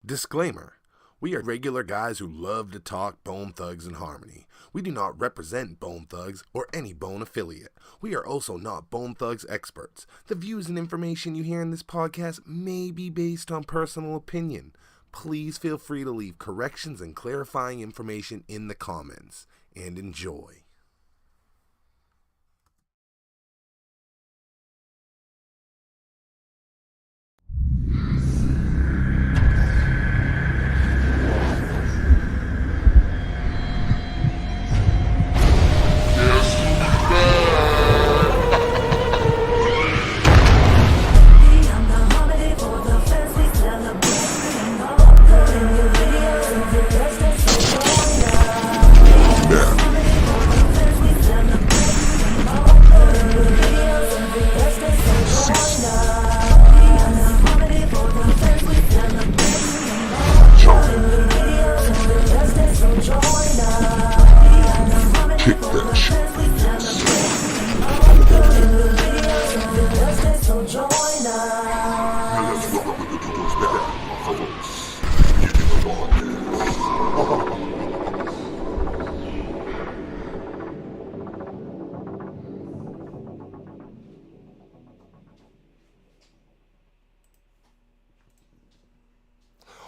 Disclaimer. We are regular guys who love to talk Bone Thugs and Harmony. We do not represent Bone Thugs or any Bone affiliate. We are also not Bone Thugs experts. The views and information you hear in this podcast may be based on personal opinion. Please feel free to leave corrections and clarifying information in the comments. And enjoy.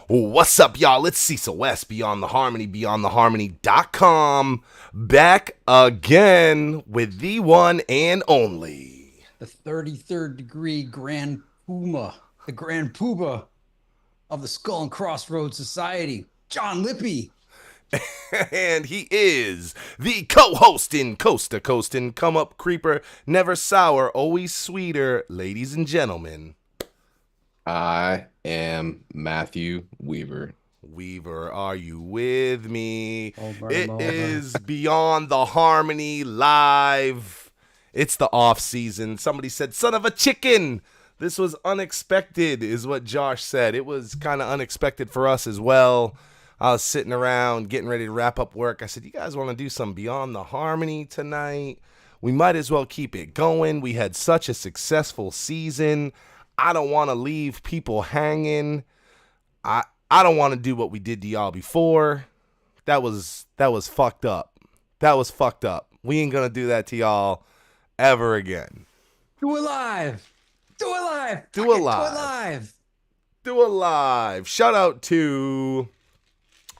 What's up, y'all? It's Cecil West, Beyond the Harmony, beyondtheharmony.com, back again with the one and only. The 33rd degree Grand Puma, the Grand Poobah of the Skull and Crossroads Society, John Lippy. And he is the co-host in Coast to Coast and Come Up Creeper, never sour, always sweeter, ladies and gentlemen. I am Matthew Weaver. Weaver, are you with me? It is Beyond the Harmony live. It's the off season. Somebody said, son of a chicken. This was unexpected, is what Josh said. It was kind of unexpected for us as well. I was sitting around getting ready to wrap up work. I said, you guys want to do some Beyond the Harmony tonight? We might as well keep it going. We had such a successful season. I don't want to leave people hanging. I don't want to do what we did to y'all before. That was fucked up. That was fucked up. We ain't gonna do that to y'all ever again. Do it live. Do it live. Do it live. Do it live. Shout out to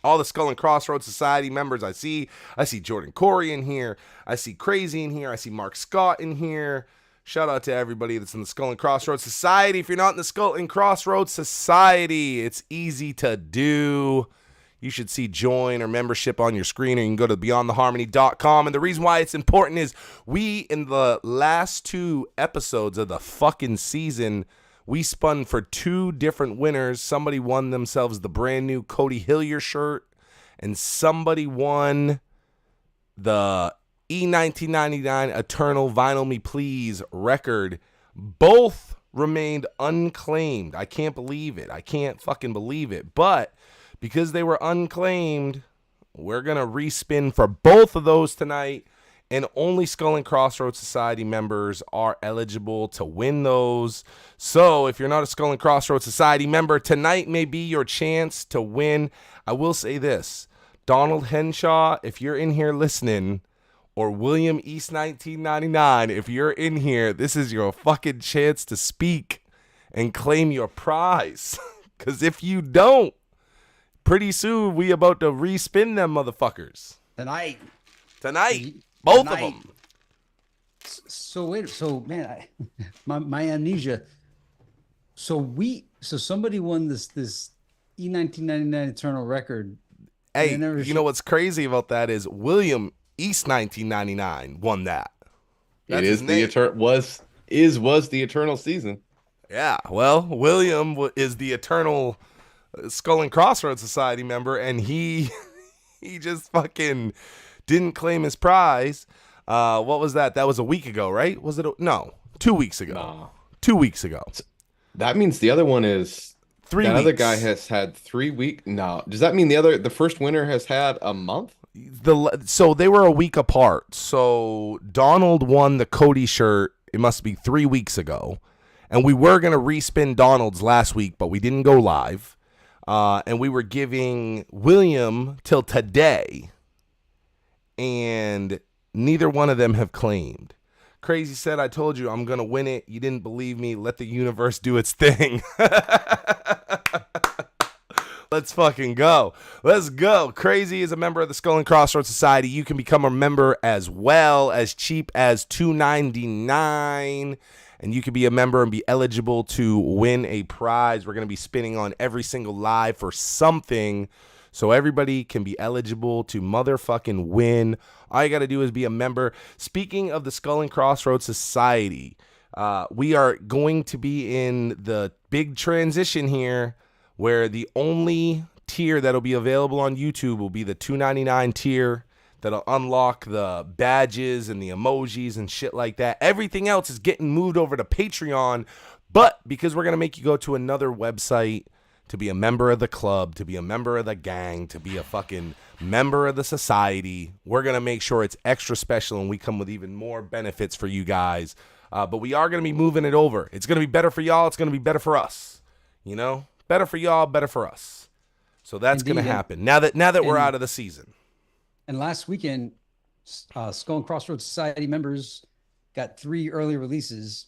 all the Skull and Crossroads Society members I see. I see Jordan Corey in here. I see Crazy in here. I see Mark Scott in here. Shout out to everybody that's in the Skull and Crossroads Society. If you're not in the Skull and Crossroads Society, it's easy to do. You should see join or membership on your screen, or you can go to beyondtheharmony.com. And the reason why it's important is we, in the last 2 episodes of the fucking season, we spun for 2 different winners. Somebody won themselves the brand new Cody Hillier shirt, and somebody won the E1999 Eternal Vinyl Me Please record. Both remained unclaimed. I can't believe it. I can't fucking believe it. But because they were unclaimed, we're going to respin for both of those tonight. And only Skull and Crossroads Society members are eligible to win those. So if you're not a Skull and Crossroads Society member, tonight may be your chance to win. I will say this. Donald Henshaw, if you're in here listening, or William East 1999, if you're in here, this is your fucking chance to speak and claim your prize. Because if you don't, pretty soon we about to respin them motherfuckers. Tonight. Both of them. So man, my amnesia. So somebody won this E1999 Eternal record. Hey, you know what's crazy about that is William East 1999 won that. That's it is was the Eternal season. Yeah, well, William is the Eternal Skull and Crossroads Society member, and he just fucking didn't claim his prize. What was that? That was a week ago, right? Was it? No, 2 weeks ago. Nah. 2 weeks ago. That means the other one is 3 weeks. That other guy has had 3 weeks. No, does that mean the first winner has had a month? So they were a week apart. So Donald won the Cody shirt. It must be 3 weeks ago. And we were going to respin Donald's last week, but we didn't go live. and we were giving William till today, and neither one of them have claimed. Crazy said, I told you I'm going to win it. You didn't believe me. Let the universe do its thing. Let's fucking go. Let's go. Crazy is a member of the Skull and Crossroads Society. You can become a member as well, as cheap as $2.99. And you can be a member and be eligible to win a prize. We're going to be spinning on every single live for something, so everybody can be eligible to motherfucking win. All you got to do is be a member. Speaking of the Skull and Crossroads Society, we are going to be in the big transition here, where the only tier that'll be available on YouTube will be the $2.99 tier. That'll unlock the badges and the emojis and shit like that. Everything else is getting moved over to Patreon, but because we're going to make you go to another website to be a member of the club, to be a member of the gang, to be a fucking member of the society, we're going to make sure it's extra special, and we come with even more benefits for you guys. But we are going to be moving it over. It's going to be better for y'all. It's going to be better for us. You know? Better for y'all, better for us. So that's going to happen now that we're out of the season. And last weekend, Skull and Crossroads Society members got 3 early releases.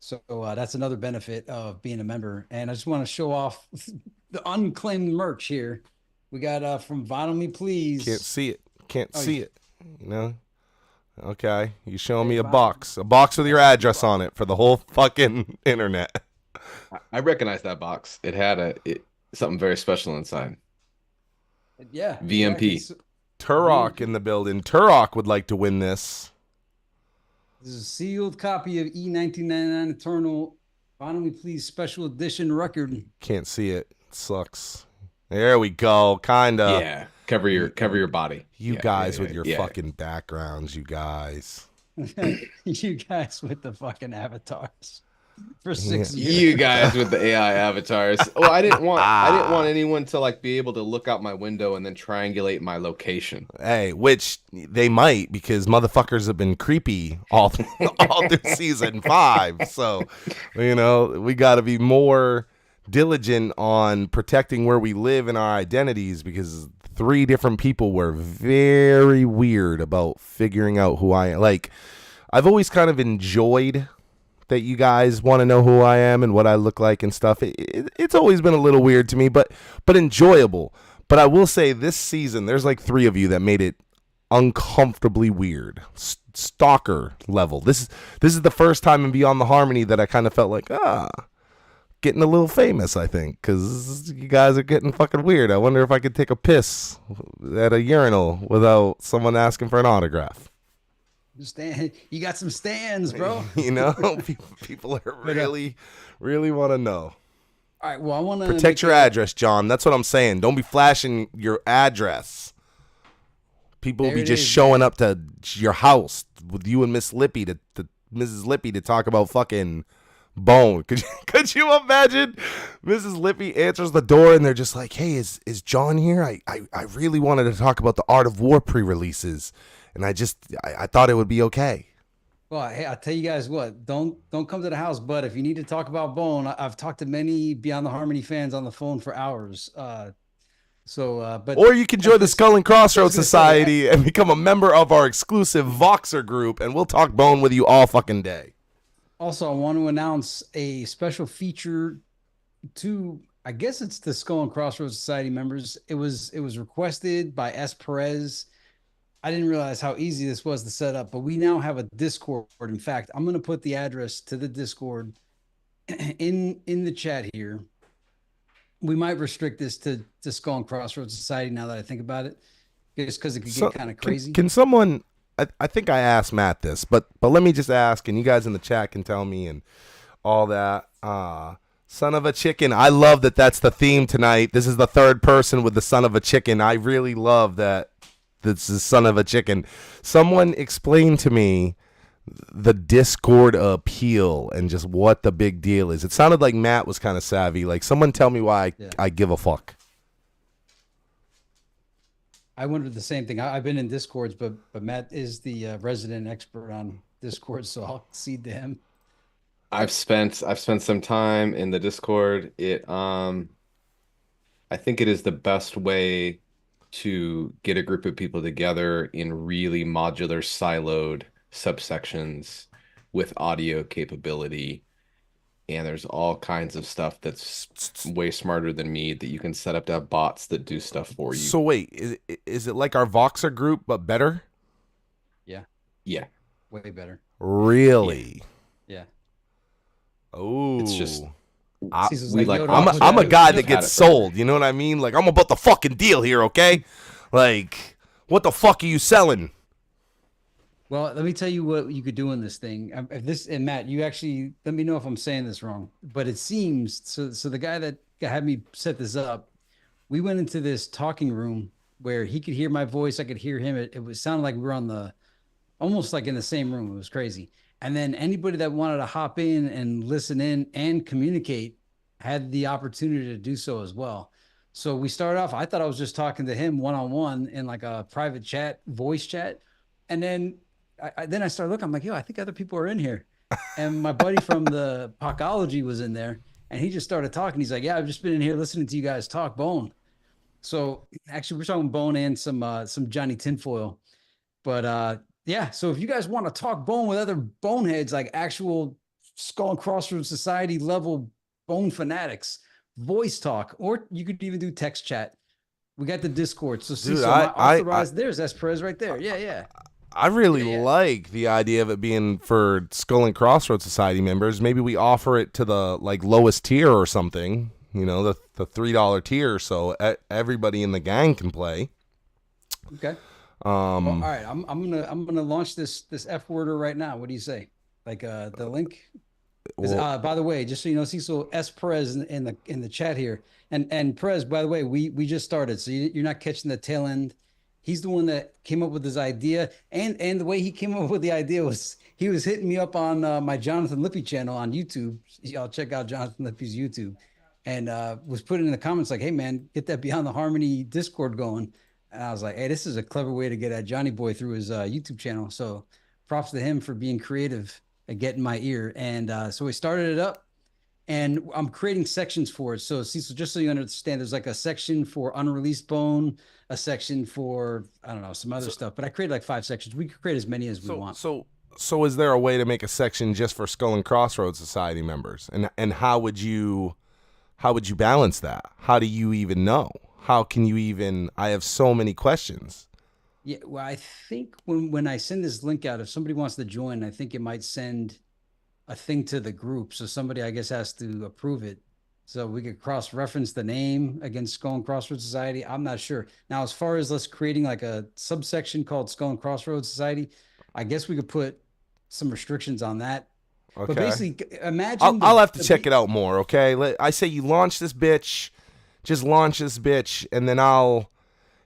So that's another benefit of being a member. And I just want to show off the unclaimed merch here. We got from Vinyl Me Please. Can't see it. Can't see it. You know? Okay. You showing me a box with your address on it for the whole fucking internet. I recognize that box. It had something very special inside. Yeah. VMP. Exactly. Turok in the building. Turok would like to win this. This is a sealed copy of E1999 Eternal Vinyl Me Please Special Edition record. Can't see it. It sucks. There we go. Kinda. Yeah. Cover your body. You guys with your fucking backgrounds, you guys. You guys with the fucking avatars. For 6 years. You guys with the AI avatars. Well, I didn't want anyone to like be able to look out my window and then triangulate my location. Hey, which they might, because motherfuckers have been creepy all through season 5. So, you know, we got to be more diligent on protecting where we live and our identities, because 3 different people were very weird about figuring out who I am. Like, I've always kind of enjoyed that you guys want to know who I am and what I look like and stuff. It's always been a little weird to me, but enjoyable. But I will say this season, there's like 3 of you that made it uncomfortably weird. Stalker level. This is the first time in Beyond the Harmony that I kind of felt like, getting a little famous, I think, because you guys are getting fucking weird. I wonder if I could take a piss at a urinal without someone asking for an autograph. You got some stands, bro. You know, people are really want to know. All right, well, I want to protect your address, John. That's what I'm saying. Don't be flashing your address. People will be just showing up to your house with you and Miss Lippy to Mrs. Lippy to talk about fucking Bone. Could you imagine? Mrs. Lippy answers the door and they're just like, "Hey, is John here? I really wanted to talk about the Art of War pre-releases, and I thought it would be okay." Well, hey, I'll tell you guys what, don't come to the house, but if you need to talk about Bone, I've talked to many Beyond the Harmony fans on the phone for hours. But or you can join the Skull and Crossroads Society and become a member of our exclusive Voxer group, and we'll talk Bone with you all fucking day. Also, I want to announce a special feature to, I guess it's the Skull and Crossroads Society members. It was requested by S. Perez. I didn't realize how easy this was to set up, but we now have a Discord. In fact, I'm going to put the address to the Discord in the chat here. We might restrict this to Skull and Crossroads Society now that I think about it, just because it could get kind of crazy. Can someone... I think I asked Matt this, but let me just ask, and you guys in the chat can tell me and all that. Son of a chicken. I love that that's the theme tonight. This is the 3rd person with the son of a chicken. I really love that this is son of a chicken. Someone explain to me the Discord appeal and just what the big deal is. It sounded like Matt was kind of savvy. Like, someone tell me why I give a fuck. I wondered the same thing. I've been in Discords, but Matt is the resident expert on Discord, so I'll cede to him. I've spent some time in the Discord. I think it is the best way to get a group of people together in really modular, siloed subsections with audio capability. And there's all kinds of stuff that's way smarter than me that you can set up to have bots that do stuff for you. So wait, is it like our Voxer group but better? Yeah, Yeah. way better. Really? Yeah. Oh, It's just Cecil's we like, like yo, I'm don't a, put I'm a that- guy don't that put gets it sold. You know what I mean? Like, I'm about the fucking deal here, okay? Like, what the fuck are you selling? Well, let me tell you what you could do in this thing. If this and Matt, you actually let me know if I'm saying this wrong. But it seems so. So the guy that had me set this up, we went into this talking room where he could hear my voice, I could hear him. It was sounded like we were on the almost like in the same room. It was crazy. And then anybody that wanted to hop in and listen in and communicate had the opportunity to do so as well. So we started off, I thought I was just talking to him one on one in like a private chat, voice chat. And then then I started looking, I'm like, yo, I think other people are in here. And my buddy from the Pocology was in there and he just started talking. He's like, yeah, I've just been in here listening to you guys talk bone. So actually, we're talking bone and some Johnny Tinfoil. But yeah, so if you guys want to talk bone with other boneheads, like actual Skull and Crossroads Society level bone fanatics, voice talk, or you could even do text chat. We got the Discord. So see, Dude, so my authorized, there's S. Perez right there. Yeah, yeah. I really Yeah, yeah. like the idea of it being for Skull and Crossroads Society members. Maybe we offer it to the like lowest tier or something. You know, the $3 tier, so everybody in the gang can play. Okay. Well, all right. I'm gonna launch this F worder right now. What do you say? Like the link. Well, By the way, just so you know, Cecil S. Perez in the chat here, and Perez, by the way, we just started, so you're not catching the tail end. He's the one that came up with this idea, and the way he came up with the idea was he was hitting me up on my Jonathan Lippy channel on YouTube. Y'all check out Jonathan Lippy's YouTube, and was putting in the comments like, "Hey man, get that Beyond the Harmony Discord going." And I was like, "Hey, this is a clever way to get at Johnny Boy through his YouTube channel." So props to him for being creative and getting my ear. And so we started it up and I'm creating sections for it. So Cecil, just so you understand, there's like a section for unreleased bone, a section for, I don't know, some other stuff, but I created like 5 sections. We could create as many as we want. So is there a way to make a section just for Skull and Crossroads Society members? And how would you balance that? How do you even know? How can you even? I have so many questions. Yeah, well, I think when I send this link out, if somebody wants to join, I think it might send a thing to the group. So somebody, I guess, has to approve it. So we could cross-reference the name against Skull and Crossroads Society. I'm not sure. Now, as far as us creating like a subsection called Skull and Crossroads Society, I guess we could put some restrictions on that. Okay. But basically, imagine I'll have to check it out more. Okay. I say you launch this bitch, just launch this bitch, and then I'll.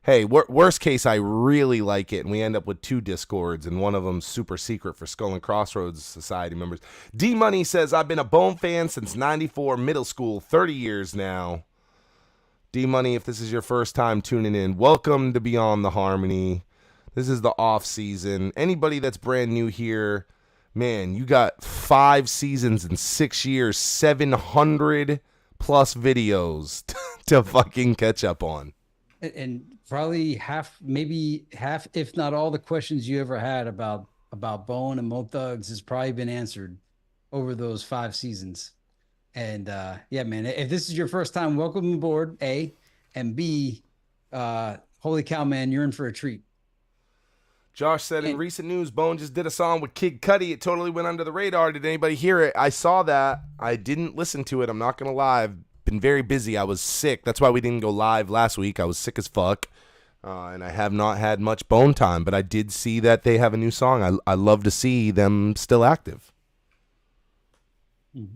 Hey, worst case, I really like it, and we end up with 2 Discords, and one of them's super secret for Skull and Crossroads Society members. D Money says, I've been a Bone fan since '94, middle school, 30 years now. D Money, if this is your first time tuning in, welcome to Beyond the Harmony. This is the off season. Anybody that's brand new here, man, you got 5 seasons in 6 years, 700 plus videos to fucking catch up on. And probably half, maybe half, if not all the questions you ever had about Bone and Mo Thugs has probably been answered over those 5 seasons. And yeah, man, if this is your first time, welcome aboard, A, and B, holy cow, man, you're in for a treat. Josh said, in recent news, Bone just did a song with Kid Cudi. It totally went under the radar. Did anybody hear it? I saw that. I didn't listen to it. I'm not going to lie. I've been very busy. I was sick. That's why we didn't go live last week. I was sick as fuck. And I have not had much Bone time. But I did see that they have a new song. I love to see them still active.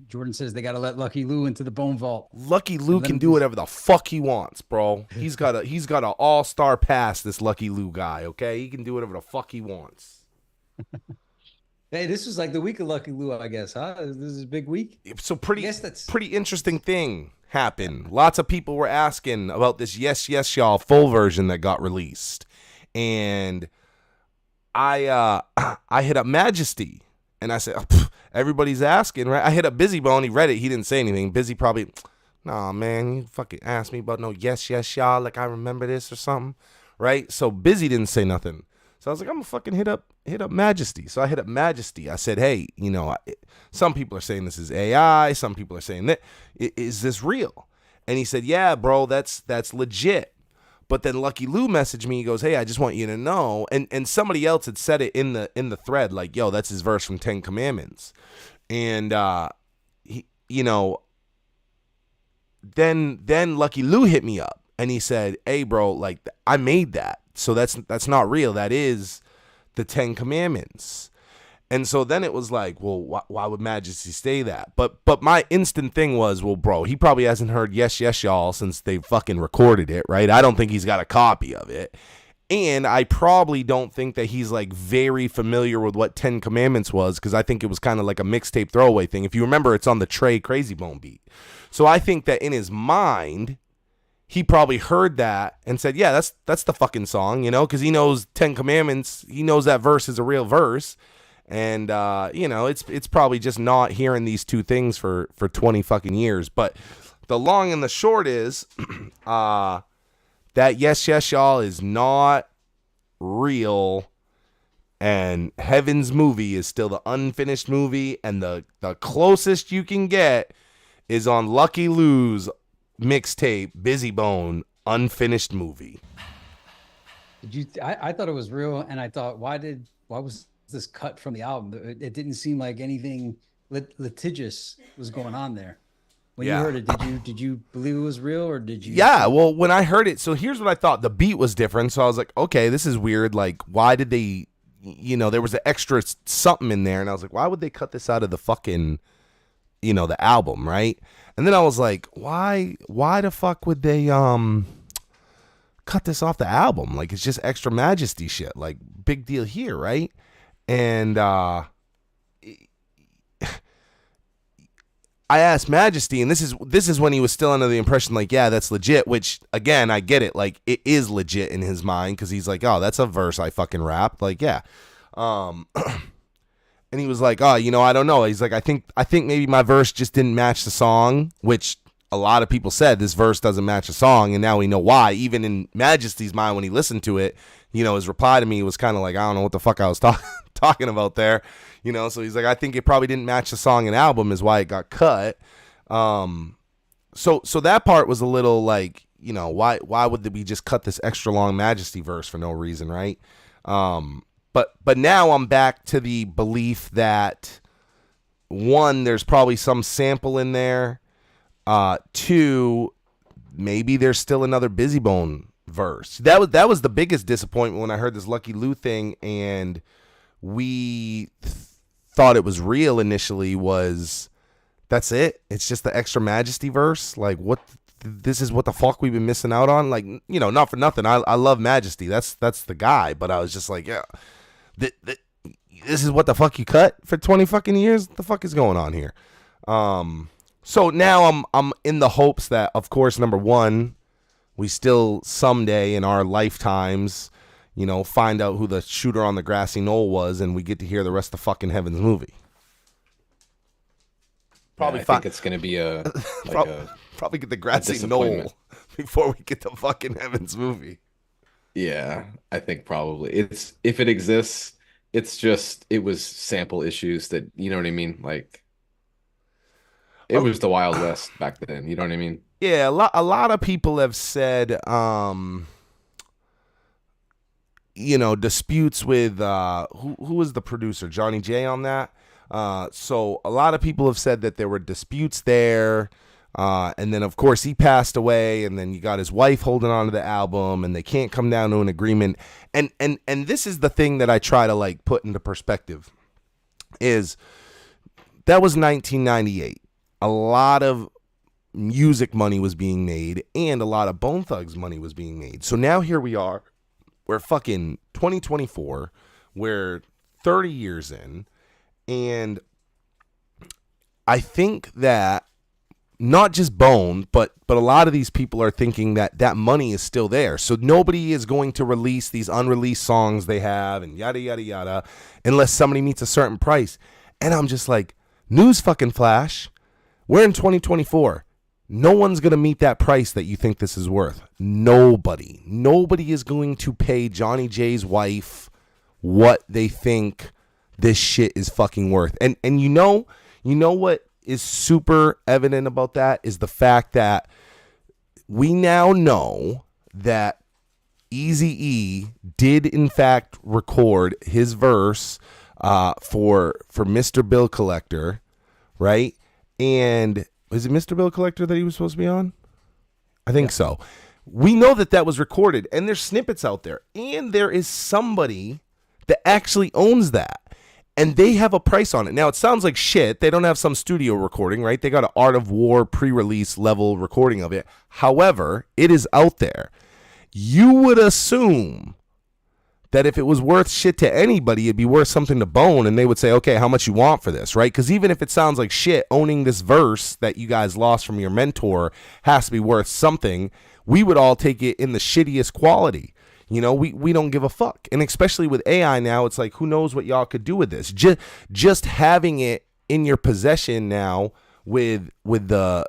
Jordan says they got to let Lucky Lou into the Bone Vault. Lucky Lou can do whatever the fuck he wants, bro. He's got an all-star pass, this Lucky Lou guy, okay? He can do whatever the fuck he wants. Hey, this was like the week of Lucky Lou, I guess, huh? This is a big week. So pretty interesting thing happened. Lots of people were asking about this Yes Yes Y'all full version that got released. And I hit up Majesty and I said, everybody's asking, right? I hit up Busy Bone. He read it. He didn't say anything. Busy probably, Nah, man, you fucking asked me about no yes, yes, y'all, like I remember this or something, right? So Busy didn't say nothing. So I was like, I'm gonna fucking hit up Majesty. So I hit up Majesty. I said, hey, some people are saying this is AI. Some people are saying that. Is this real? And he said, yeah, bro, that's legit. But then Lucky Lou messaged me. He goes, hey, I just want you to know. And somebody else had said it in the thread, like, yo, that's his verse from Ten Commandments. And he, then Lucky Lou hit me up and he said, hey, bro, like I made that. So that's not real. That is the Ten Commandments. And so then it was like, well, why would Majesty say that? But my instant thing was, well, bro, he probably hasn't heard yes, yes, y'all since they fucking recorded it, right? I don't think he's got a copy of it. And I probably don't think that he's like very familiar with what Ten Commandments was, because I think it was kind of like a mixtape throwaway thing. If you remember, it's on the Trey Crazy Bone beat. So I think that in his mind, he probably heard that and said, yeah, that's the fucking song, because he knows Ten Commandments. He knows that verse is a real verse. And, it's probably just not hearing these two things for 20 fucking years. But the long and the short is that yes, yes, y'all is not real. And Heaven's Movie is still the unfinished movie. And the closest you can get is on Lucky Lou's mixtape, Busy Bone, Unfinished Movie. I thought it was real, and I thought, why was this cut from the album? It didn't seem like anything litigious was going on there. When you heard it, did you believe it was real, or did you? Yeah, well, when I heard it, so here's what I thought. The beat was different, so I was like, okay, this is weird. Like, why did they, there was an extra something in there, and I was like, why would they cut this out of the fucking, the album, right? And then I was like, why the fuck would they cut this off the album? Like, it's just extra Majesty shit. Like, big deal here, right? And I asked Majesty, and this is when he was still under the impression, like, yeah, that's legit, which, again, I get it. Like, it is legit in his mind, because he's like, oh, that's a verse I fucking rapped. Like, yeah. And he was like, oh, I don't know. He's like, I think maybe my verse just didn't match the song, which a lot of people said this verse doesn't match the song, and now we know why. Even in Majesty's mind, when he listened to it, his reply to me was kind of like, I don't know what the fuck I was talking about there. So he's like, I think it probably didn't match the song and album is why it got cut. So that part was a little like, why would we just cut this extra long Majesty verse for no reason, right? But now I'm back to the belief that, one, there's probably some sample in there. Two, maybe there's still another Busy Bone verse. That was the biggest disappointment when I heard this Lucky Lou thing, and we thought it was real initially. Was that's it? It's just the extra Majesty verse. Like, what? This is what the fuck we've been missing out on. Like, not for nothing. I love Majesty. That's the guy. But I was just like, yeah. This is what the fuck you cut for 20 fucking years? What the fuck is going on here? So now I'm in the hopes that, of course, number one, we still someday in our lifetimes, find out who the shooter on the grassy knoll was, and we get to hear the rest of fucking Heaven's Movie. Probably, I think it's going to be probably get the grassy knoll before we get to fucking Heaven's Movie. Yeah, I think probably if it exists, it was sample issues that, you know what I mean? Like, it was the Wild West back then, you know what I mean? Yeah, a lot of people have said, disputes with who was the producer, Johnny J, on that. So a lot of people have said that there were disputes there. And then, of course, he passed away, and then you got his wife holding on to the album, and they can't come down to an agreement. And this is the thing that I try to, like, put into perspective, is that was 1998. A lot of music money was being made, and a lot of Bone Thugs money was being made. So now here we are. We're fucking 2024. We're 30 years in, and I think that not just Bone, but a lot of these people are thinking that money is still there. So nobody is going to release these unreleased songs they have and yada, yada, yada, unless somebody meets a certain price. And I'm just like, news fucking flash. We're in 2024. No one's going to meet that price that you think this is worth. Nobody is going to pay Johnny J's wife what they think this shit is fucking worth. And you know what is super evident about that is the fact that we now know that Eazy-E did in fact record his verse for Mr. Bill Collector, right? And is it Mr. Bill Collector that he was supposed to be on? I think so. We know that was recorded, and there's snippets out there, and there is somebody that actually owns that, and they have a price on it. Now, it sounds like shit. They don't have some studio recording, right? They got an Art of War pre-release level recording of it. However, it is out there. You would assume that if it was worth shit to anybody, it'd be worth something to Bone, and they would say, okay, how much you want for this, right? Because even if it sounds like shit, owning this verse that you guys lost from your mentor has to be worth something. We would all take it in the shittiest quality. You know, we don't give a fuck. And especially with AI now, it's like, who knows what y'all could do with this? Just having it in your possession now with the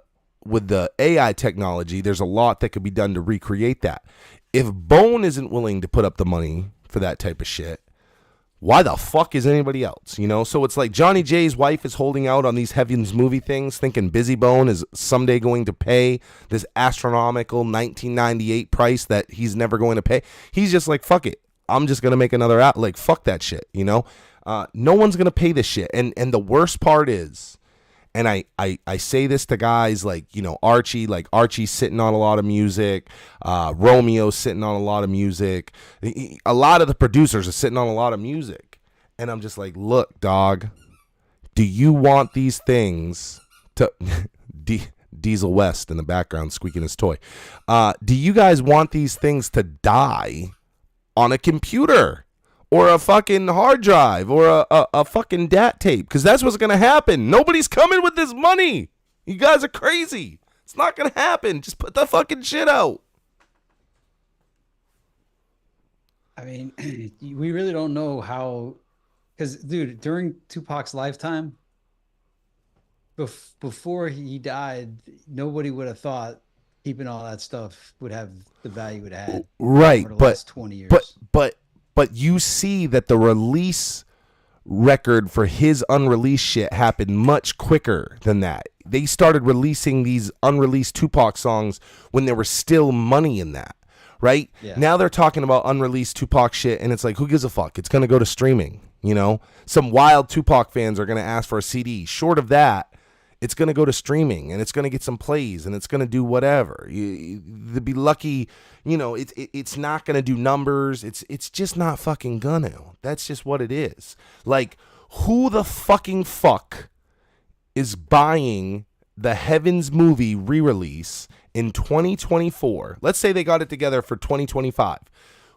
AI technology, there's a lot that could be done to recreate that. If Bone isn't willing to put up the money for that type of shit, why the fuck is anybody else? You know, so it's like Johnny J's wife is holding out on these Heaven's Movie things, thinking Busy Bone is someday going to pay this astronomical 1998 price that he's never going to pay. He's just like, fuck it, I'm just gonna make another out. Like, fuck that shit. You know, no one's gonna pay this shit. And the worst part is, and I say this to guys like, you know, Archie, like Archie's sitting on a lot of music. Romeo's sitting on a lot of music. A lot of the producers are sitting on a lot of music. And I'm just like, look, dog, do you want these things to... Diesel West in the background squeaking his toy. Do you guys want these things to die on a computer? Or a fucking hard drive, or a fucking DAT tape, because that's what's gonna happen. Nobody's coming with this money. You guys are crazy. It's not gonna happen. Just put the fucking shit out. I mean, we really don't know how, because dude, during Tupac's lifetime, before he died, nobody would have thought keeping all that stuff would have the value it had. Right, over the last 20 years. But you see that the release record for his unreleased shit happened much quicker than that. They started releasing these unreleased Tupac songs when there was still money in that, right? Yeah. Now they're talking about unreleased Tupac shit, and it's like, who gives a fuck? It's going to go to streaming, you know? Some wild Tupac fans are going to ask for a CD. Short of that, it's going to go to streaming, and it's going to get some plays, and it's going to do whatever. You'd be lucky, you know, it's not going to do numbers. It's just not fucking gonna. That's just what it is. Like, who the fucking fuck is buying the Heaven's Movie re-release in 2024? Let's say they got it together for 2025.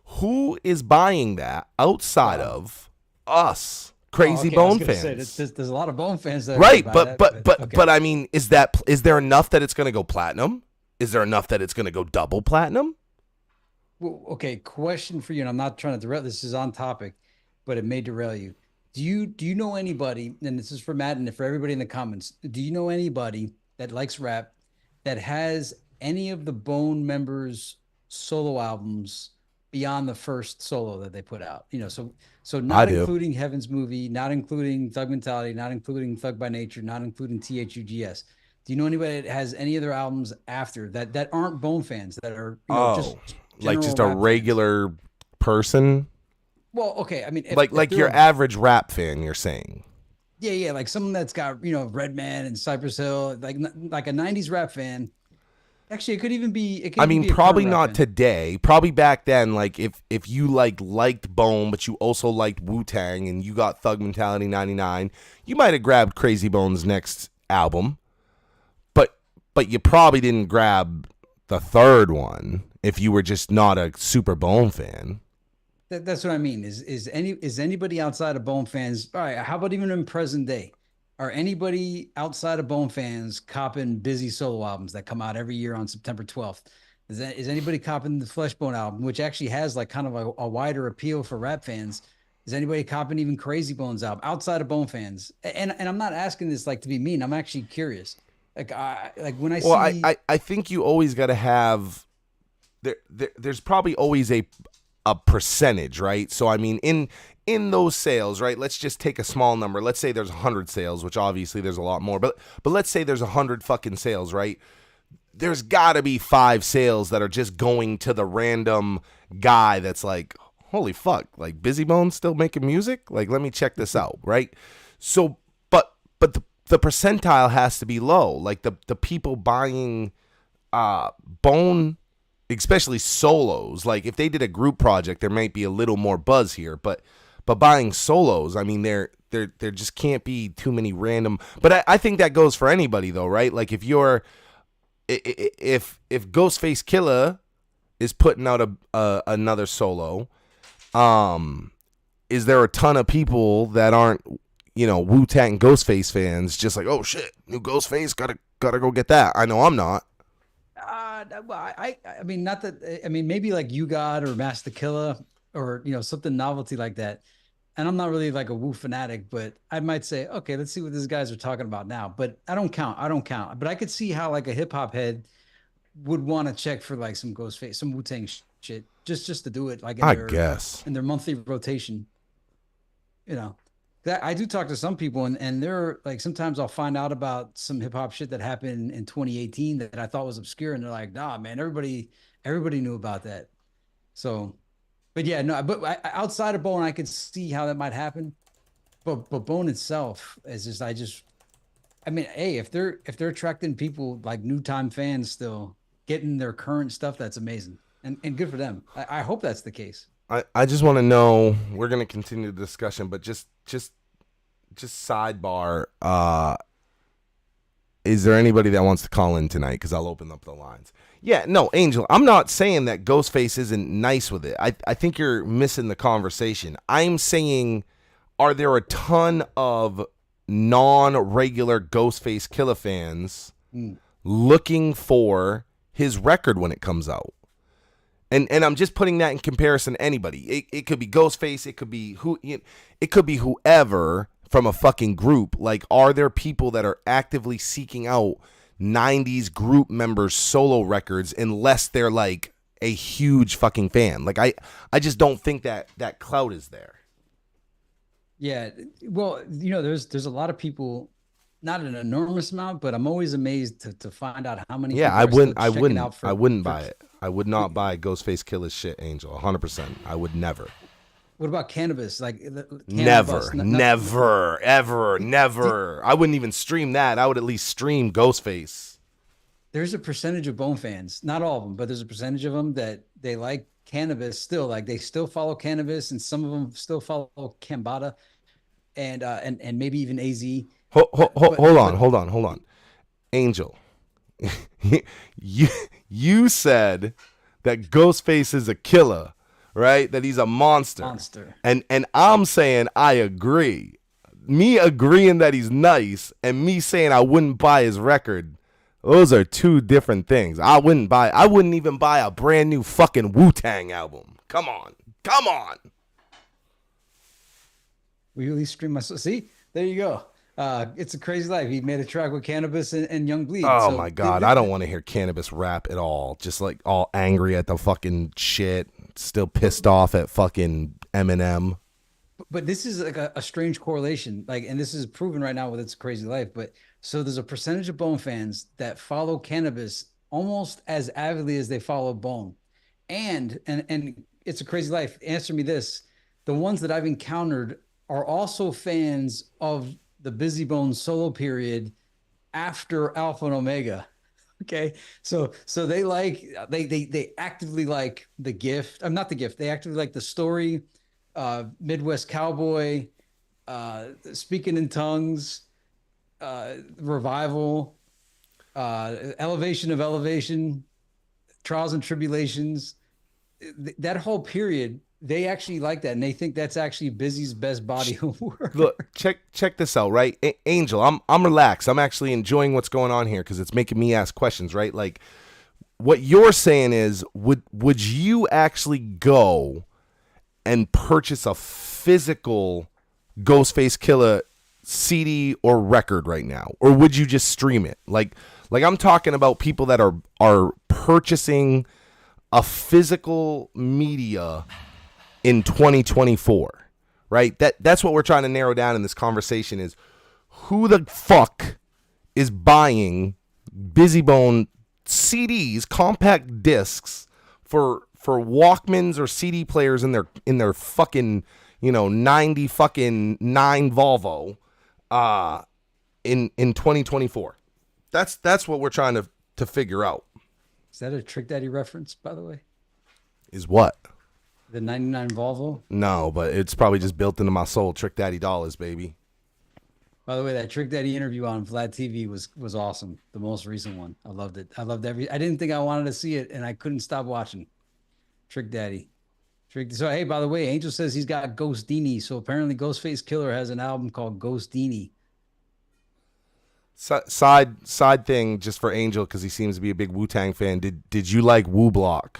Who is buying that outside of us? Crazy Bone fans. There's a lot of Bone fans that right, but I mean, is there enough that it's going to go platinum? Is there enough that it's going to go double platinum? Well, okay, question for you, and I'm not trying to derail. This is on topic, but it may derail you. Do you know anybody? And this is for Matt and for everybody in the comments. Do you know anybody that likes rap that has any of the Bone members' solo albums beyond the first solo that they put out? You know, so not including Heaven's Movie, not including Thug Mentality, not including Thug by Nature, not including THUGS. Do you know anybody that has any of their albums after that aren't Bone fans, that are, you know, just a regular fans? Person? Well, okay. I mean, if your average rap fan, you're saying. Yeah, like someone that's got, you know, Redman and Cypress Hill, like a 90s rap fan. Actually, it could even be. I mean, probably not today. Probably back then. Like if you liked Bone, but you also liked Wu-Tang, and you got Thug Mentality 99, you might have grabbed Crazy Bone's next album. But you probably didn't grab the third one if you were just not a super Bone fan. That's what I mean. Is anybody outside of Bone fans? All right. How about even in present day? Are anybody outside of Bone fans copping Busy solo albums that come out every year on September 12th? Is anybody copping the Fleshbone album, which actually has like kind of a wider appeal for rap fans? Is anybody copping even Crazy Bones album outside of Bone fans? And I'm not asking this like to be mean. I'm actually curious. Like when I Well, see, I think you always got to have there's probably always a percentage, right? So I mean, in those sales, right? Let's just take a small number. Let's say there's 100 sales, which obviously there's a lot more, but let's say there's 100 fucking sales, right? There's got to be 5 sales that are just going to the random guy that's like, holy fuck, like Busy Bones still making music? Like, let me check this out, right? So, but the percentile has to be low. Like the people buying Bone, especially solos. Like if they did a group project, there might be a little more buzz here, but buying solos, I mean, there just can't be too many random. But I think that goes for anybody though, right? Like if you're if Ghostface Killer is putting out another solo, is there a ton of people that aren't, Wu-Tang Ghostface fans just like, oh shit, new Ghostface, gotta go get that? I know I'm not. I mean, not that, I mean, maybe like You God or Master Killer or, something novelty like that. And I'm not really like a Wu fanatic, but I might say, okay, let's see what these guys are talking about now. But I don't count. But I could see how like a hip hop head would want to check for like some Ghostface, some Wu-Tang shit, just to do it like I guess. in their monthly rotation. That I do talk to some people and they're like, sometimes I'll find out about some hip hop shit that happened in 2018 that I thought was obscure, and they're like, nah, man, everybody knew about that. So, but yeah, no, but outside of Bone, I could see how that might happen. But Bone itself is I mean, hey, if they're attracting people like new time fans still getting their current stuff, that's amazing and good for them. I hope that's the case. I just want to know, we're going to continue the discussion, but just sidebar, is there anybody that wants to call in tonight? Because I'll open up the lines. Yeah, no, Angel, I'm not saying that Ghostface isn't nice with it. I think you're missing the conversation. I'm saying, are there a ton of non-regular Ghostface Killer fans looking for his record when it comes out? And I'm just putting that in comparison to anybody. It could be Ghostface, it could be whoever from a fucking group. Like, are there people that are actively seeking out 90s group members' solo records unless they're like a huge fucking fan? Like, I just don't think that clout is there. Yeah, well, there's a lot of people, not an enormous amount, but I'm always amazed to find out how many. Yeah, people I wouldn't buy it. I would not buy Ghostface Killer's shit, Angel. 100%. I would never. What about Cannabis? Like Never, never. I wouldn't even stream that. I would at least stream Ghostface. There's a percentage of Bone fans, not all of them, but there's a percentage of them that they like Cannabis still. Like they still follow Cannabis, and some of them still follow Kambada, and maybe even AZ. Hold on. Angel, you said that Ghostface is a killer, right? That he's a monster. And I'm saying I agree. Me agreeing that he's nice and me saying I wouldn't buy his record, those are two different things. I wouldn't even buy a brand new fucking Wu-Tang album. Come on. Will you at least stream my... See? There you go. It's a Crazy Life. He made a track with Cannabis and Young Bleed. Oh, so, my God. I don't want to hear Cannabis rap at all. Just like all angry at the fucking shit. Still pissed off at fucking Eminem. But this is like a strange correlation. Like, and this is proven right now with It's a Crazy Life. But so there's a percentage of Bone fans that follow Cannabis almost as avidly as they follow Bone. And It's a Crazy Life. Answer me this. The ones that I've encountered are also fans of the Busy Bone solo period after Alpha and Omega. Okay. So they actively like The Gift. I'm not The Gift. They actively like The Story, Midwest Cowboy, Speaking in Tongues, Revival, Elevation of Elevation, Trials and Tribulations. That whole period, they actually like that, and they think that's actually Busy's best body of work. Look, check this out, right? Angel, I'm relaxed. I'm actually enjoying what's going on here because it's making me ask questions, right? Like, what you're saying is, would you actually go and purchase a physical Ghostface Killer CD or record right now, or would you just stream it? Like I'm talking about people that are purchasing a physical media in 2024, right? That's what we're trying to narrow down in this conversation is who the fuck is buying Busybone CDs, compact discs for Walkmans or CD players in their fucking 90 fucking 9 Volvo in 2024. That's what we're trying to figure out. Is that a Trick Daddy reference, by the way? Is what? The 99 Volvo? No, but it's probably just built into my soul. Trick Daddy dollars, baby. By the way, that Trick Daddy interview on Vlad TV was awesome. The most recent one. I loved it. I didn't think I wanted to see it, and I couldn't stop watching. Trick Daddy. So, hey, by the way, Angel says he's got Ghostini. So apparently Ghostface Killer has an album called Ghostini. Side thing just for Angel, because he seems to be a big Wu-Tang fan. Did you like Wu Block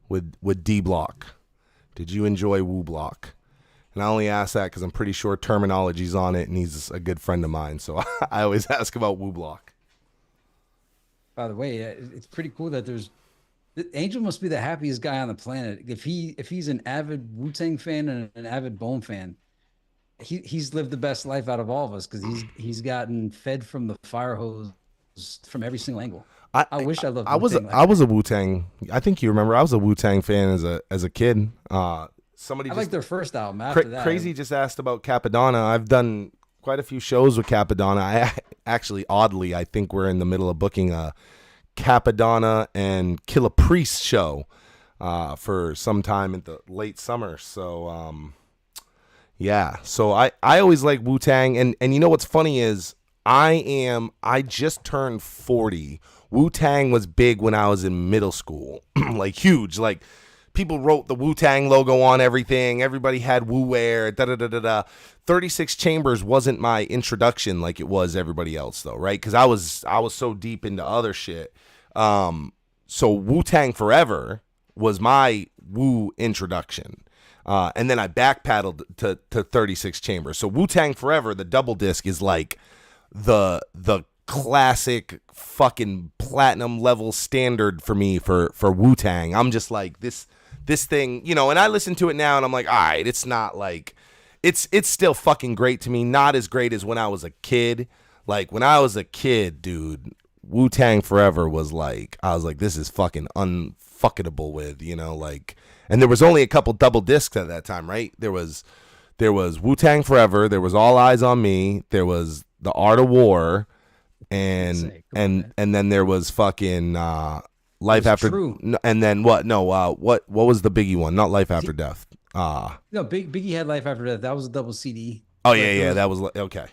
with D Block? Did you enjoy Wu Block? And I only ask that because I'm pretty sure terminology's on it, and he's a good friend of mine. So I always ask about Wu Block. By the way, it's pretty cool that Angel must be the happiest guy on the planet. If he's an avid Wu-Tang fan and an avid Bone fan, he's lived the best life out of all of us because he's gotten fed from the fire hose from every single angle. I wish I loved. I was a Wu-Tang. I think you remember I was a Wu-Tang fan as a kid. I liked their first album. After that, Crazy just asked about Capadonna. I've done quite a few shows with Capadonna. I actually, oddly, I think we're in the middle of booking a Capadonna and Killa Priest show for some time in the late summer. So yeah. So I always like Wu-Tang, and you know what's funny is I just turned 40. Wu-Tang was big when I was in middle school. Like huge. Like people wrote the Wu-Tang logo on everything. Everybody had Wu wear. 36 Chambers wasn't my introduction like it was everybody else though, right? Because I was so deep into other shit. So Wu-Tang Forever was my Wu introduction. And then I backpedaled to 36 Chambers. So Wu-Tang Forever, the double disc, is like the classic fucking platinum level standard for me for Wu-Tang. I'm just like this thing, and I listen to it now and I'm like, all right, it's not like it's still fucking great to me. Not as great as when I was a kid. Like when I was a kid, dude, Wu-Tang Forever was like, I was like, this is fucking unfuckable with, like, and there was only a couple double discs at that time, right? There was Wu-Tang Forever, there was All Eyes on Me, there was The Art of War, and then there was fucking Life After True. And then what? No, what was the Biggie one? Not Life After Death. No, Biggie had Life After Death. That was a double CD. Oh yeah, that was okay.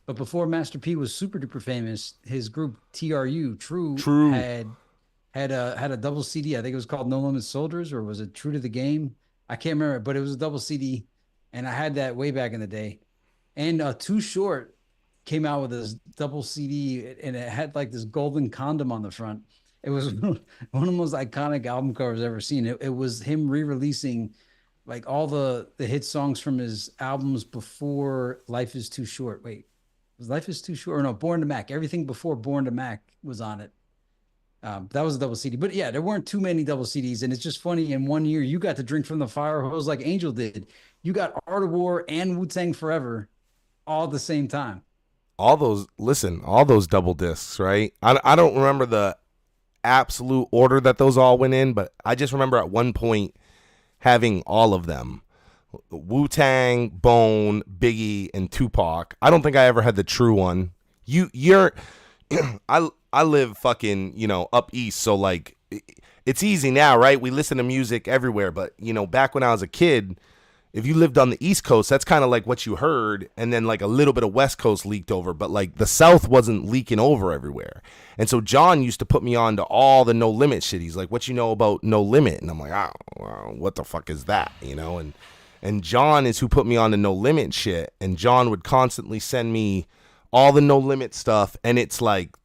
But before Master P was super duper famous, his group TRU True had a double CD. I think it was called No Limit Soldiers, or was it True to the Game? I can't remember, but it was a double CD, and I had that way back in the day. And Too Short came out with this double CD, and it had like this golden condom on the front. It was one of the most iconic album covers I've ever seen. It was him re-releasing like all the hit songs from his albums before Life is Too Short. Wait, was Life is Too Short? Or no, Born to Mac. Everything before Born to Mac was on it. That was a double CD. But yeah, there weren't too many double CDs. And it's just funny, in one year, you got to drink from the fire hose like Angel did. You got Art of War and Wu-Tang Forever all at the same time. All those double discs, right? I don't remember the absolute order that those all went in, but I just remember at one point having all of them. Wu-Tang, Bone, Biggie, and Tupac. I don't think I ever had the true one. You're I live fucking, up east, so like it's easy now, right? We listen to music everywhere, but back when I was a kid, if you lived on the East Coast, that's kind of like what you heard, and then like a little bit of West Coast leaked over, but like the South wasn't leaking over everywhere. And so John used to put me on to all the No Limit shit. He's like, what you know about No Limit? And I'm like, oh, well, what the fuck is that? And John is who put me on to No Limit shit, and John would constantly send me all the No Limit stuff, and it's like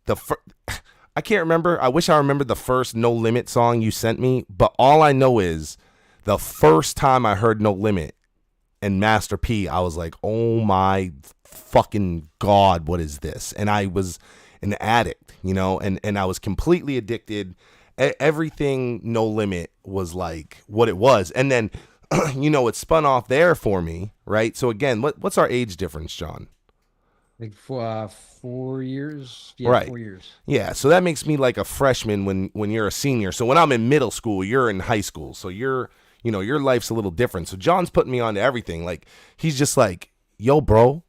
I can't remember. I wish I remembered the first No Limit song you sent me, but all I know is the first time I heard No Limit and Master P, I was like, oh my fucking God, what is this? And I was an addict, and I was completely addicted. Everything No Limit was like what it was. And then, it spun off there for me, right? So again, what's our age difference, John? Like for 4 years. Yeah, Right. 4 years. Yeah, so that makes me like a freshman when you're a senior. So when I'm in middle school, you're in high school. So your life's a little different. So John's putting me on to everything. Like he's just like, "Yo, bro,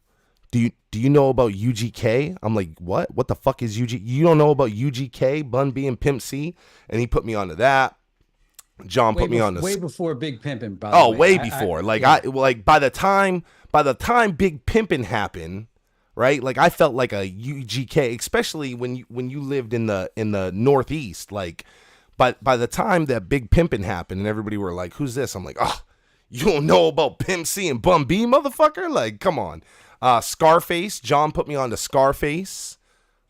do you know about UGK?" I'm like, "What? What the fuck is UG? You don't know about UGK, Bun B and Pimp C?" And he put me onto that. John put me on Way the before Big Pimpin', by the Oh, way. way before. Like Yeah. by the time Big Pimpin' happened, right? Like I felt like a UGK, especially when you lived in the Northeast. Like by the time that Big Pimpin' happened and everybody were like, "Who's this?" I'm like, "Oh, you don't know about Pimp C and Bum B, motherfucker? Like, come on." Scarface. John put me on to Scarface.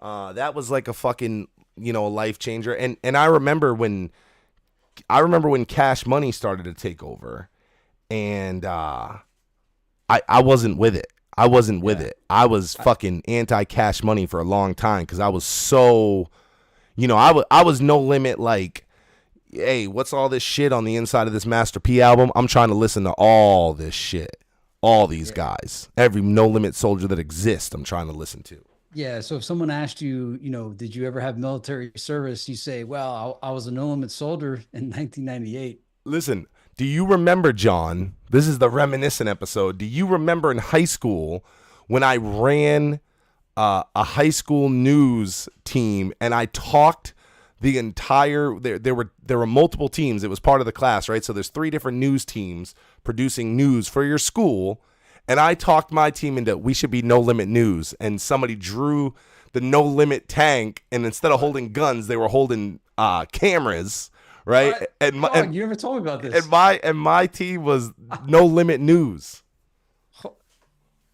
That was like a fucking life changer. And I remember when Cash Money started to take over, and I wasn't with it. I wasn't with Yeah. it. I was fucking anti Cash Money for a long time because I was so, I was No Limit. Like, hey, what's all this shit on the inside of this Master P album? I'm trying to listen to all this shit, all these Yeah. guys, every No Limit soldier that exists. I'm trying to listen to. Yeah. So if someone asked you, did you ever have military service? You say, well, I was a no limit soldier in 1998. Listen, do you remember, John? This is the reminiscent episode. Do you remember in high school when I ran a high school news team and I talked the entire there were multiple teams. It was part of the class, right? So there's 3 different news teams producing news for your school, and I talked my team into we should be No Limit News, and somebody drew the No Limit tank, and instead of holding guns, they were holding cameras, right? What? And my Dog, you never told me about this. and my team was No Limit News.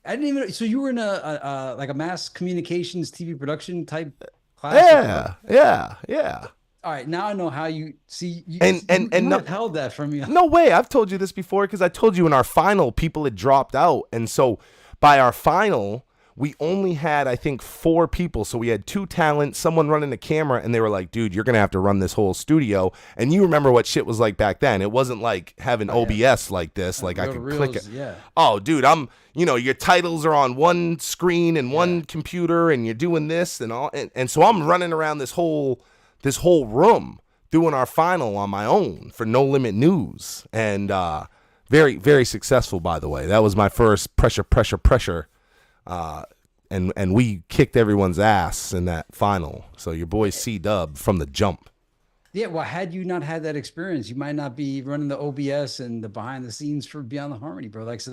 I didn't even. So you were in a like a mass communications TV production type class or what? Yeah. All right, now I know how you see. And You no, might have held that from me. no way. I've told you this before because I told you in our final people had dropped out, and so by our final we only had I think 4 people. So we had 2 talent, someone running the camera, and they were like, "Dude, you're gonna have to run this whole studio." And you remember what shit was like back then? It wasn't like having Oh, yeah. OBS like this. Like I Reel to could click it. reels, yeah. Oh, dude, your titles are on one screen and one Yeah. computer, and you're doing this and all, and so I'm running around this whole room doing our final on my own for No Limit News, and very, very successful, by the way. That was my first pressure, and we kicked everyone's ass in that final. So your boy C-Dub from the jump. Yeah, well, had you not had that experience, you might not be running the OBS and the behind the scenes for Beyond the Harmony, bro. Like, so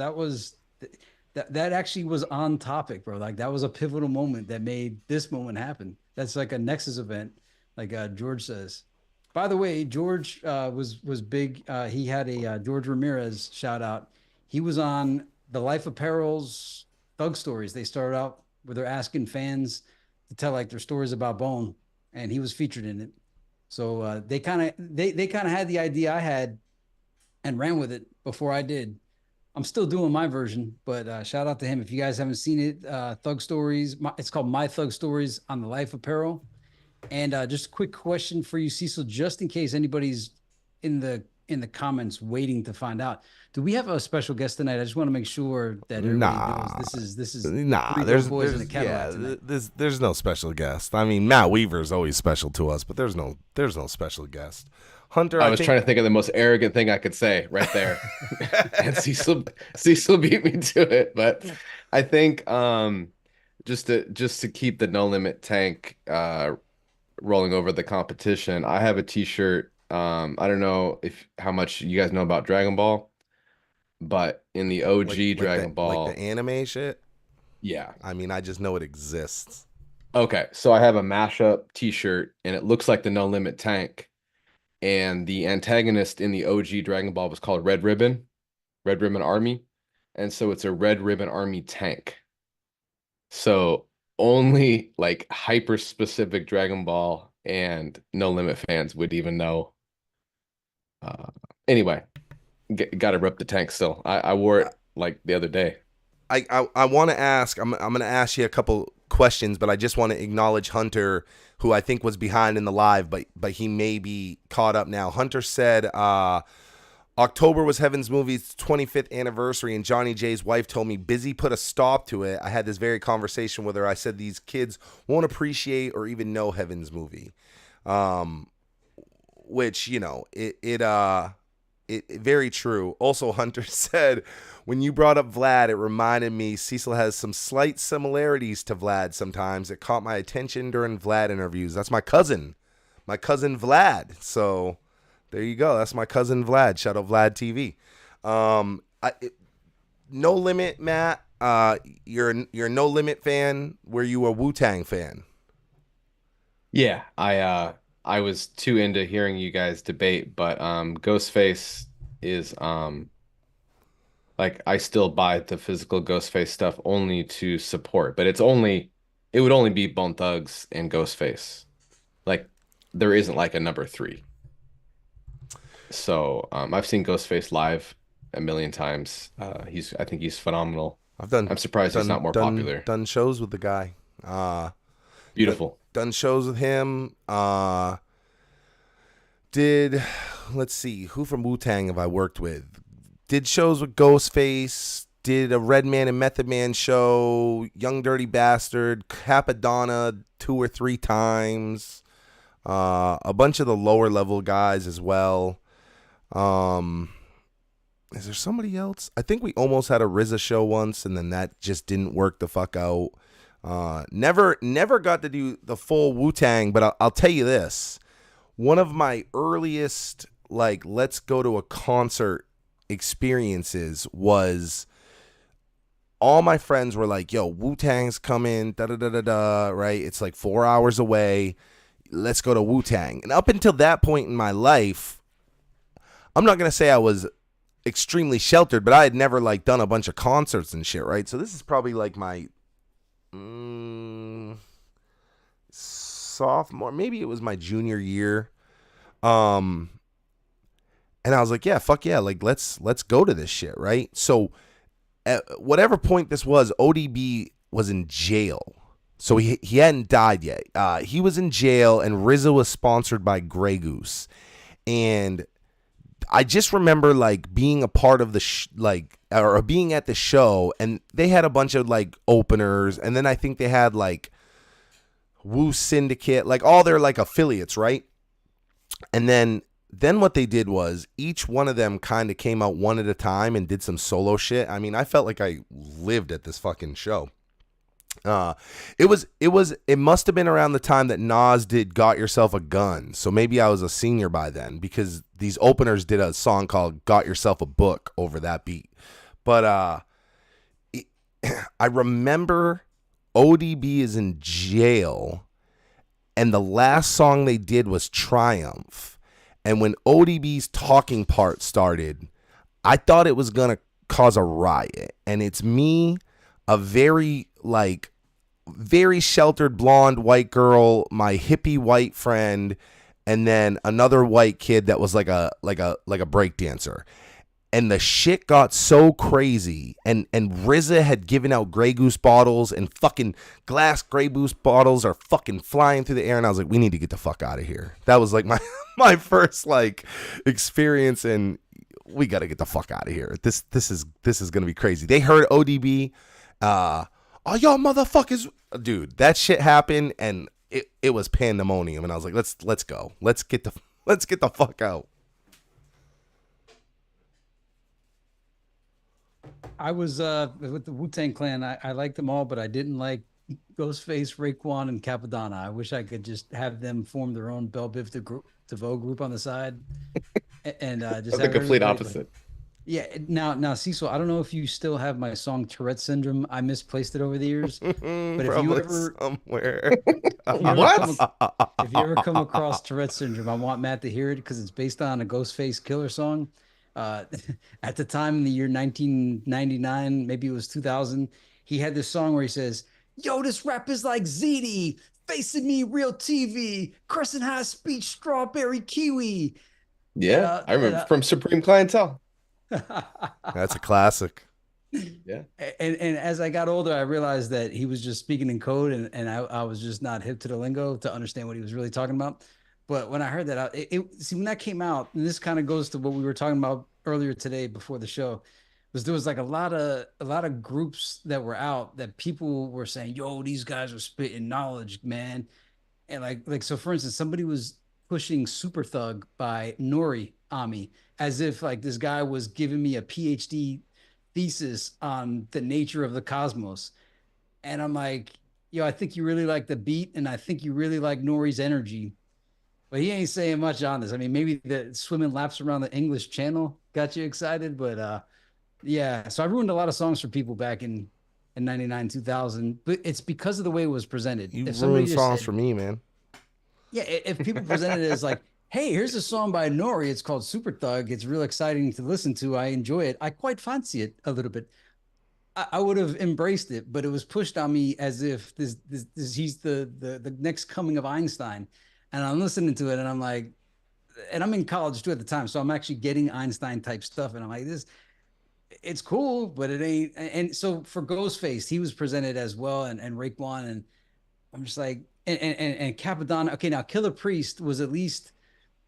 that actually was on topic, bro. Like, that was a pivotal moment that made this moment happen. That's like a Nexus event, like George says. By the way, George was big. He had a George Ramirez shout out. He was on the Life Apparel's Thug Stories. They started out where they're asking fans to tell like their stories about Bone, and he was featured in it. So they kind of had the idea I had and ran with it before I did. I'm still doing my version, but shout out to him. If you guys haven't seen it, Thug Stories, it's called My Thug Stories on the Life Apparel. And just a quick question for you, Cecil, just in case anybody's in the comments waiting to find out. Do we have a special guest tonight? I just want to make sure that everybody knows Nah. this is Nah, three there's, boys in a there's Cadillac yeah, tonight. there's no special guest. I mean, Matt Weaver's always special to us, but there's no special guest. Hunter, I I was think trying to think of the most arrogant thing I could say right there. And Cecil beat me to it. But I think just to keep the no limit tank rolling over the competition, I have a t-shirt. I don't know if how much you guys know about Dragon Ball, but in the OG Dragon like Ball, the anime shit. yeah. I mean, I just know it exists. Okay, so I have a mashup t-shirt and it looks like the no limit tank. And the antagonist in the OG Dragon Ball was called Red Ribbon Army. And so it's a Red Ribbon Army tank. So only like hyper specific Dragon Ball and No Limit fans would even know. Uh, anyway, got to rep the tank still. I wore it like the other day. I want to ask. I'm going to ask you a couple questions, but I just want to acknowledge Hunter, who I think was behind in the live, but he may be caught up now. Hunter said, October was Heaven's Movie's 25th anniversary, and Johnny J's wife told me Busy put a stop to it. I had this very conversation with her. I said these kids won't appreciate or even know Heaven's Movie, which it very true. Also, Hunter said, when you brought up Vlad, it reminded me Cecil has some slight similarities to Vlad sometimes. It caught my attention during Vlad interviews. That's my cousin Vlad. So there you go. That's my cousin Vlad. Shout out Vlad TV. No Limit, Matt. You're a No Limit fan. Were you a Wu-Tang fan? Yeah, I was too into hearing you guys debate, but Ghostface is like, I still buy the physical Ghostface stuff only to support, but it would only be Bone Thugs and Ghostface. Like, there isn't like a number three. So I've seen Ghostface live a million times. I think he's phenomenal. I'm surprised he's not more popular. Done shows with the guy. Beautiful. Done shows with him. Let's see, who from Wu-Tang have I worked with? Did shows with Ghostface. Did a Redman and Method Man show. Young Dirty Bastard. Capadonna 2 or 3 times. A bunch of the lower level guys as well. Is there somebody else? I think we almost had a RZA show once, and then that just didn't work the fuck out. Never got to do the full Wu-Tang, but I'll tell you this. One of my earliest, like, let's go to a concert experiences was all my friends were like, yo, Wu-Tang's coming, da-da-da-da-da, right? It's like 4 hours away. Let's go to Wu-Tang. And up until that point in my life, I'm not going to say I was extremely sheltered, but I had never, like, done a bunch of concerts and shit, right? So this is probably like my sophomore, maybe it was my junior year. And I was like, yeah, fuck yeah, like let's go to this shit, right? So at whatever point this was, ODB was in jail. So he hadn't died yet. He was in jail, and RZA was sponsored by Grey Goose. And I just remember, like, being a part of the or being at the show, and they had a bunch of, like, openers, and then I think they had, like, Wu Syndicate, like, all their, like, affiliates, right? And then what they did was each one of them kind of came out one at a time and did some solo shit. I mean, I felt like I lived at this fucking show. It must have been around the time that Nas did Got Yourself a Gun. So maybe I was a senior by then, because these openers did a song called Got Yourself a Book over that beat. But I remember ODB is in jail, and the last song they did was Triumph. And when ODB's talking part started, I thought it was going to cause a riot. And it's me, a very sheltered blonde white girl, my hippie white friend, and then another white kid that was like a break dancer. And the shit got so crazy, and RZA had given out Grey Goose bottles, and fucking glass Grey Goose bottles are fucking flying through the air, and I was like, we need to get the fuck out of here. That was like my first, like, experience, and we got to get the fuck out of here. This is gonna be crazy. They heard ODB, oh, y'all motherfuckers, dude, that shit happened, and it was pandemonium, and I was like, let's go, let's get the fuck out. I was with the Wu-Tang Clan. I liked them all, but I didn't like Ghostface, Raekwon, and Capadonna. I wish I could just have them form their own Belle Biv DeVoe group on the side, and just the complete opposite. Yeah. Now, Cecil, I don't know if you still have my song Tourette Syndrome. I misplaced it over the years, but if you ever somewhere, if you ever come across Tourette Syndrome, I want Matt to hear it, because it's based on a Ghostface Killer song. At the time, in the year 1999, maybe it was 2000, he had this song where he says, yo, this rap is like ZD, facing me, real TV, Crescent High Speech, Strawberry Kiwi. Yeah, I remember from Supreme Clientele. That's a classic. Yeah. And as I got older, I realized that he was just speaking in code, and I was just not hip to the lingo to understand what he was really talking about. But when I heard that, see, when that came out, and this kind of goes to what we were talking about earlier today before the show, was there was like a lot of groups that were out that people were saying, "Yo, these guys are spitting knowledge, man." And like so, for instance, somebody was pushing Super Thug by Nori Ami as if like this guy was giving me a PhD thesis on the nature of the cosmos. And I'm like, yo, I think you really like the beat, and I think you really like Nori's energy. But he ain't saying much on this. I mean, maybe the swimming laps around the English Channel got you excited, but yeah. So I ruined a lot of songs for people back in 99, 2000, but it's because of the way it was presented. You If somebody ruined just songs said, for me, man. yeah, if people presented it as like, hey, here's a song by Nori, it's called Super Thug, it's real exciting to listen to, I enjoy it, I quite fancy it a little bit, I would have embraced it, but it was pushed on me as if this he's the next coming of Einstein. And I'm listening to it and I'm like, and I'm in college too at the time, so I'm actually getting Einstein type stuff, and I'm like, this, it's cool, but it ain't. And so for Ghostface, he was presented as well, and Raekwon, and I'm just like, and Capadonna. Okay, now Killer Priest was at least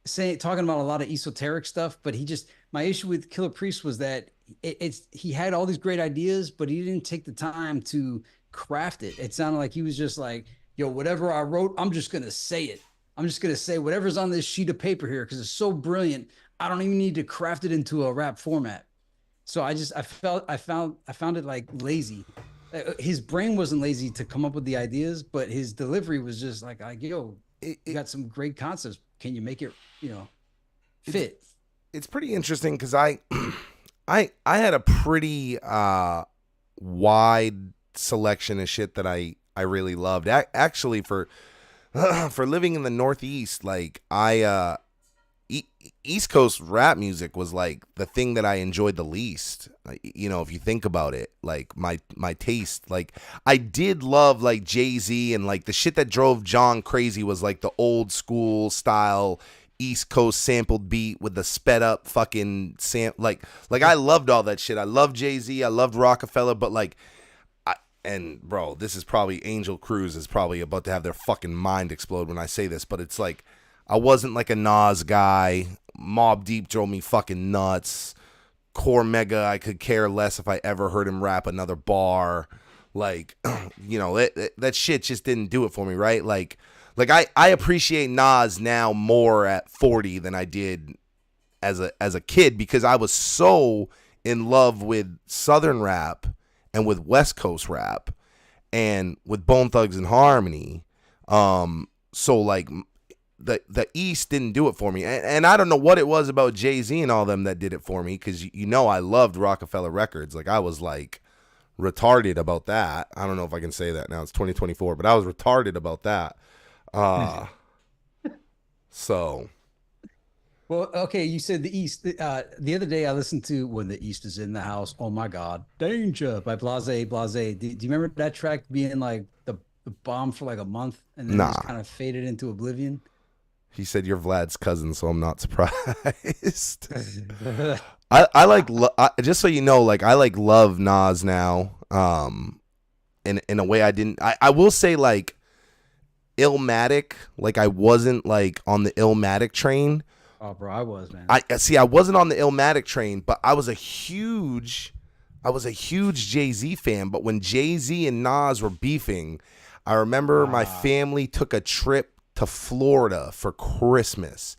saying talking about a lot of esoteric stuff, but he just, my issue with Killer Priest was that it's he had all these great ideas, but he didn't take the time to craft it. It sounded like he was just like, yo, whatever I wrote, I'm just gonna say it. I'm just gonna say whatever's on this sheet of paper here because it's so brilliant. I don't even need to craft it into a rap format. So I found it like lazy. His brain wasn't lazy to come up with the ideas, but his delivery was just like yo, It, you it, got some great concepts. Can you make it, you know, it's fit? it's pretty interesting because I had a pretty wide selection of shit that I really loved. Actually, for for living in the Northeast, like E- East Coast rap music was like the thing that I enjoyed the least. Like, you know, if you think about it, like my taste, like I did love like Jay-Z, and like the shit that drove John crazy was like the old school style East Coast sampled beat with the sped up fucking like I loved all that shit. I loved Jay-Z, I loved Rockefeller, but like and bro, this is probably Angel Cruz is probably about to have their fucking mind explode when I say this, but it's like I wasn't like a Nas guy. Mobb Deep drove me fucking nuts. Core Mega, I could care less if I ever heard him rap another bar. Like, you know, that shit just didn't do it for me, right? Like I appreciate Nas now more at 40 than I did as a kid because I was so in love with Southern rap and with West Coast rap and with Bone Thugs and Harmony. So like the East didn't do it for me, and I don't know what it was about Jay-Z and all them that did it for me because you know I loved Rockefeller Records. Like I was like retarded about that. I don't know if I can say that now. It's 2024, but I was retarded about that. Uh so Well, okay, you said the East. The other day I listened to When the East is in the House. Oh my God, Danger by Blase Blase. Do you remember that track being like the bomb for like a month and then just nah. kind of faded into oblivion? He said you're Vlad's cousin, so I'm not surprised. I like just so you know, like I like love Nas now. In a way I didn't. I will say like Illmatic, like I wasn't like on the Illmatic train. Oh, bro, I was, man. I see. I wasn't on the Illmatic train, but I was a huge Jay-Z fan. But when Jay-Z and Nas were beefing, I remember my family took a trip to Florida for Christmas,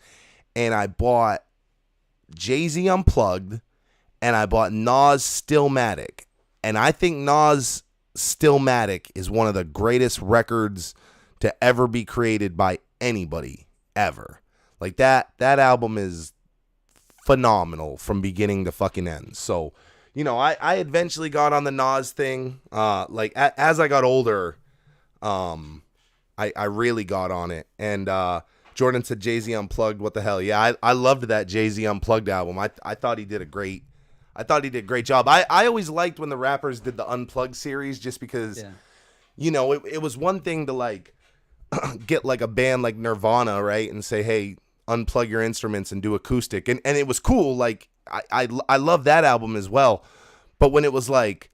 and I bought Jay-Z Unplugged, and I bought Nas Stillmatic, and I think Nas Stillmatic is one of the greatest records to ever be created by anybody ever. Like that album is phenomenal from beginning to fucking end. So, you know, I eventually got on the Nas thing. Like as I got older, I really got on it. And Jordan said Jay-Z Unplugged. What the hell? Yeah, I loved that Jay-Z Unplugged album. I thought he did a great job. I always liked when the rappers did the Unplugged series just because, you know, it was one thing to like get like a band like Nirvana, right? And say, hey, unplug your instruments and do acoustic. And it was cool. Like I love that album as well. But when it was like,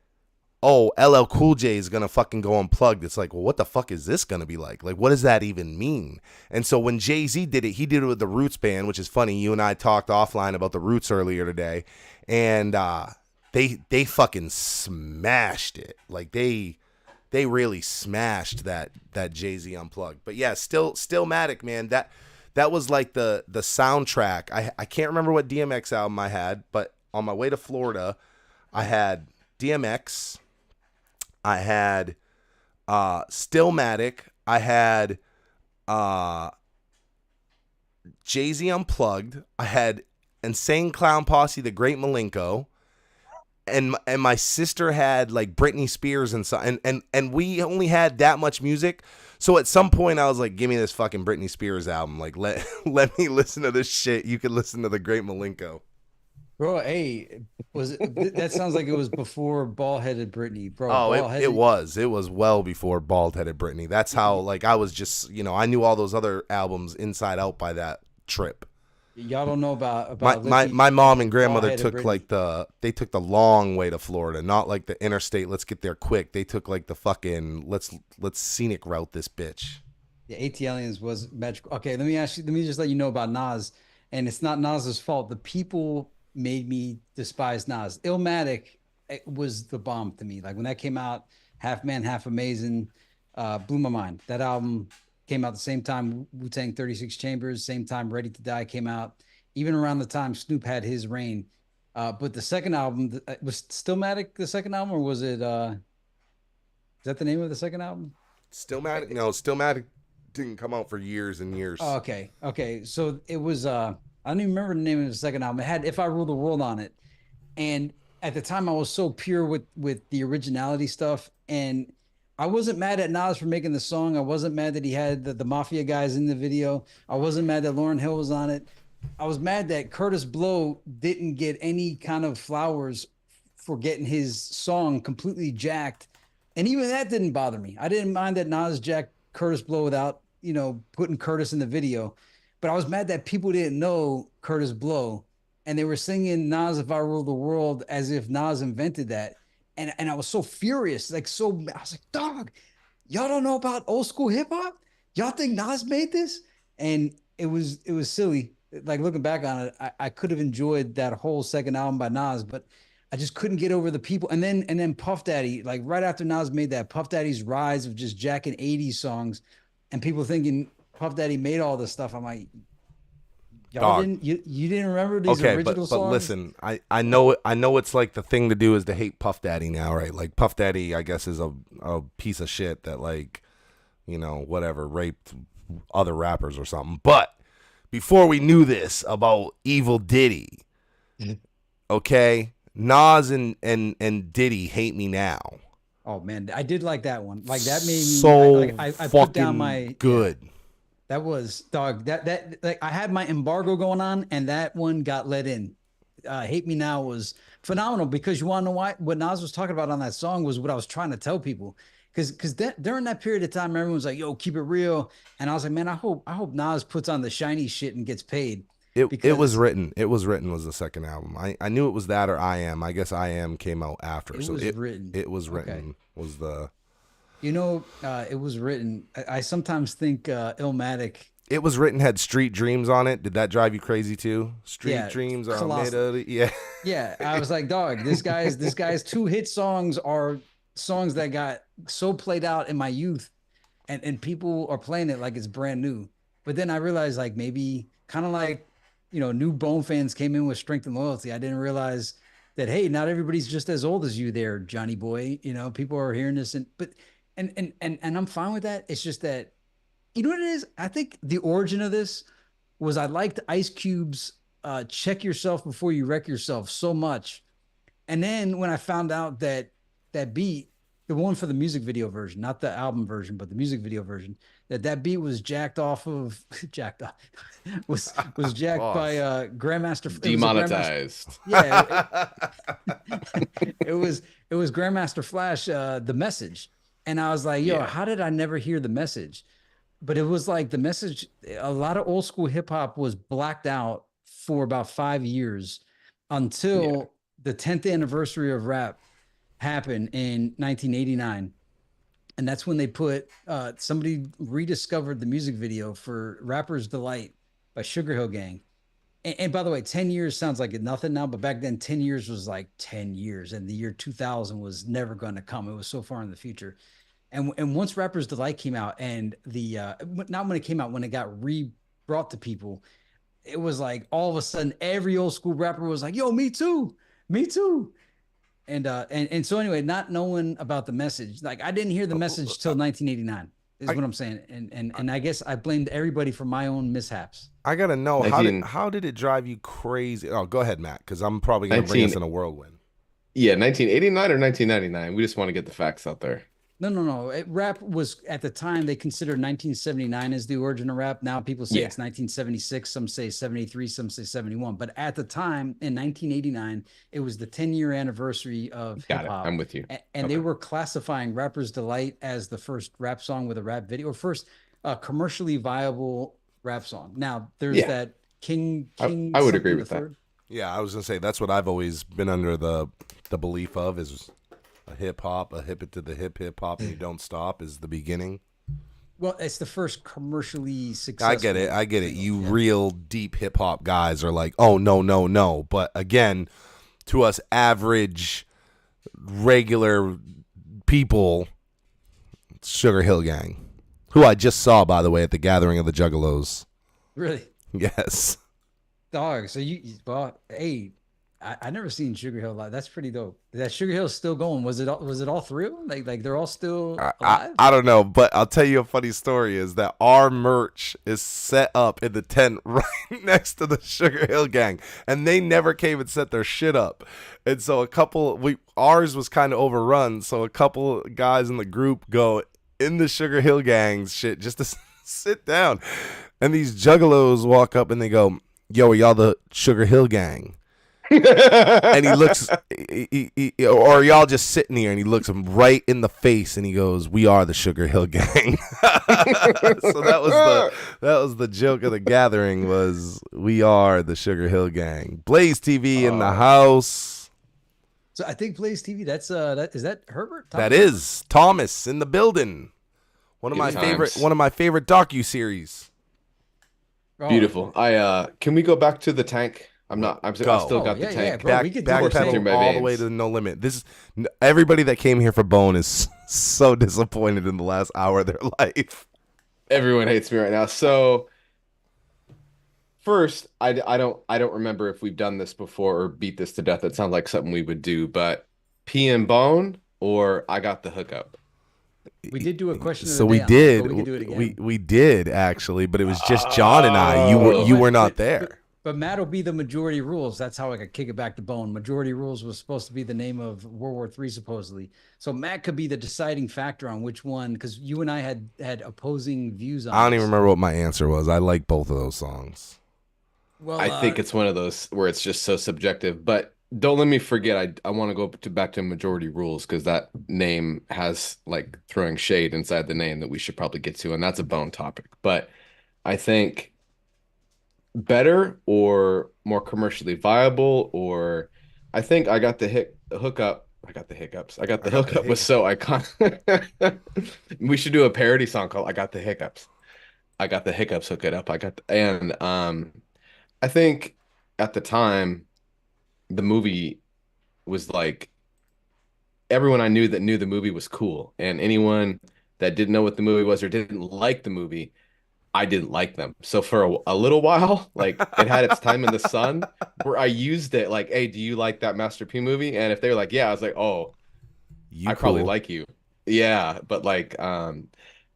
oh, LL Cool J is gonna fucking go unplugged, it's like, well, what the fuck is this gonna be like? Like, what does that even mean? And so when Jay-Z did it, he did it with the Roots band, which is funny. You and I talked offline about the Roots earlier today, and they fucking smashed it. Like they really smashed that Jay-Z unplugged. But yeah, Stillmatic, man, that was like the soundtrack. I can't remember what DMX album I had, but on my way to Florida, I had DMX, I had Stillmatic, I had Jay-Z Unplugged, I had Insane Clown Posse, The Great Malenko, and my sister had like Britney Spears and so and we only had that much music. So at some point I was like, give me this fucking Britney Spears album. Like let me listen to this shit. You can listen to The Great Malenko. Bro, hey, that sounds like it was before bald-headed Britney, bro. Oh, it was well before bald-headed Britney. That's how, like, I was just, I knew all those other albums inside out by that trip. Y'all don't know about my mom and grandmother bald-headed took Britney. They took the long way to Florida, not like the interstate, let's get there quick. They took like the fucking let's scenic route this bitch. Yeah, ATLiens was magical. Okay, let me just let you know about Nas, and it's not Nas's fault. The people made me despise Nas. Illmatic, it was the bomb to me. Like when that came out, Half Man, Half Amazing, blew my mind. That album came out the same time Wu-Tang 36 Chambers, same time Ready to Die came out, even around the time Snoop had his reign. But the second album, was Stillmatic the second album, or was it, is that the name of the second album? Stillmatic? No, Stillmatic didn't come out for years and years. Oh, okay. Okay. So it was, I don't even remember the name of the second album. It had If I Rule the World on it. And at the time I was so pure with the originality stuff. And I wasn't mad at Nas for making the song. I wasn't mad that he had the Mafia guys in the video. I wasn't mad that Lauryn Hill was on it. I was mad that Curtis Blow didn't get any kind of flowers for getting his song completely jacked. And even that didn't bother me. I didn't mind that Nas jacked Curtis Blow without, putting Curtis in the video. But I was mad that people didn't know Curtis Blow and they were singing Nas If I Rule the World as if Nas invented that. And I was so furious, I was like, dog, y'all don't know about old school hip hop? Y'all think Nas made this? And it was silly. Like looking back on it, I could have enjoyed that whole second album by Nas, but I just couldn't get over the people. And then Puff Daddy, like right after Nas made that, Puff Daddy's rise of just jacking 80s songs and people thinking Puff Daddy made all this stuff. I'm like, y'all didn't you didn't remember these original songs? But listen, I know it's like the thing to do is to hate Puff Daddy now, right? Like Puff Daddy, I guess, is a piece of shit that, like, whatever, raped other rappers or something. But before we knew this about Evil Diddy, okay, Nas and Diddy hate me now. Oh man, I did like that one. Like that made me so I fucking put down my good. Yeah, that was dog. That like I had my embargo going on, and that one got let in. Hate Me Now was phenomenal because you want to know why? What Nas was talking about on that song was what I was trying to tell people. Because during that period of time, everyone was like, "Yo, keep it real," and I was like, "Man, I hope Nas puts on the shiny shit and gets paid." It was written. It was written was the second album. I knew it was that or I Am. I guess I Am came out after. It was written. It was written. Okay. Was the. It was written. I sometimes think Illmatic. It was written had Street Dreams on it. Did that drive you crazy too? Street Dreams are made of yeah. Yeah, I was like, dog, this guy's two hit songs are songs that got so played out in my youth, and people are playing it like it's brand new. But then I realized like maybe kind of like new Bone fans came in with Strength and Loyalty. I didn't realize that, hey, not everybody's just as old as you there, Johnny boy. People are hearing this and I'm fine with that. It's just that, you know what it is? I think the origin of this was I liked Ice Cube's Check Yourself Before You Wreck Yourself so much. And then when I found out that beat, the one for the music video version, not the album version, but the music video version, that beat was jacked off of was jacked by Grandmaster. Demonetized. Yeah, it was Grandmaster Flash, The Message, and I was like, yo, how did I never hear The Message? But it was like The Message. A lot of old school hip hop was blacked out for about 5 years until the 10th anniversary of rap happened in 1989, and that's when they put somebody rediscovered the music video for Rapper's Delight by Sugar Hill Gang. And by the way, 10 years sounds like nothing now, but back then 10 years was like 10 years, and the year 2000 was never going to come. It was so far in the future. And once Rapper's Delight came out, and the not when it came out, when it got re-brought to people, it was like all of a sudden every old school rapper was like, yo, me too, me too. And so anyway, not knowing about the message, like I didn't hear the message till 1989 is what I'm saying. And I guess I blamed everybody for my own mishaps. I gotta know 19 how did it drive you crazy? Oh, go ahead, Matt, because I'm probably gonna bring 19 us in a whirlwind. Yeah, 1989 or 1999. We just want to get the facts out there. No. Rap was at the time they considered 1979 as the origin of rap. Now people say Yeah. it's 1976. Some say 73. Some say 71. But at the time in 1989, it was the 10-year anniversary of hip Got it. hop. I'm with you. And they Okay. were classifying Rapper's Delight as the first rap song with a rap video, or first commercially viable rap song. Now there's Yeah. that King I would agree something with the that. third. Yeah, I was gonna say that's what I've always been under the belief of is a hip hop, a hip it to the hip hop, and you don't stop is the beginning. Well, it's the first commercially successful. I get it. single. You Yeah. real deep hip hop guys are like, oh no, no, no. But again, to us average, regular people, Sugar Hill Gang, who I just saw by the way at the gathering of the Juggalos. Really. Yes. Dog, so well, hey, I never seen Sugar Hill live. That's pretty dope. That Sugar Hill's still going. Was it all three of them? Like they're all still alive? I don't know, but I'll tell you a funny story is that our merch is set up in the tent right next to the Sugar Hill Gang, and they never came and set their shit up. And so ours was kind of overrun, so a couple guys in the group go in the Sugar Hill Gang's shit just to sit down. And these juggalos walk up and they go, "Yo, are y'all the Sugar Hill Gang?" And he looks, or y'all just sitting here, and he looks him right in the face, and he goes, "We are the Sugar Hill Gang." So that was the joke of the gathering was we are the Sugar Hill Gang. Blaze TV in the house. So I think Blaze TV. That's is that Herbert? That is Thomas in the building. One of Good my times. favorite docu-series. Oh, Beautiful. Can we go back to the tank? I still got the yeah, tank. bro, we could do coursing the through Backpedal my all the way veins. to No Limit. Everybody that came here for Bone is so disappointed in the last hour of their life. Everyone hates me right now. So first, I don't remember if we've done this before or beat this to death. It sounds like something we would do, but P and Bone or I got the hookup. We did do a question. So of the we day on did. that, but we could do it again. We did actually, but it was just John and I. You were not there. But Matt will be the majority rules. That's how I could kick it back to Bone. Majority rules was supposed to be the name of World War III, supposedly. So Matt could be the deciding factor on which one, because you and I had opposing views on. I don't even this. remember what my answer was. I like both of those songs. Well, I think it's one of those where it's just so subjective. But don't let me forget. I want to go back to majority rules because that name has like throwing shade inside the name that we should probably get to, and that's a Bone topic. But I think better or more commercially viable, or I think I got the hookup. I got the hiccups. I got the hookup was so iconic. We should do a parody song called "I Got the Hiccups." I got the hiccups. Hook it up. I think at the time the movie was like everyone I knew that knew the movie was cool, and anyone that didn't know what the movie was or didn't like the movie, I didn't like them. So for a little while, like it had its time in the sun where I used it like, hey, do you like that Master P movie? And if they were like, yeah, I was like, oh, You I probably cool. like you. Yeah. But like, I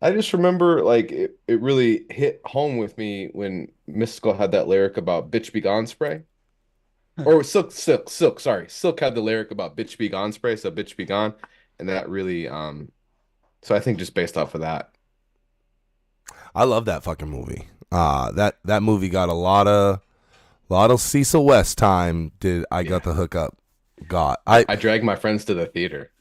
just remember like it really hit home with me when Mystical had that lyric about bitch be gone spray. Or Silk, sorry. Silk had the lyric about bitch be gone spray, so bitch be gone. And that really, so I think just based off of that. I love that fucking movie. That movie got a lot of Cecil West time. Did I got the hookup? I dragged my friends to the theater.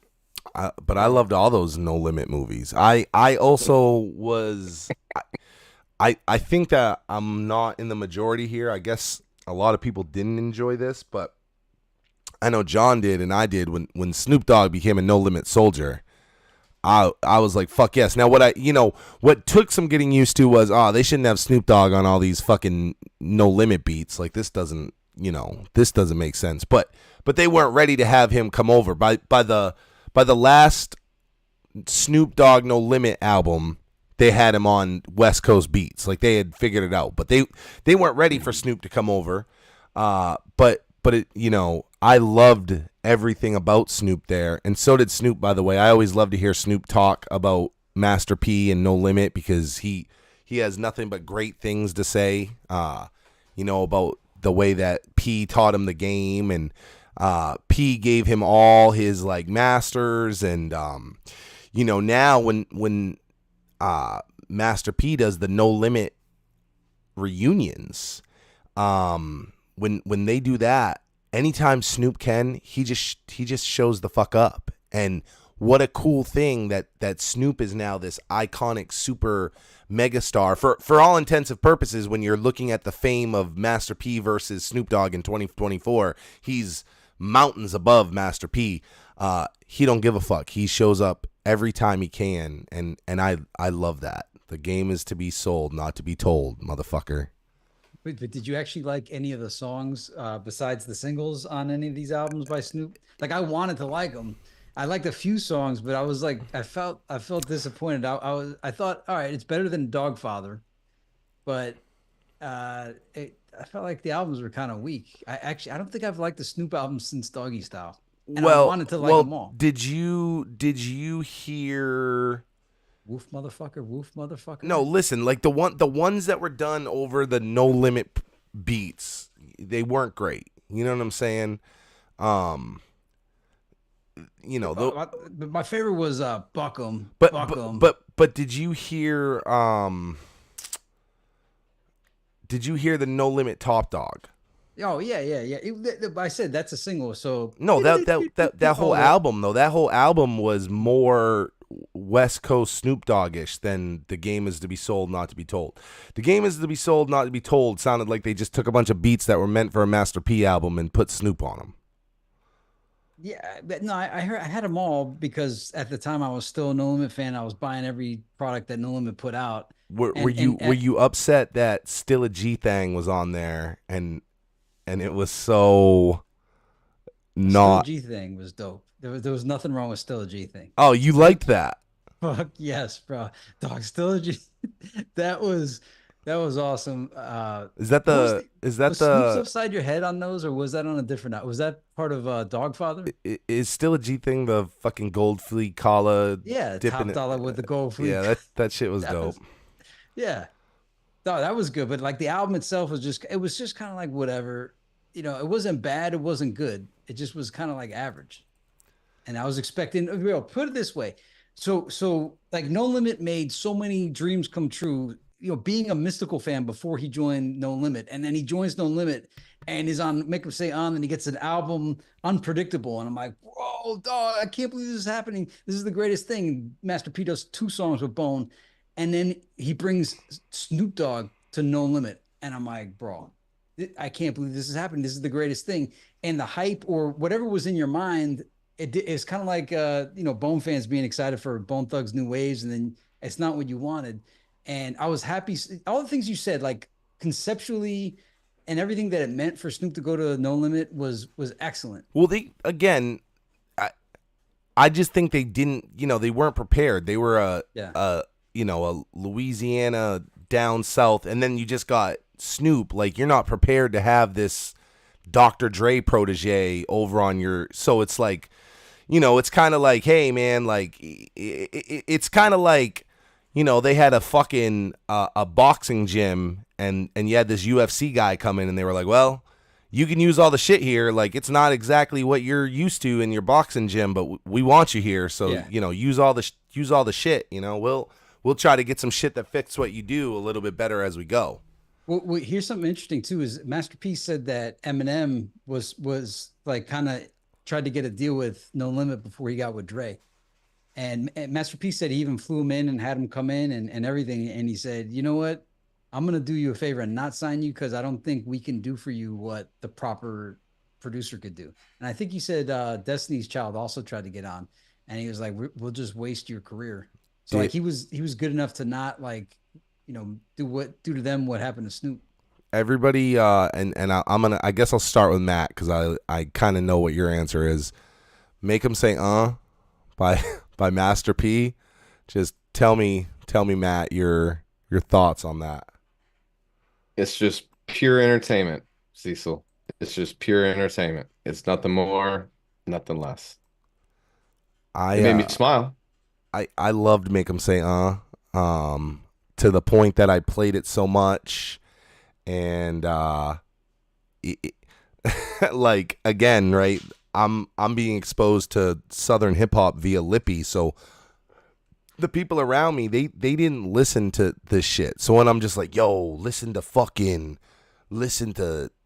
But I loved all those No Limit movies. I also was. I think that I'm not in the majority here. I guess a lot of people didn't enjoy this, but I know John did and I did when Snoop Dogg became a No Limit Soldier. I was like, fuck yes. Now what took some getting used to was they shouldn't have Snoop Dogg on all these fucking No Limit beats. Like this doesn't make sense. But they weren't ready to have him come over. By the last Snoop Dogg No Limit album, they had him on West Coast beats. Like they had figured it out. But they weren't ready for Snoop to come over. But it, I loved everything about Snoop there, and so did Snoop, by the way. I always love to hear Snoop talk about Master P and No Limit because he has nothing but great things to say, about the way that P taught him the game, and P gave him all his like masters, and now when Master P does the No Limit reunions, when they do that, anytime Snoop can, he just shows the fuck up. And what a cool thing that Snoop is now this iconic super megastar for all intents and purposes. When you're looking at the fame of Master P versus Snoop Dogg in 2024, he's mountains above Master P. He don't give a fuck. He shows up every time he can, and I love that. The game is to be sold, not to be told, motherfucker. But did you actually like any of the songs besides the singles on any of these albums by Snoop? Like I wanted to like them. I liked a few songs, but I was like, I felt disappointed. I thought, all right, it's better than Dogfather, but I felt like the albums were kind of weak. I don't think I've liked the Snoop album since Doggy Style. And I wanted to like them all. Did you hear? Woof motherfucker. No, listen, like the ones that were done over the No Limit beats, they weren't great. You know what I'm saying? But my favorite was Buckum. But did you hear the No Limit Top Dog? Oh yeah. I said that's a single. So no, that whole album though. That whole album was more West Coast Snoop Dogg-ish than The Game Is to Be Sold, Not to Be Told. The Game Is to Be Sold, Not to Be Told sounded like they just took a bunch of beats that were meant for a Master P album and put Snoop on them. Yeah, but no, I had them all because at the time I was still a No Limit fan. I was buying every product that No Limit put out. Were you upset that Still a G Thang was on there and it was so not? Still a G Thing was dope. There was nothing wrong with Still a G Thing. Oh, you liked that? Fuck yes, bro. Dog, Still a G. That was awesome. Is that the Snoop's Upside Your Head on those, or was that on a different? Was that part of Dogfather? Is Still a G Thing the fucking gold fleet collar? Yeah, top dollar with the gold fleet. Yeah, that shit was dope. Yeah, no, that was good. But like the album itself was just kind of like whatever. It wasn't bad. It wasn't good. It just was kind of like average. And I was expecting, put it this way. So like No Limit made so many dreams come true, being a Mystical fan before he joined No Limit. And then he joins No Limit and is on Make Him Say On, and he gets an album Unpredictable. And I'm like, whoa, dog, I can't believe this is happening. This is the greatest thing. Master P does 2 songs with Bone. And then he brings Snoop Dogg to No Limit. And I'm like, bro, I can't believe this is happening. This is the greatest thing. And the hype or whatever was in your mind, it's kind of like, Bone fans being excited for Bone Thugs New Waves, and then it's not what you wanted. And I was happy. All the things you said, like conceptually and everything that it meant for Snoop to go to No Limit was excellent. Well, I just think they didn't, they weren't prepared. They were a Louisiana down south, and then you just got Snoop. Like, you're not prepared to have this Dr. Dre protege over on your, so it's like, it's kind of like, hey man, like it's kind of like, they had a fucking a boxing gym and you had this UFC guy come in and they were like, well, you can use all the shit here. Like, it's not exactly what you're used to in your boxing gym, but we want you here. So, yeah. Use all the shit, we'll try to get some shit that fits what you do a little bit better as we go. Well, here's something interesting too, is Master P said that Eminem was like kind of tried to get a deal with No Limit before he got with Dre. And Master P said he even flew him in and had him come in and everything. And he said, you know what? I'm going to do you a favor and not sign you because I don't think we can do for you what the proper producer could do. And I think he said Destiny's Child also tried to get on, and he was like, "We'll just waste your career." So like Did he was good enough to not like, do to them what happened to Snoop. everybody and I guess I'll start with Matt because I kind of know what your answer is. Make him say by by Master P. Just tell me Matt your thoughts on that. It's just pure entertainment, Cecil. It's just pure entertainment. It's nothing more, nothing less. I It made me smile. I loved Make him say to the point that I played it so much and it, like again, right? I'm being exposed to Southern hip hop via Lippy, so the people around me they didn't listen to this shit. So when I'm just like, yo, listen to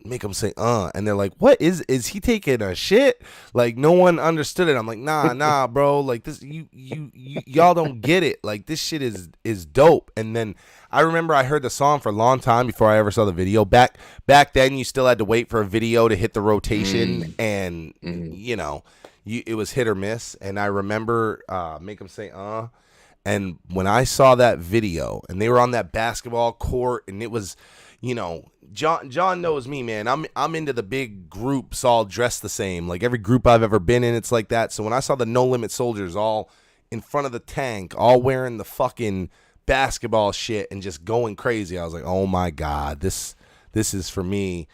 Make them say and they're like, what is he taking a shit? Like no one understood it. I'm like, nah bro, like this y'all don't get it. Like this shit is dope. And then I remember I heard the song for a long time before I ever saw the video. Back then you still had to wait for a video to hit the rotation and it was hit or miss. And I remember Make them say and when I saw that video and they were on that basketball court and it was, John knows me, man. I'm into the big groups all dressed the same. Like every group I've ever been in, it's like that. So when I saw the No Limit Soldiers all in front of the tank, all wearing the fucking basketball shit and just going crazy, I was like, oh my God, this is for me.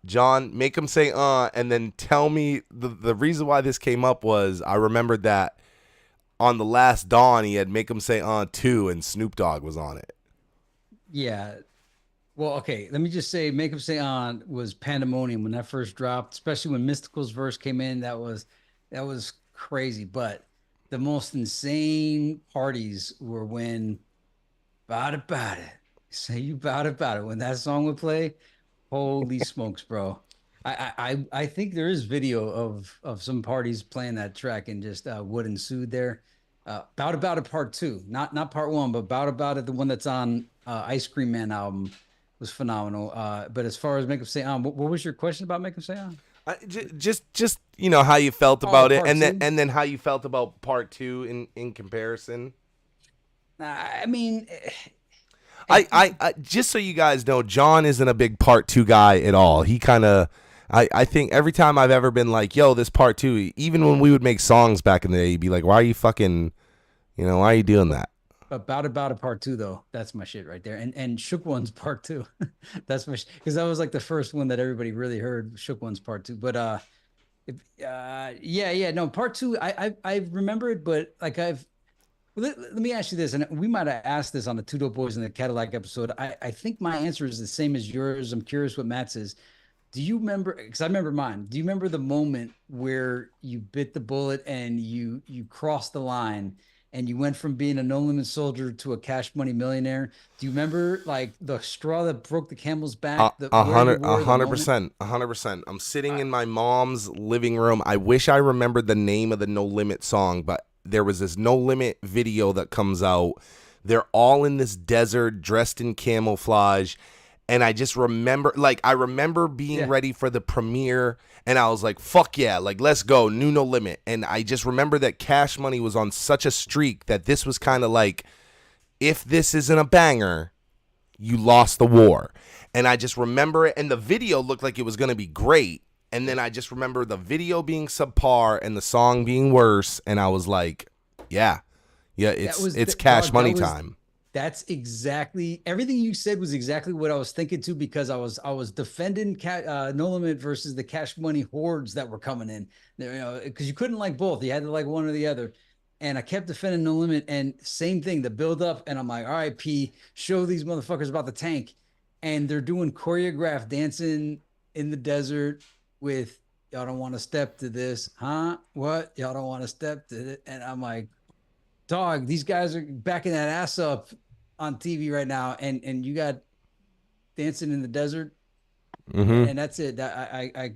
John, make him say and then tell me the reason why this came up was I remembered that on the last Dawn he had Make him say too, and Snoop Dogg was on it. Yeah. Well, okay, let me just say Make 'em Say On was pandemonium when that first dropped, especially when Mystical's verse came in. That was crazy. But the most insane parties were when Bout It Bout It. Say you bout it. When that song would play, holy smokes, bro. I think there is video of some parties playing that track and just what ensued there. Bout It Part Two, not Part One, but Bout It, the one that's on Ice Cream Man album, was phenomenal. But as far as Make 'em Say On, what was your question about Make 'em Say On? Just how you felt about it, Part and two? then how you felt about part two in comparison. I mean, I just so you guys know, John isn't a big part two guy at all. He kind of, I think every time I've ever been like, yo, this part two, even when we would make songs back in the day, he'd be like, why are you fucking, why are you doing that? But Bout It Part Two, though, that's my shit right there. And Shook One's Part Two, that's my because that was like the first one that everybody really heard. Shook One's Part Two, but yeah, no, Part Two, I remember it, but like let me ask you this, and we might have asked this on the Two Dope Boys in the Cadillac episode. I think my answer is the same as yours. I'm curious what Matt's is. Do you remember? Because I remember mine. Do you remember the moment where you bit the bullet and you crossed the line and you went from being a No Limit Soldier to a Cash Money millionaire? Do you remember like the straw that broke the camel's back? A hundred percent. I'm sitting in my mom's living room. I wish I remembered the name of the No Limit song, but there was this No Limit video that comes out. They're all in this desert dressed in camouflage. And I just remember, I remember being ready for the premiere, and I was like, fuck yeah, like, let's go, new No Limit. And I just remember that Cash Money was on such a streak that this was kind of like, if this isn't a banger, you lost the war. And I just remember it, and the video looked like it was going to be great. And then I just remember the video being subpar and the song being worse, and I was like, yeah, it's Cash Money time. That's exactly everything you said was exactly what I was thinking too, because I was defending No Limit versus the Cash Money hordes that were coming in there, because you couldn't like both. You had to like one or the other. And I kept defending No Limit, and same thing, the build up. And I'm like, all right, P, show these motherfuckers about the tank. And they're doing choreographed dancing in the desert with y'all don't want to step to this, huh? What? Y'all don't want to step to it. And I'm like, dog, these guys are backing that ass up on TV right now, and you got dancing in the desert, and that's it. I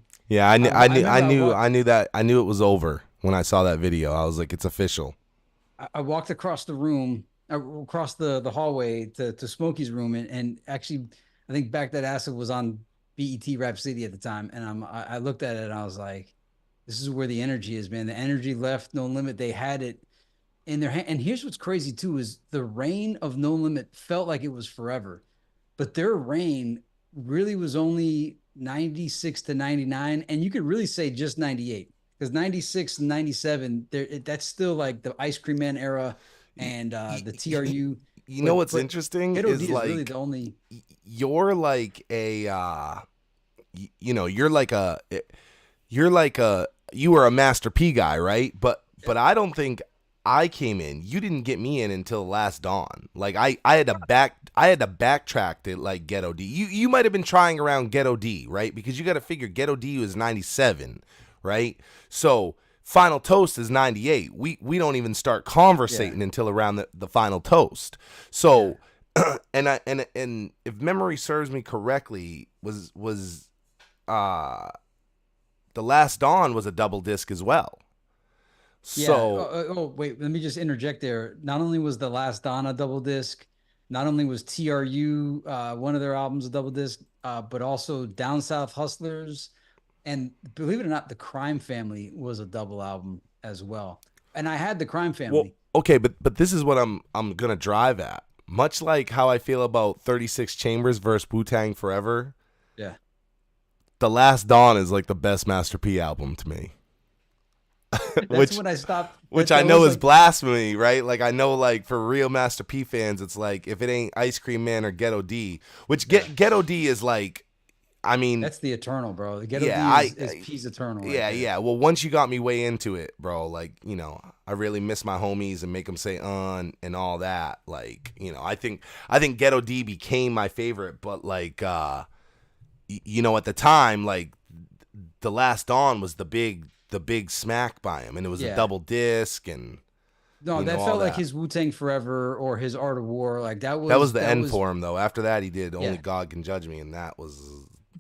knew it was over when I saw that video. I was like, it's official. I walked across the room, across the hallway to Smokey's room, and actually, I think Back That Ass was on BET Rap City at the time, and I looked at it and I was like, this is where the energy is, man. The energy left No Limit. They had it in their hand. And here's what's crazy too is the reign of No Limit felt like it was forever, but their reign really was only 96 to 99, and you could really say just 98 because 96 and 97 there that's still like the Ice Cream Man era and the TRU. You know what's But interesting Ghetto D is is really like the only. you're like a you know, you're like a you were a Master P guy, right? But I don't think I came in. You didn't get me in until Last Dawn. Like I had to backtrack to like Ghetto D. You might have been trying around Ghetto D, right? Because you got to figure Ghetto D was 97, right? So Final Toast is 98. We don't even start conversating until around the Final Toast. So and if memory serves me correctly, was The Last Dawn was a double disc as well. Yeah. So Wait. Let me just interject there. Not only was The Last Dawn a double disc, not only was TRU one of their albums a double disc, but also Down South Hustlers, and believe it or not, The Crime Family was a double album as well. And I had The Crime well, Family. okay, but this is what I'm gonna drive at. Much like how I feel about 36 Chambers versus Wu-Tang Forever, Yeah. The Last Dawn is like the best Master P album to me. That's which when I stopped. which that I know was is like, blasphemy, right? Like I know, like for real Master P fans, it's like if it ain't Ice Cream Man or Ghetto D, which Ghetto D is like, I mean, that's the eternal, bro. The Ghetto yeah, D is P's eternal. yeah, Right there. yeah. Well, once you got me way into it, bro, like you know, I really miss my homies and make them say and all that. Like you know, I think Ghetto D became my favorite, but like you know, at the time, like The Last Dawn was the big smack by him, and it was a Yeah. double disc, and No, you know, that all felt like that. his Wu-Tang Forever or his Art of War. Like That was the end was. for him, though. After that, he did Only Yeah. God Can Judge Me, and that was,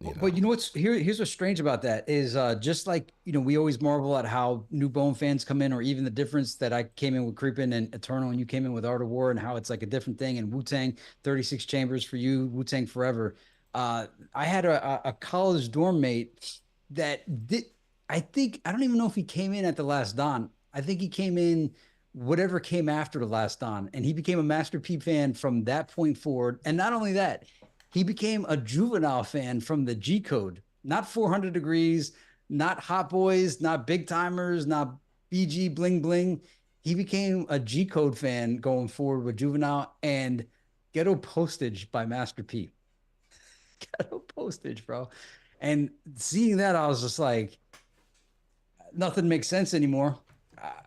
you know, But you know what's here's what's strange about that is just like we always marvel at how New Bone fans come in, or even the difference that I came in with Creepin' and Eternal and you came in with Art of War, and how it's like a different thing, and Wu-Tang 36 Chambers for you, Wu-Tang Forever. I had a college dorm mate that did. I don't even know if he came in at the Last Dawn. I think he came in whatever came after the Last Dawn, and he became a Master P fan from that point forward. And not only that, he became a Juvenile fan from the G Code, not 400 Degrees, not Hot Boys, not Big Timers, not BG Bling Bling. He became a G Code fan going forward with Juvenile and Ghetto Postage by Master P. Ghetto Postage, bro. And seeing that, I was just like, nothing makes sense anymore.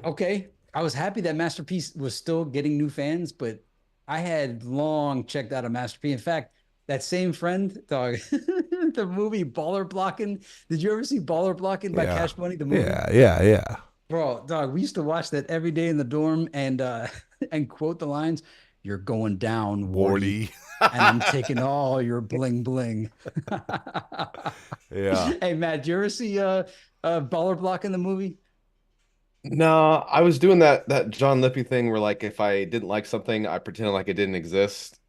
Okay. I was happy that Master P was still getting new fans, but I had long checked out of Master P. In fact, that same friend, dog, the movie Baller Blocking. Did you ever see Baller Blocking by yeah, Cash Money? The movie, yeah. bro, dog. We used to watch that every day in the dorm and and quote the lines, "You're going down, Wardy, Wardy. and I'm taking all your bling bling." Yeah. Hey Matt, did you ever see Baller Blocking the movie? No, I was doing that John Lippy thing where like if I didn't like something, I pretended like it didn't exist.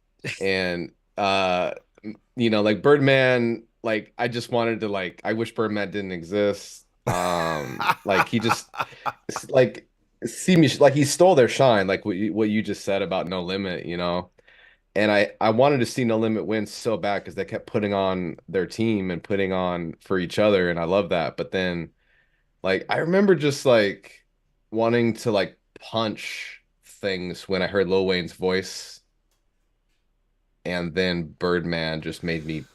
And like Birdman, like I just wanted to like I wish Birdman didn't exist. Like he just like see me like he stole their shine, like what you just said about No Limit, you know. And I wanted to see No Limit win so bad because they kept putting on their team and putting on for each other, and I love that. But then like I remember just like wanting to like punch things when I heard Lil Wayne's voice, and then Birdman just made me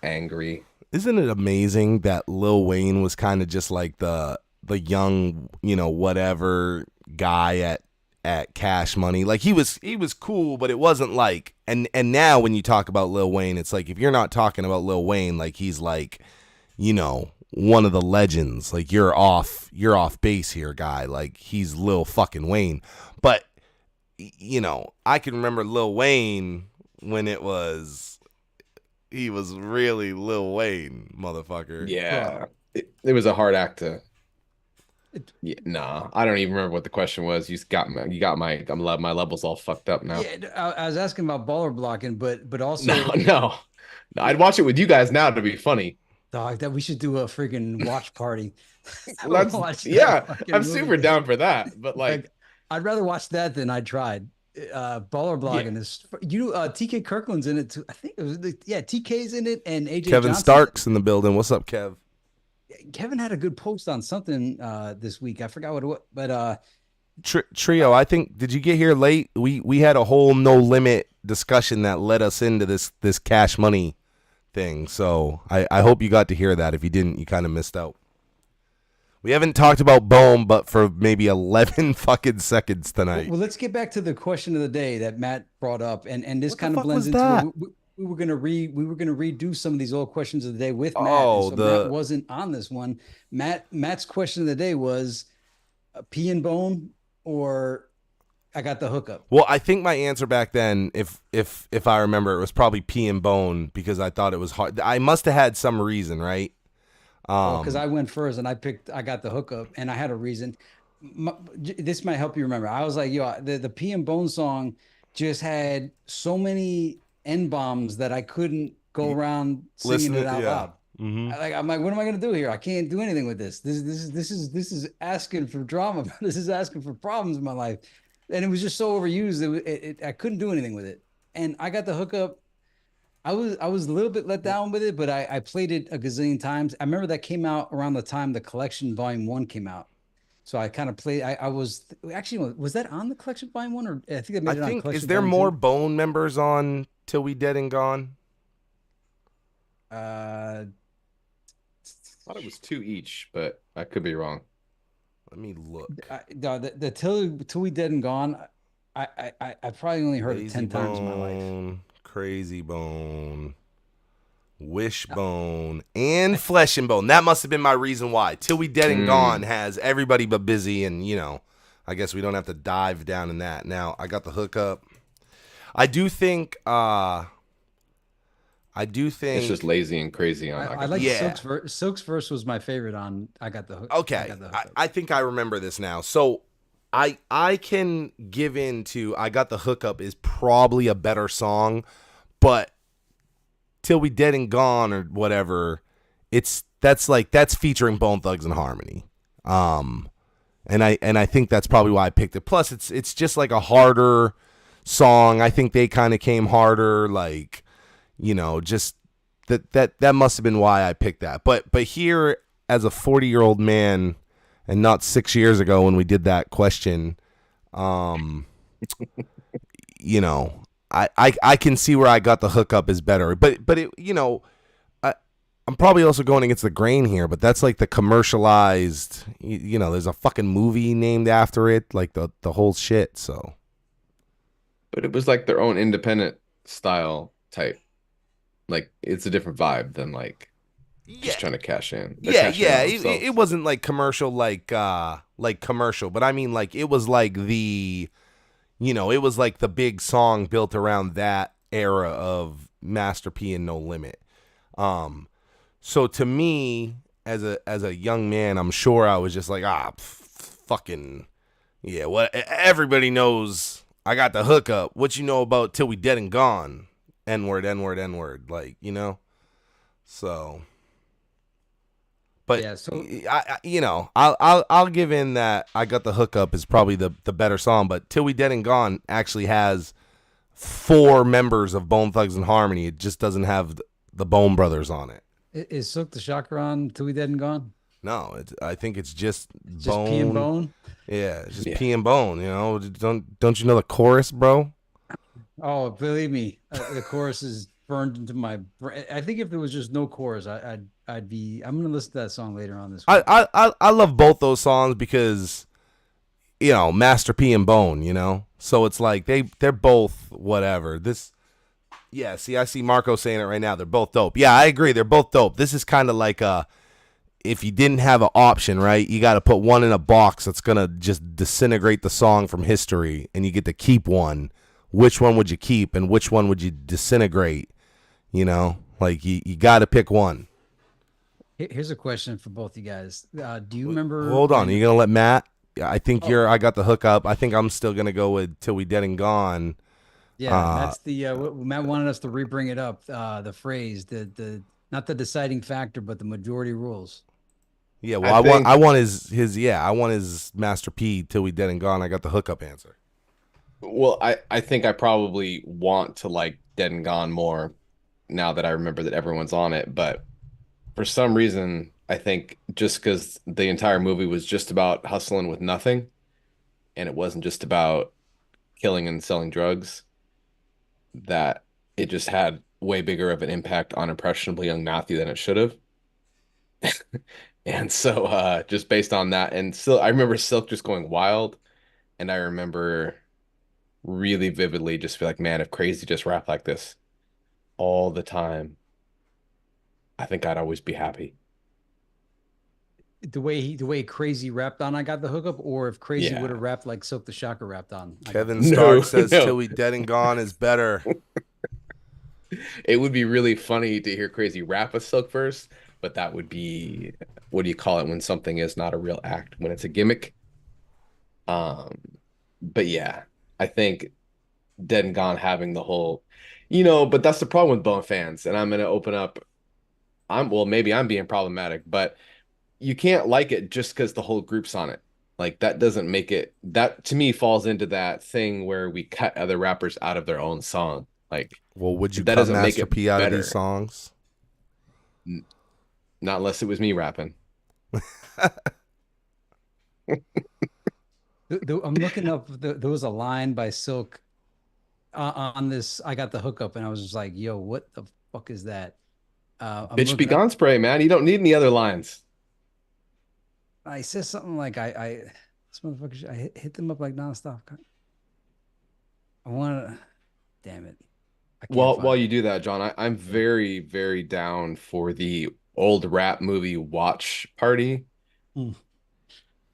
angry. Isn't it amazing that Lil Wayne was kind of just like the young, you know, whatever guy at Cash Money? Like he was cool, but it wasn't like and now when you talk about Lil Wayne, it's like if you're not talking about Lil Wayne, like he's like, you know, one of the legends. Like you're off base here, guy. Like he's Lil fucking Wayne. But you know, I can remember Lil Wayne when he was really Lil Wayne, motherfucker. Yeah. It was a hard act to It, yeah, nah. I don't even remember what the question was. My levels all fucked up now. yeah, I was asking about Baller Blocking, but No, also no. I'd watch it with you guys now to be funny. Dog, that we should do a freaking watch party. Let's, Watch that yeah, fucking I'm super movie. down for that. But Like, like, I'd rather watch that than I tried. Baller yeah, blogging is TK Kirkland's in it too. I think it was yeah, TK's in it and AJ Kevin Johnson's. Stark's in the building. What's up, Kev? Kevin had a good post on something this week. I forgot what it was, but Trio, I think, did you get here late? We had a whole no limit discussion that led us into this cash money thing. So I hope you got to hear that. If you didn't, you kind of missed out. We haven't talked about Bohm, but for maybe 11 fucking seconds tonight. well, let's get back to the question of the day that Matt brought up, and this What the kind of fuck blends was into that? we were gonna redo some of these old questions of the day with Matt. Oh, and so Matt wasn't on this one. Matt's question of the day was pee and bone or I got the hookup. Well, I think my answer back then, if I remember, it was probably pee and bone because I thought it was hard. I must have had some reason, right? Because I went first and I got the hookup and I had a reason. This might help you remember. I was like, yo, the P and Bone song just had so many N bombs that I couldn't go around singing it out loud. Mm-hmm. I'm like, what am I gonna do here? I can't do anything with this. This is asking for drama. This is asking for problems in my life, and it was just so overused. I couldn't do anything with it. And I got the hookup. I was a little bit let down with it, but I played it a gazillion times. I remember that came out around the time the Collection Volume 1 came out. So I kind of played. I was actually, was that on the Collection Volume 1 or I think I made it on Collection Is there Volume more 2? Bone members on Till We Dead and Gone? Uh, I thought it was 2 each, but I could be wrong. Let me look. the Till We Dead and Gone. I probably only heard it 10 times in my life. Crazy Bone, Wishbone, and Flesh and Bone. That must have been my reason why. Till We Dead and Gone has Everybody But Busy, and I guess we don't have to dive down in that. Now I got the hookup. I do think. It's just lazy and crazy on. I like Yeah. Silk's verse. Silk's verse was my favorite on I got the hook. Okay, I think I remember this now. So I can give in to I Got the Hookup is probably a better song, but Till We Dead and Gone or whatever, that's featuring Bone Thugs and Harmony. And I think that's probably why I picked it. Plus it's just like a harder song. I think they kind of came harder, like, just that must have been why I picked that. But here as a 40-year-old man and not 6 years ago when we did that question, I can see where I Got the Hookup is better. But it, I'm probably also going against the grain here, but that's like the commercialized, there's a fucking movie named after it, like the whole shit. So, But it was like their own independent style type. Like it's a different vibe than like just trying to cash in. They're cashing in on themselves. It wasn't like commercial, like commercial, but I mean, like it was like it was like the big song built around that era of Master P and No Limit. So to me, as a young man, I'm sure I was just like, fucking yeah. What everybody knows, I got the hookup. What you know about Till We Dead and Gone? N-word, N-word, N-word, like, so. But yeah, so I'll give in that I Got the Hookup is probably the better song, but Till We Dead and Gone actually has 4 members of Bone Thugs and Harmony. It just doesn't have the Bone Brothers on it. is Silk the Shocker on Till We Dead and Gone? No, I think it's just Just Bone. P and Bone. Yeah, it's just P and Bone. Don't you know the chorus, bro? Oh, believe me, the chorus is burned into my brain. I think if there was just no chorus, I'd be. I'm gonna listen to that song later on this week. I love both those songs because Master P and Bone. So it's like they're both whatever. See, I see Marco saying it right now. They're both dope. Yeah, I agree. They're both dope. This is kind of like if you didn't have an option, right? You got to put one in a box that's gonna just disintegrate the song from history, and you get to keep one. Which one would you keep and which one would you disintegrate? Like you got to pick one. Here's a question for both you guys. Do you remember? Hold on. Are you going to let Matt? I think I Got the Hookup. I think I'm still going to go with Till We Dead and Gone. Yeah, that's the Matt wanted us to re-bring it up. The phrase, the not the deciding factor, but the majority rules. Yeah, well, I I think, want I want his Master P till we dead and gone. I got the hookup answer. well, I think I probably want to like Dead and Gone more now that I remember that everyone's on it. But for some reason, I think just because the entire movie was just about hustling with nothing, and it wasn't just about killing and selling drugs, that it just had way bigger of an impact on impressionable young Matthew than it should have. And so just based on that, and still I remember Silk just going wild, and I remember really vividly just feel like, man, if Crazy just rapped like this all the time, I think I'd always be happy. The way Crazy rapped on I Got the Hookup, or if Crazy would Yeah. have rapped like Silk the Shocker rapped on I Got the Kevin Hookup. Stark No, says till no. we dead and gone is better. It would be really funny to hear Crazy rap a Silk verse, but that would be, what do you call it when something is not a real act, when it's a gimmick? Um, but yeah, I think Dead and Gone having the whole, but that's the problem with Bone fans, and I'm gonna open up. Well, maybe I'm being problematic, but you can't like it just because the whole group's on it. Like that doesn't make it, that to me falls into that thing where we cut other rappers out of their own song. Like Well, would you that cut doesn't make Master it P out of these better. songs? N- Not unless it was me rapping. I'm looking up. There was a line by Silk on this I Got the Hookup, and I was just like, "Yo, what the fuck is that?" I'm Bitch be looking up. gone spray, man. You don't need any other lines. I said something like, "I this motherfucker, hit them up like nonstop." I want to, damn it, I can't While find you it. do that, John, I'm very, very down for the old rap movie watch party. Hmm.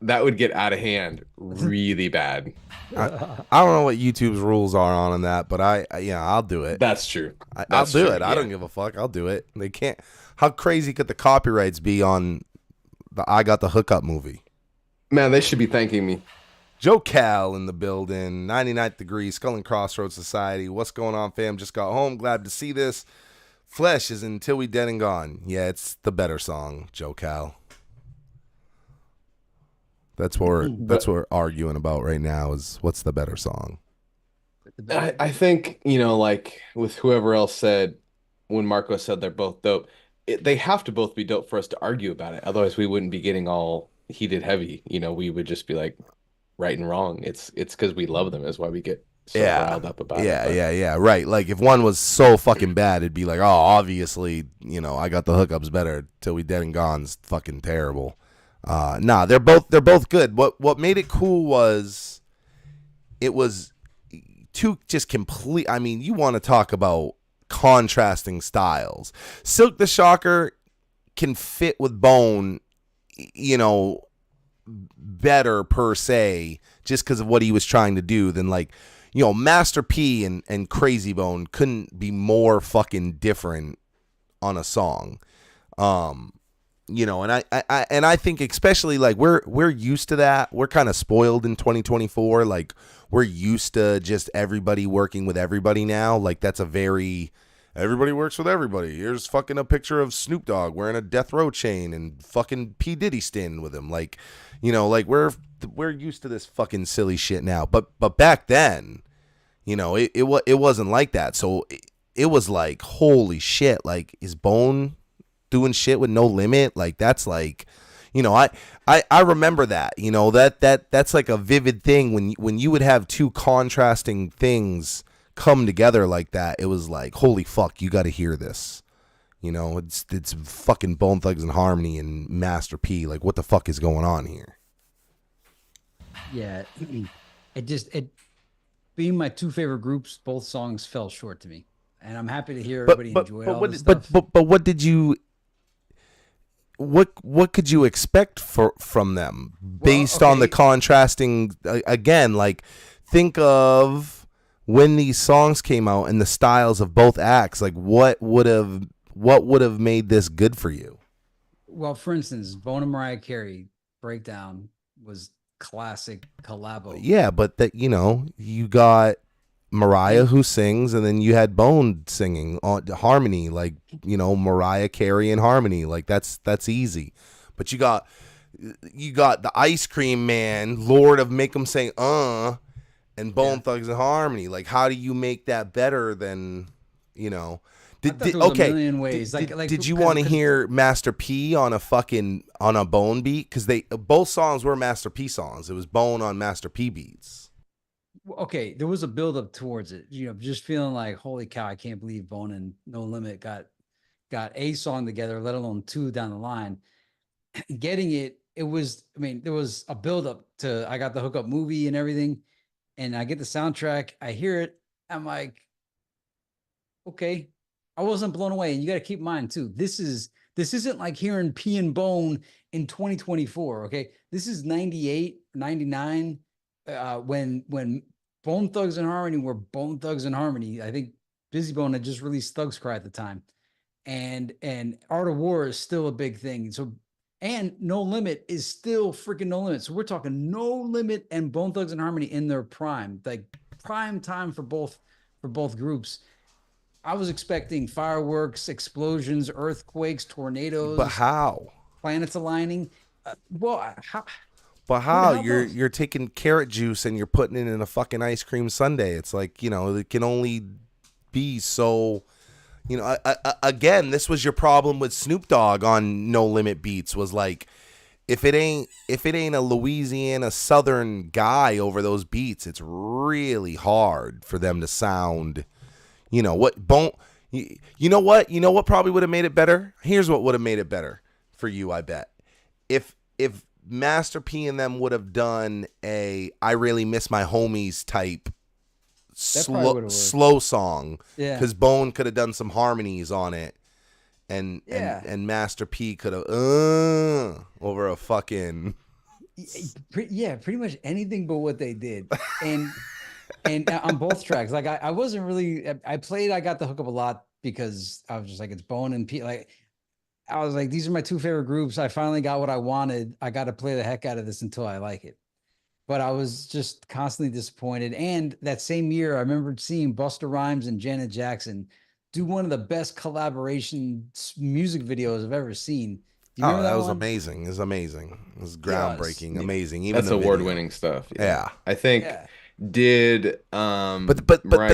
That would get out of hand really bad. I, I don't know what YouTube's rules are on that, but yeah, I'll do it. That's true. I'll That's do true. it. I Yeah. don't give a fuck. I'll do it. They can't. How crazy could the copyrights be on the I Got the Hookup movie? Man, they should be thanking me. Joe Cal in the building, 99th Degree, Skull and Crossroads Society. What's going on, fam? Just got home. Glad to see this. Flesh is Until We Dead and Gone. Yeah, it's the better song, Joe Cal. That's what But we're arguing about right now is what's the better song. I think, like with whoever else said, when Marco said they're both dope, they have to both be dope for us to argue about it. Otherwise, we wouldn't be getting all heated heavy. We would just be like right and wrong. It's because we love them is why we get so Yeah. riled up about it. Yeah, But yeah. Right. Like if one was so fucking bad, it'd be like, oh, obviously, I got the hookups better. Till We Dead and Gone's fucking terrible. Nah, they're both good. What made it cool was it was two just complete. I mean, you want to talk about contrasting styles. Silk the Shocker can fit with Bone, better per se, just because of what he was trying to do than like, Master P and Crazy Bone couldn't be more fucking different on a song. And I think especially like we're used to that. We're kind of spoiled in 2024. Like we're used to just everybody working with everybody now. Like that's a very everybody works with everybody. Here's fucking a picture of Snoop Dogg wearing a death row chain and fucking P Diddy standing with him. Like, like we're used to this fucking silly shit now. But back then, it wasn't like that. So it was like holy shit. Like is Bone doing shit with No Limit? Like that's like, I remember that. That's like a vivid thing when you would have two contrasting things come together like that. It was like, holy fuck, you got to hear this. It's fucking Bone Thugs and Harmony and Master P. Like what the fuck is going on here? Yeah, it being my two favorite groups, both songs fell short to me, and I'm happy to hear everybody enjoyed all this stuff. But what did you what could you expect from them based on the contrasting again? Like think of when these songs came out and the styles of both acts. Like what would have made this good for you? Well, for instance, Bone and Mariah Carey Breakdown was classic collabo. Yeah, but that you got Mariah who sings, and then you had Bone singing on harmony, like, you know, Mariah Carey and harmony, like that's easy. But you got the Ice Cream Man, Lord of Make 'Em Say and Bone Thugs and Harmony. Like, how do you make that better than, you know? I thought there was a million ways. Did you want to hear Master P on a Bone beat? Because they both songs were Master P songs. It was Bone on Master P beats. Okay, there was a build up towards it. You know, just feeling like, holy cow, I can't believe Bone and No Limit got a song together, let alone two down the line. Getting it, it was. I mean, there was a build up to. I got the hookup movie and everything, and I get the soundtrack. I hear it. I'm like, okay, I wasn't blown away. And you got to keep in mind too, this isn't like hearing P and Bone in 2024. Okay, this is 98, 99, when Bone Thugs and Harmony were Bone Thugs and Harmony. I think Busy Bone had just released Thugs Cry at the time, and Art of War is still a big thing. So, and No Limit is still freaking No Limit. So we're talking No Limit and Bone Thugs and Harmony in their prime, like prime time for both groups. I was expecting fireworks, explosions, earthquakes, tornadoes. But how? Planets aligning. How? But how? You're taking carrot juice and you're putting it in a fucking ice cream sundae. It's like, you know, it can only be so, you know, again, this was your problem with Snoop Dogg on No Limit Beats, was like, if it ain't a Louisiana Southern guy over those beats, it's really hard for them to sound. You know what? You know what probably would have made it better? Here's what would have made it better for you, I bet. If Master P and them would have done a I Really Miss My Homies type slow song. Yeah. Because Bone could have done some harmonies on it. And Master P could have over a fucking pretty much anything but what they did. And on both tracks, like I wasn't really, I got the hookup a lot because I was just like, it's Bone and P. Like, I was like, these are my two favorite groups. I finally got what I wanted. I got to play the heck out of this until I like it. But I was just constantly disappointed. And that same year, I remember seeing Busta Rhymes and Janet Jackson do one of the best collaboration music videos I've ever seen. Do you remember that was amazing. It was amazing. It was groundbreaking, amazing. Even that's award-winning stuff. Yeah. I think did but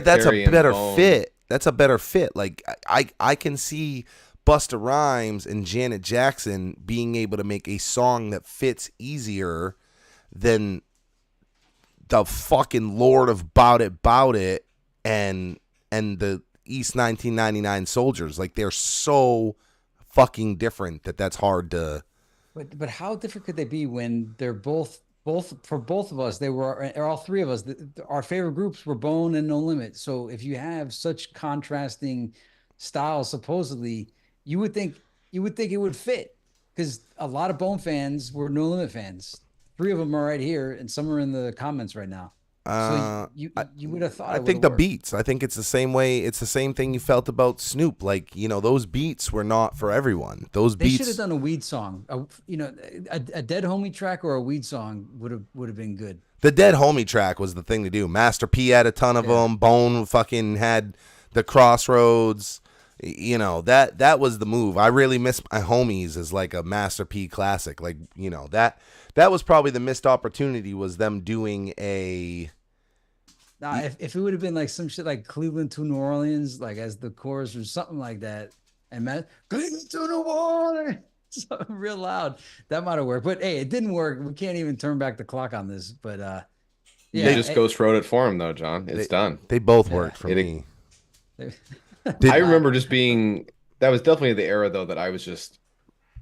that's a better fit. That's a better fit. Like I can see Busta Rhymes and Janet Jackson being able to make a song that fits easier than the fucking Lord of Bout It and the East 1999 Soldiers. Like, they're so fucking different that's hard to. But how different could they be when they're both for both of us? They were, or all three of us. Our favorite groups were Bone and No Limit. So if you have such contrasting styles, supposedly, you would think it would fit, because a lot of Bone fans were No Limit fans. 3 of them are right here, and some are in the comments right now. So you would have thought. I think the beats. I think it's the same way. It's the same thing you felt about Snoop. Like, you know, those beats were not for everyone. They should have done a weed song. A Dead Homie track or a weed song would have been good. The Dead Homie track was the thing to do. Master P had a ton of them. Bone fucking had the Crossroads. You know, that was the move. I Really Miss My Homies is like a Master P classic. Like, you know, that was probably the missed opportunity, was them doing a. Now, if it would have been like some shit like Cleveland to New Orleans, like as the chorus or something like that, and Cleveland to New Orleans, something real loud, that might have worked. But hey, it didn't work. We can't even turn back the clock on this. But they just ghostwrote it for him, though, John. It's done. They both worked for me. I remember just being, that was definitely the era, though, that I was just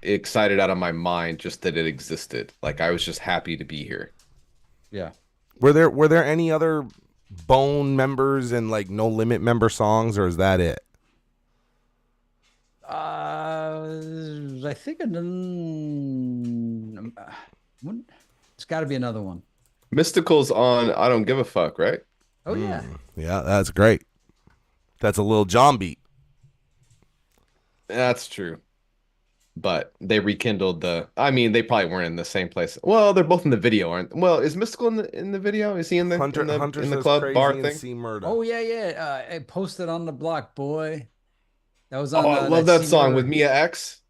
excited out of my mind just that it existed. Like, I was just happy to be here. Yeah. Were there any other Bone members and like No Limit member songs, or is that it? I think it's got to be another one. Mystical's on I Don't Give a Fuck, right? Oh yeah. Yeah, that's great. That's a Lil Jon beat. That's true. but they rekindled the. I mean, they probably weren't in the same place. Well, they're both in the video, aren't? Well, is Mystical in the video? Is he in the Hunter in the says club bar crazy and thing? C Murda. Oh yeah, yeah. I posted on the block, boy. That was Oh, on I love that that C song with Murder. Mia X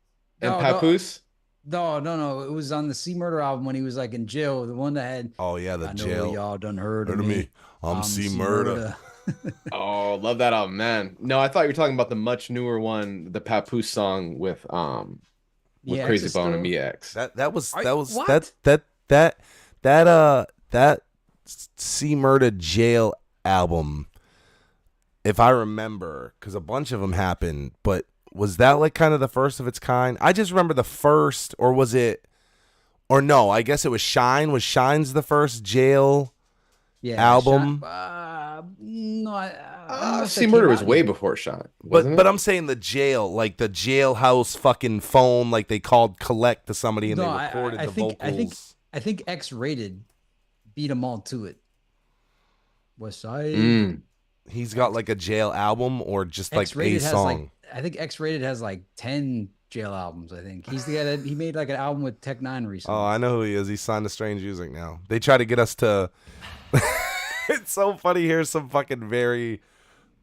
and No, no, Papoose. no. It was on the C Murder album when he was like in jail. The one that had, Oh yeah, the I know jail. y'all done heard of Heard of me? me. I'm I'm C C Murda. Murder. Oh, love that album, man. No, I thought you were talking about the much newer one, the Papoose song with Yeah, X Crazy is Bone and still. Mia X. That was Are, that was what? that C Murda jail album, if I remember, because a bunch of them happened, but was that like kind of the first of its kind? I just remember the first, or was it, or no, I guess it was Shine. Was Shine's the first jail Yeah, album? No, I don't know if C that Murder came was out way yet. before Shine, But wasn't but it? I'm saying the jail, like the jailhouse fucking phone, like they called collect to somebody and No, they recorded I the think vocals. X Rated beat them all to it. West Side. Mm. He's got like a jail album or just like X a Rated has like song. I think X Rated has like 10 jail albums. I think he's the guy that he made like an album with Tech Nine Oh, recently. I know who he is. He signed to Strange Music now. They try to get us to. It's so funny. Here's some fucking very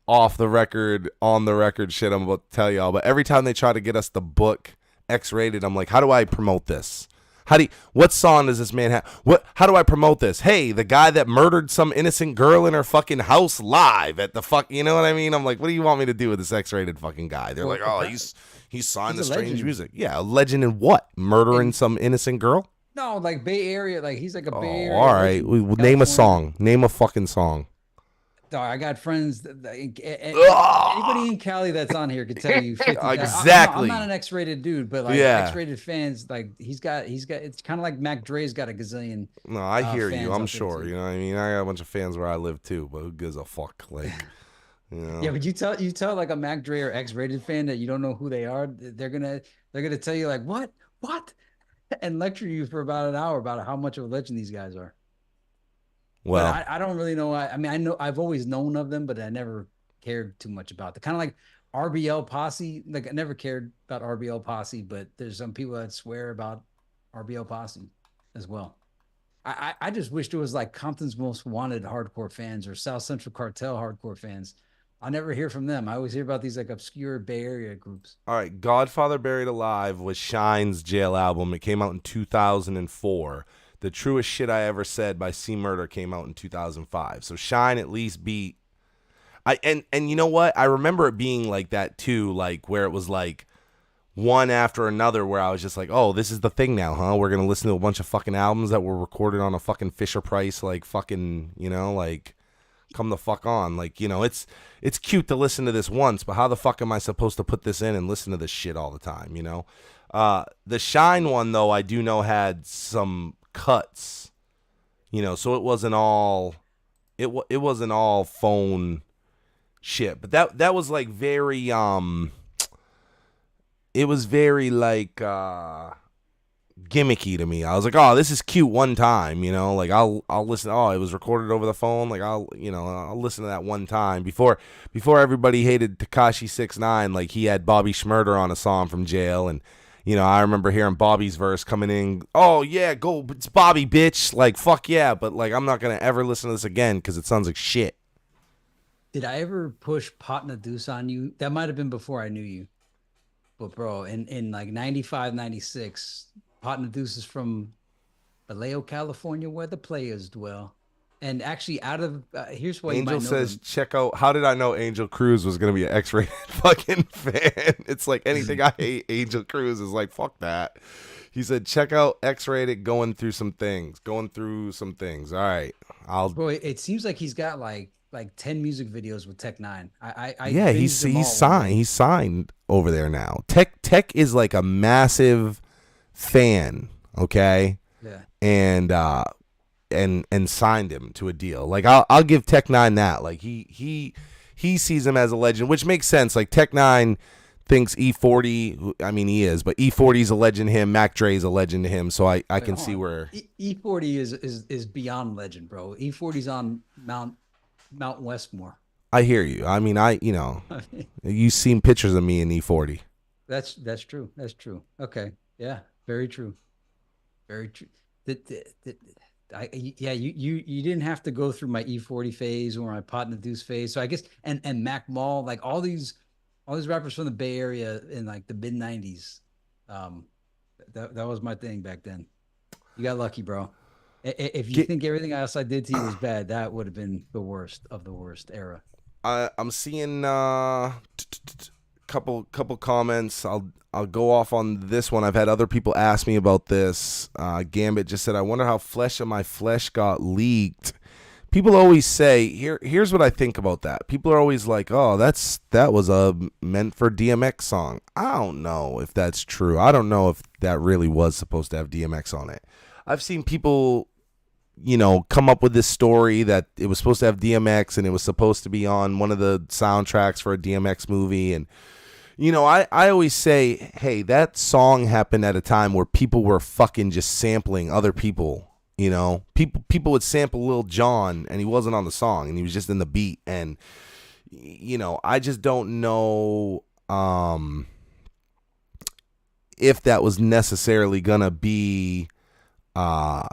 off the record, on the record shit I'm about to tell y'all. But every time they try to get us the book X Rated, I'm like, how do I promote this? What song does this man have? How do I promote this? Hey, the guy that murdered some innocent girl in her fucking house live at the fuck, you know what I mean? I'm like, what do you want me to do with this X-rated fucking guy? They're Well, like, oh, he's signed to he's a Strange legend. Music. Yeah, a legend in what? Murdering And some innocent girl? no, like Bay Area, like he's like a Bay Oh, Area all right. legend, Name a California. song. Name a fucking song. Dog, I got friends Ugh. anybody in Cali that's on here could tell you 50. I'm Exactly. not an X-rated dude, but like Yeah. X-rated fans, like he's got it's kind of like Mac Dre's got a gazillion No, I hear you. fans I'm out there sure. too. You know what I mean? I got a bunch of fans where I live too, but who gives a fuck? Like, you know. Yeah, but you tell like a Mac Dre or X-rated fan that you don't know who they are, they're gonna tell you like what, and lecture you for about an hour about how much of a legend these guys are. Well, But I don't really know. I mean, I know I've always known of them, but I never cared too much about them. Kind of like RBL Posse. Like I never cared about RBL Posse, but there's some people that swear about RBL Posse as well. I just wish there was like Compton's Most Wanted hardcore fans or South Central Cartel hardcore fans. I never hear from them. I always hear about these like obscure Bay Area groups. all right. Godfather Buried Alive was Shine's jail album. It came out in 2004. The Truest Shit I Ever Said by C Murder came out in 2005. So Shine at least beat. And you know what? I remember it being like that too, like where it was like one after another, where I was just like, oh, this is the thing now, huh? We're gonna listen to a bunch of fucking albums that were recorded on a fucking Fisher Price, like fucking, you know, like come the fuck on. Like, you know, it's cute to listen to this once, but how the fuck am I supposed to put this in and listen to this shit all the time, you know? The Shine one though, I do know had some cuts, you know, so it wasn't all it wasn't all phone shit, but that was like very it was very like gimmicky to me. I was like, oh, this is cute one time, you know, like I'll listen. Oh, it was recorded over the phone, like I'll listen to that one time before everybody hated Tekashi 6ix9ine. Like he had Bobby Shmurda on a song from jail, and you know, I remember hearing Bobby's verse coming in. Oh yeah, go, it's Bobby, bitch. Like fuck yeah, but like I'm not gonna ever listen to this again because it sounds like shit. Did I ever push Pot and a Deuce on you? That might have been before I knew you. But bro, in like 95, 96, Pot and the Deuce is from Vallejo, California, where the players dwell. And actually, out of here's why you Angel might know says, them. check out. How did I know Angel Cruz was gonna be an X-rated fucking fan? It's like anything I hate. Angel Cruz is like fuck that. He said, check out X-rated. Going through some things. All right, I'll. Bro, it seems like he's got like 10 music videos with Tech Nine. I Yeah, binged them all he's one signed. day. He's signed over there now. Tech is like a massive fan. Okay, Yeah. and signed him to a deal. Like I'll give Tech Nine that. Like he sees him as a legend, which makes sense. Like Tech Nine thinks E40. I mean he is, but E40 is a legend to him. Mac Dre is a legend to him. So I can Hold see on. where E40 is beyond legend, bro. E40's on Mount Westmore. I hear you. I mean you know you've seen pictures of me in E40. That's true. That's true. Okay. Yeah. Very true. Very true. That yeah, you didn't have to go through my E40 phase or my Pot and the Deuce phase. So I guess and Mac Mall, like all these rappers from the Bay Area in like the mid '90s. Um, that was my thing back then. You got lucky, bro. If you Get, think everything else I did to you was bad, that would have been the worst of the worst era. I'm seeing couple comments. I'll go off on this one. I've had other people ask me about this. Gambit just said, "I wonder how Flesh of My Flesh got leaked." People always say, here's what I think about that. People are always like, "Oh, that was a meant for DMX song." I don't know if that's true. I don't know if that really was supposed to have DMX on it. I've seen people, come up with this story that it was supposed to have DMX and it was supposed to be on one of the soundtracks for a DMX movie. And, I always say, hey, that song happened at a time where people were fucking just sampling other people. People would sample Lil Jon and he wasn't on the song and he was just in the beat. And, I just don't know if that was necessarily going to be DMX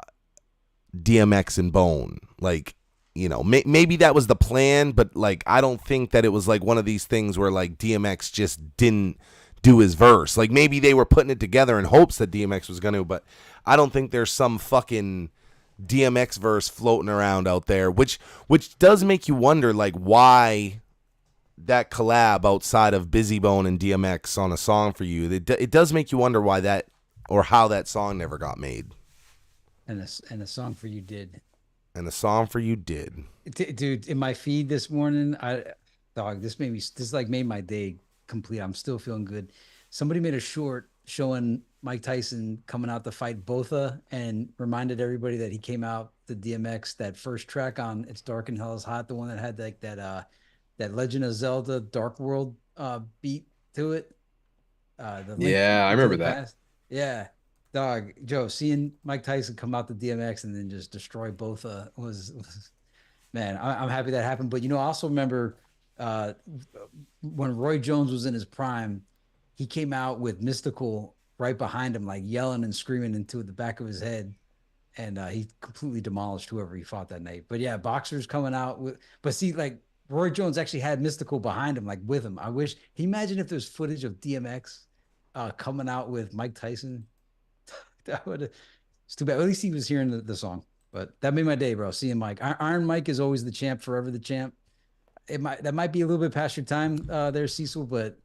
and Bone. Like, maybe that was the plan, but like I don't think that it was like one of these things where like DMX just didn't do his verse. Like maybe they were putting it together in hopes that DMX was going to, but I don't think there's some fucking DMX verse floating around out there, which does make you wonder like why that collab outside of Busy Bone and DMX on A Song for You. It does make you wonder why that or how that song never got made. And a song for you did. And A Song for You did. Dude, in my feed this morning, this like made my day complete. I'm still feeling good. Somebody made a short showing Mike Tyson coming out to fight Botha and reminded everybody that he came out to DMX, that first track on It's Dark and Hell is Hot, the one that had like that Legend of Zelda Dark World beat to it. The Link, Yeah, I Link to remember the that. Past. Yeah. Dog, Joe, seeing Mike Tyson come out to DMX and then just destroy both was man, I'm happy that happened. But I also remember uh, when Roy Jones was in his prime, he came out with Mystical right behind him, like yelling and screaming into the back of his head, and he completely demolished whoever he fought that night. But yeah, boxers coming out with, but see, like Roy Jones actually had Mystical behind him, like with him. Can you imagine if there's footage of DMX coming out with Mike Tyson? That would, it's too bad. At least he was hearing the song. But that made my day, bro. Seeing Mike. Iron Mike is always the champ, forever the champ. That might be a little bit past your time there, Cecil, but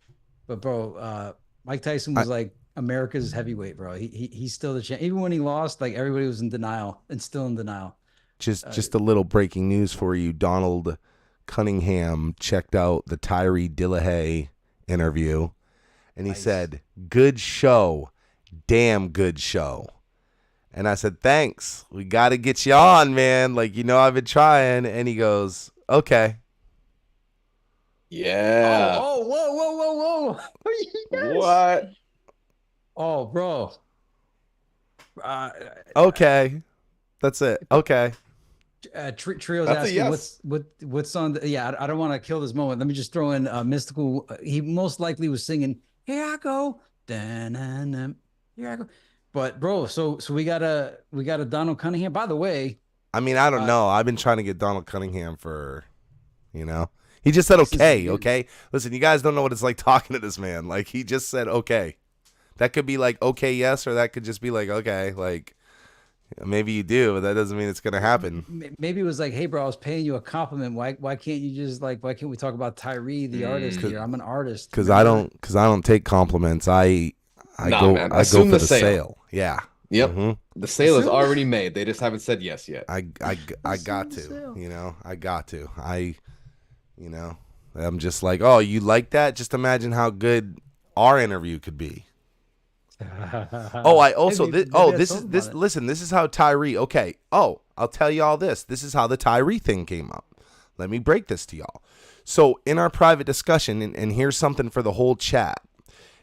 bro, Mike Tyson was like America's heavyweight, bro. He's still the champ. Even when he lost, like everybody was in denial and still in denial. Just a little breaking news for you. Donald Cunningham checked out the Tyree Dillahay interview and he said, "Good show. Damn good show." And I said, "Thanks. We got to get you on, man. Like, I've been trying." And he goes, "Okay." Yeah. Whoa. Yes. What? Oh, bro. Okay. That's it. Okay. Trio's That's a asking yes. what's on the, yeah, I don't want to kill this moment. Let me just throw in Mystical. He most likely was singing "Here I Go." Da-na-na, here I go. But bro, so we got a Donald Cunningham. By the way, I mean, I don't know. I've been trying to get Donald Cunningham for, he just said okay, okay. Listen, you guys don't know what it's like talking to this man. Like he just said okay. That could be like okay, yes, or that could just be like okay, like maybe you do, but that doesn't mean it's gonna happen. maybe it was like, hey bro, I was paying you a compliment. Why can't you just like, why can't we talk about Tyree, the artist here? I'm an artist. Because I don't take compliments. I Man. go Assume for the the sale. sale. Yeah. Yep. Mhm. The sale is already made. They just haven't said yes yet. I got to. I got to. I'm just like, oh, you like that? Just imagine how good our interview could be. Oh, I also listen, this is how Tyree. Okay. Oh, I'll tell you all this. This is how the Tyree thing came up. Let me break this to y'all. So in our private discussion, and here's something for the whole chat.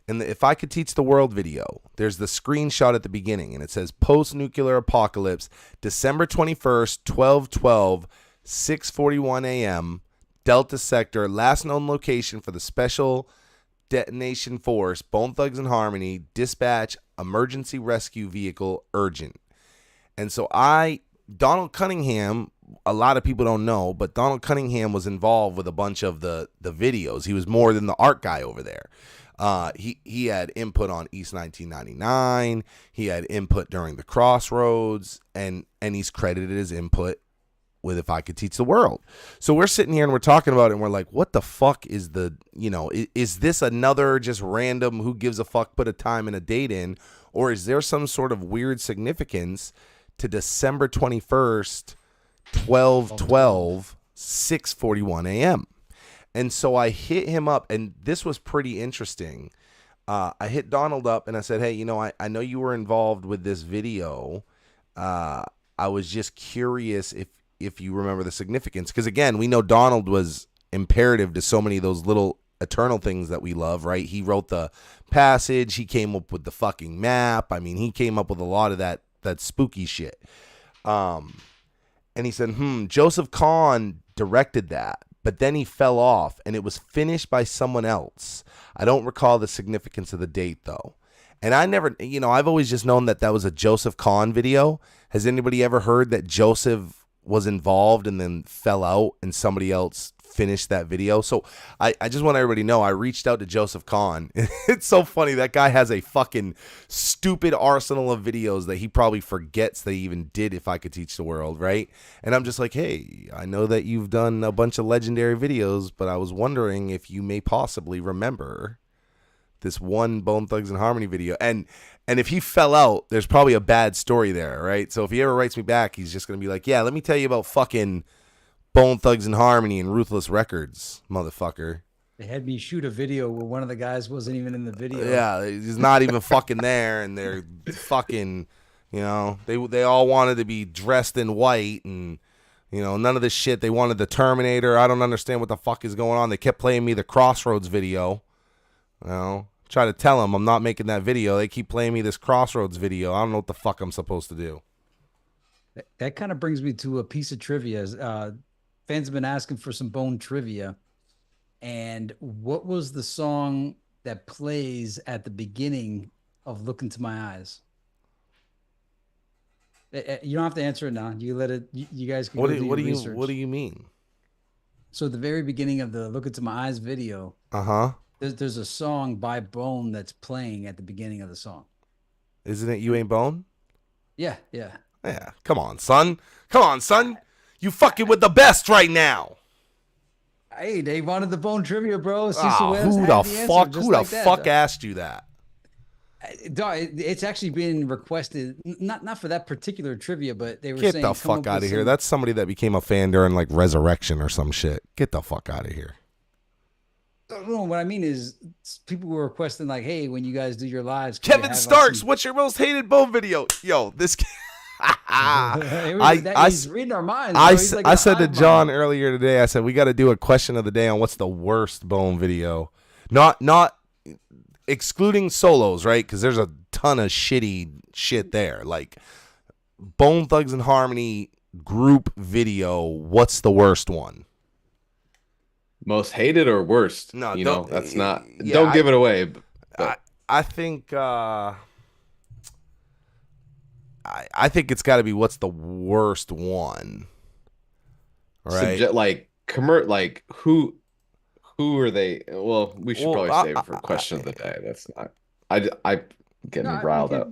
And If I Could Teach the World video, there's the screenshot at the beginning, and it says post-nuclear apocalypse, December 21st, 12/12, 6:41 a.m., Delta Sector, last known location for the special detonation force, Bone Thugs and Harmony, dispatch emergency rescue vehicle urgent. And so Donald Cunningham, a lot of people don't know, but Donald Cunningham was involved with a bunch of the videos. He was more than the art guy over there. He had input on East 1999. He had input during the CROSSROADS, and he's credited his input with If I Could Teach the World. So we're sitting here and we're talking about it and we're like, what the fuck is is this another just random who gives a fuck put a time and a date in, or is there some sort of weird significance to December 21st, 12/12, 6:41 a.m.? And so I hit him up, and this was pretty interesting. I hit Donald up and I said, hey, I know you were involved with this video. I was just curious if you remember the significance. Because, again, we know Donald was imperative to so many of those little eternal things that we love, right? He wrote the passage. He came up with the fucking map. I mean, he came up with a lot of that spooky shit. And he said, Joseph Kahn directed that, but then he fell off, and it was finished by someone else. I don't recall the significance of the date, though. And I never, I've always just known that was a Joseph Kahn video. Has anybody ever heard that Joseph was involved and then fell out and somebody else finished that video? So I just want everybody to know I reached out to Joseph Kahn. It's so funny. That guy has a fucking stupid arsenal of videos that he probably forgets that he even did If I Could Teach the World, right? And I'm just like, hey, I know that you've done a bunch of legendary videos, but I was wondering if you may possibly remember this one Bone Thugs and Harmony video. And if he fell out, there's probably a bad story there, right? So if he ever writes me back, he's just going to be like, yeah, let me tell you about fucking Bone Thugs and Harmony and Ruthless Records, motherfucker. They had me shoot a video where one of the guys wasn't even in the video. Yeah, he's not even fucking there, and they're fucking, they all wanted to be dressed in white, and, none of this shit. They wanted the Terminator. I don't understand what the fuck is going on. They kept playing me the CROSSROADS video. Try to tell them I'm not making that video. They keep playing me this CROSSROADS video. I don't know what the fuck I'm supposed to do. That kind of brings me to a piece of trivia. Fans have been asking for some Bone trivia. And what was the song that plays at the beginning of Look Into My Eyes? You don't have to answer it now. You let it. You guys can What do do research. What do you mean? So at the very beginning of the Look Into My Eyes video, there's a song by Bone that's playing at the beginning of the song. Isn't it You Ain't Bone? Yeah. Yeah. Come on, son. You fucking with the best right now. Hey, they wanted the Bone trivia, bro. Who the fuck asked you that? It's actually been requested, not for that particular trivia, but they were Get saying, the fuck out of here. That's somebody that became a fan during like Resurrection or some shit. Get the fuck out of here. No, what I mean is people were requesting like, hey, when you guys do your lives, Kevin Starks, what's your most hated Bone video? Yo, this he's reading our minds. I said to John earlier today, I said we got to do a question of the day on what's the worst Bone video. Not excluding solos, right? Because there's a ton of shitty shit there. Like Bone Thugs and Harmony group video, what's the worst one? Most hated or worst? No, that's not. Yeah, don't give it away. But. I think I think it's got to be what's the worst one, right? Who are they? Well, we should probably save it for question of the day. That's not. I get me riled up.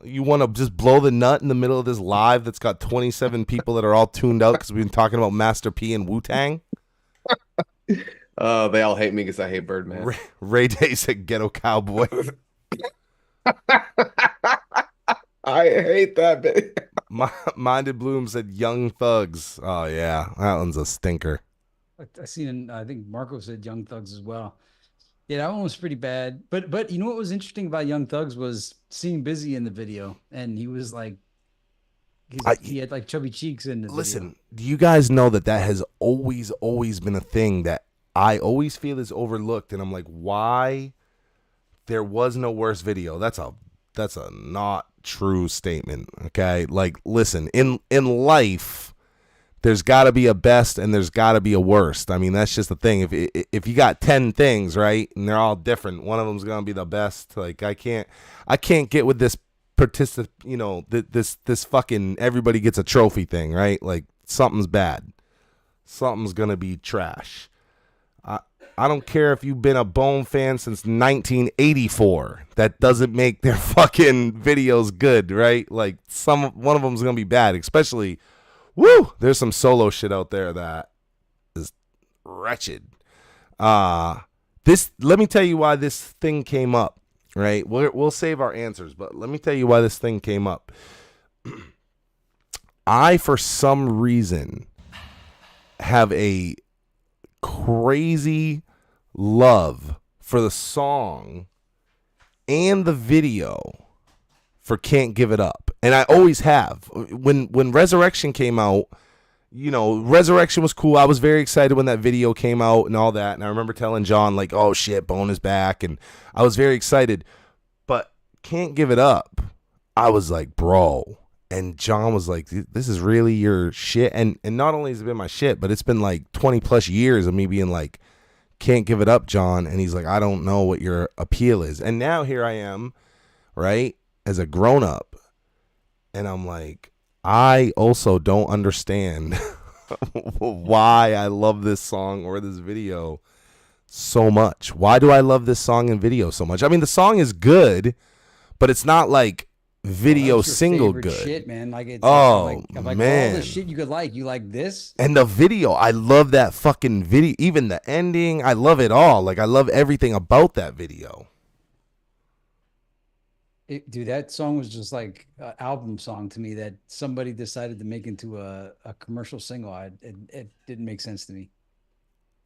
You want to just blow the nut in the middle of this live that's got 27 people that are all tuned out because we've been talking about Master P and Wu-Tang? They all hate me because I hate Birdman. Ray Day said Ghetto Cowboy. I hate that bit. Minded Bloom said Young Thugs. Oh, yeah. That one's a stinker. I think Marco said Young Thugs as well. Yeah, that one was pretty bad. But you know what was interesting about Young Thugs was seeing Busy in the video. And he was like, he had like chubby cheeks in the video. Do you guys know that has always been a thing that I always feel is overlooked? And I'm like, why there was no worse video? That's a not true statement. Okay. Like, listen, in life, there's got to be a best and there's got to be a worst. I mean, that's just the thing. If you got 10 things, right, and they're all different, one of them's going to be the best. Like I can't get with this this fucking everybody gets a trophy thing, right? Like something's bad. Something's going to be trash. I don't care if you've been a Bone fan since 1984. That doesn't make their fucking videos good, right? Like one of them's going to be bad, especially there's some solo shit out there that is wretched. Let me tell you why this thing came up, right? We'll save our answers, but let me tell you why this thing came up. I, for some reason, have a crazy love for the song and the video for Can't Give It Up. And I always have. When Resurrection came out, Resurrection was cool. I was very excited when that video came out and all that. And I remember telling John, like, oh shit, Bone is back. And I was very excited. But Can't Give It Up, I was like, bro. And John was like, this is really your shit. And not only has it been my shit, but it's been like 20 plus years of me being like, Can't Give It Up, John. And he's like, I don't know what your appeal is. And now here I am, right, as a grown up. And I'm like, I also don't understand why I love this song or this video so much. Why do I love this song and video so much? I mean, the song is good, but it's not like video single good shit, man. Like it's man, all the shit you could like. You like this? And the video, I love that fucking video. Even the ending, I love it all. Like I love everything about that video. Dude, that song was just like an album song to me that somebody decided to make into a commercial single. It didn't make sense to me.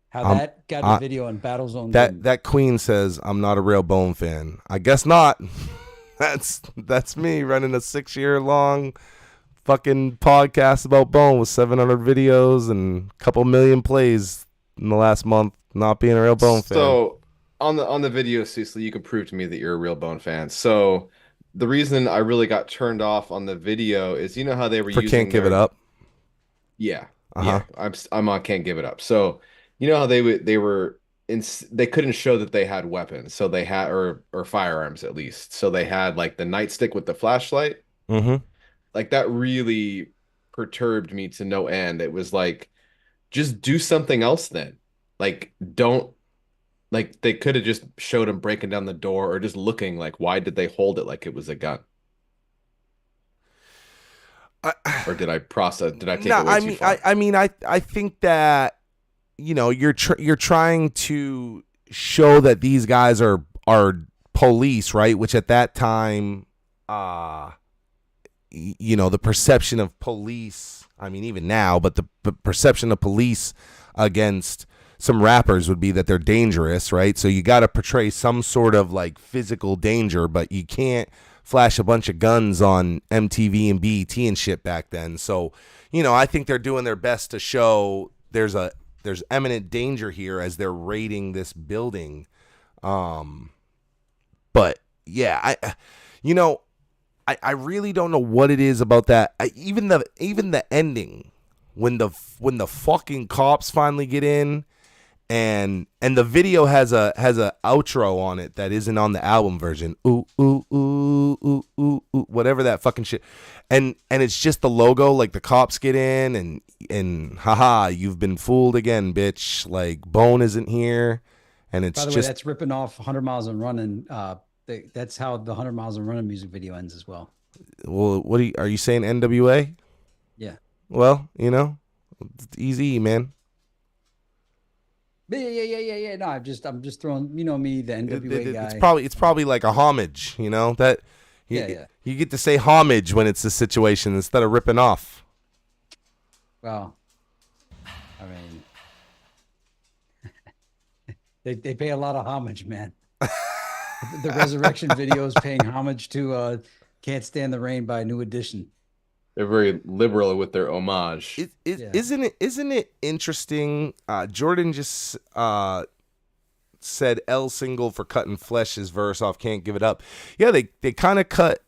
How that got a video on Battlezone. That Queen says, I'm not a real Bone fan. I guess not. That's me running a 6-year-long fucking podcast about Bone with 700 videos and a couple million plays in the last month, not being a real Bone fan. So on the video, Cecil, you can prove to me that you're a real Bone fan. So the reason I really got turned off on the video is, you know how they were using Can't Give It Up? Yeah. Yeah. I'm on Can't Give It Up. So you know how they couldn't show that they had weapons, so they had or firearms at least. So they had like the nightstick with the flashlight. Mm-hmm. Like that really perturbed me to no end. It was like, just do something else then. Like they could have just showed him breaking down the door or just looking. Like, why did they hold it like it was a gun? Or did I take it way too far? I think that you're trying to show that these guys are police, right? Which at that time, the perception of police, I mean, even now, but the perception of police against some rappers would be that they're dangerous, right? So you got to portray some sort of like physical danger, but you can't flash a bunch of guns on MTV and BET and shit back then. So, I think they're doing their best to show there's imminent danger here as they're raiding this building. But yeah, I really don't know what it is about that. Even the ending when the fucking cops finally get in, and the video has a outro on it that isn't on the album version. Ooh ooh ooh ooh ooh ooh, whatever that fucking shit. And it's just the logo, like the cops get in and haha, you've been fooled again, bitch. Like Bone isn't here, and it's by the way, that's ripping off 100 Miles and Running. That's how the 100 Miles and Running music video ends as well. Well, are you saying NWA? Yeah. Well, it's easy, man. Yeah. No, I'm just throwing, me, the NWA guy. It's probably like a homage, that you get to say homage when it's a situation instead of ripping off. Well, I mean, they pay a lot of homage, man. The Resurrection video is paying homage to Can't Stand the Rain by New Edition. They're very liberal with their homage. Isn't it interesting? Jordan just said L single for cutting Flesh's verse off Can't Give It Up. Yeah, they kind of cut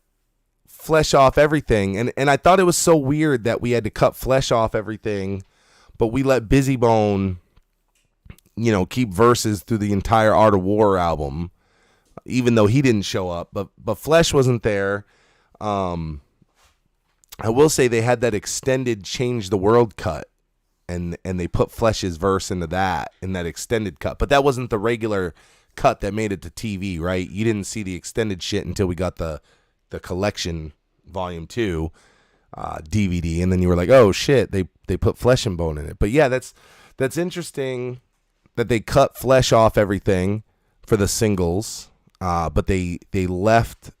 flesh off everything, and I thought it was so weird that we had to cut flesh off everything, but we let Busy Bone, keep verses through the entire Art of War album, even though he didn't show up. But Flesh wasn't there. I will say they had that extended Change the World cut, and they put Flesh's verse into that in that extended cut. But that wasn't the regular cut that made it to TV, right? You didn't see the extended shit until we got the collection volume 2 DVD, and then you were like, oh shit, they put Flesh and Bone in it. But yeah, that's interesting that they cut Flesh off everything for the singles, but they left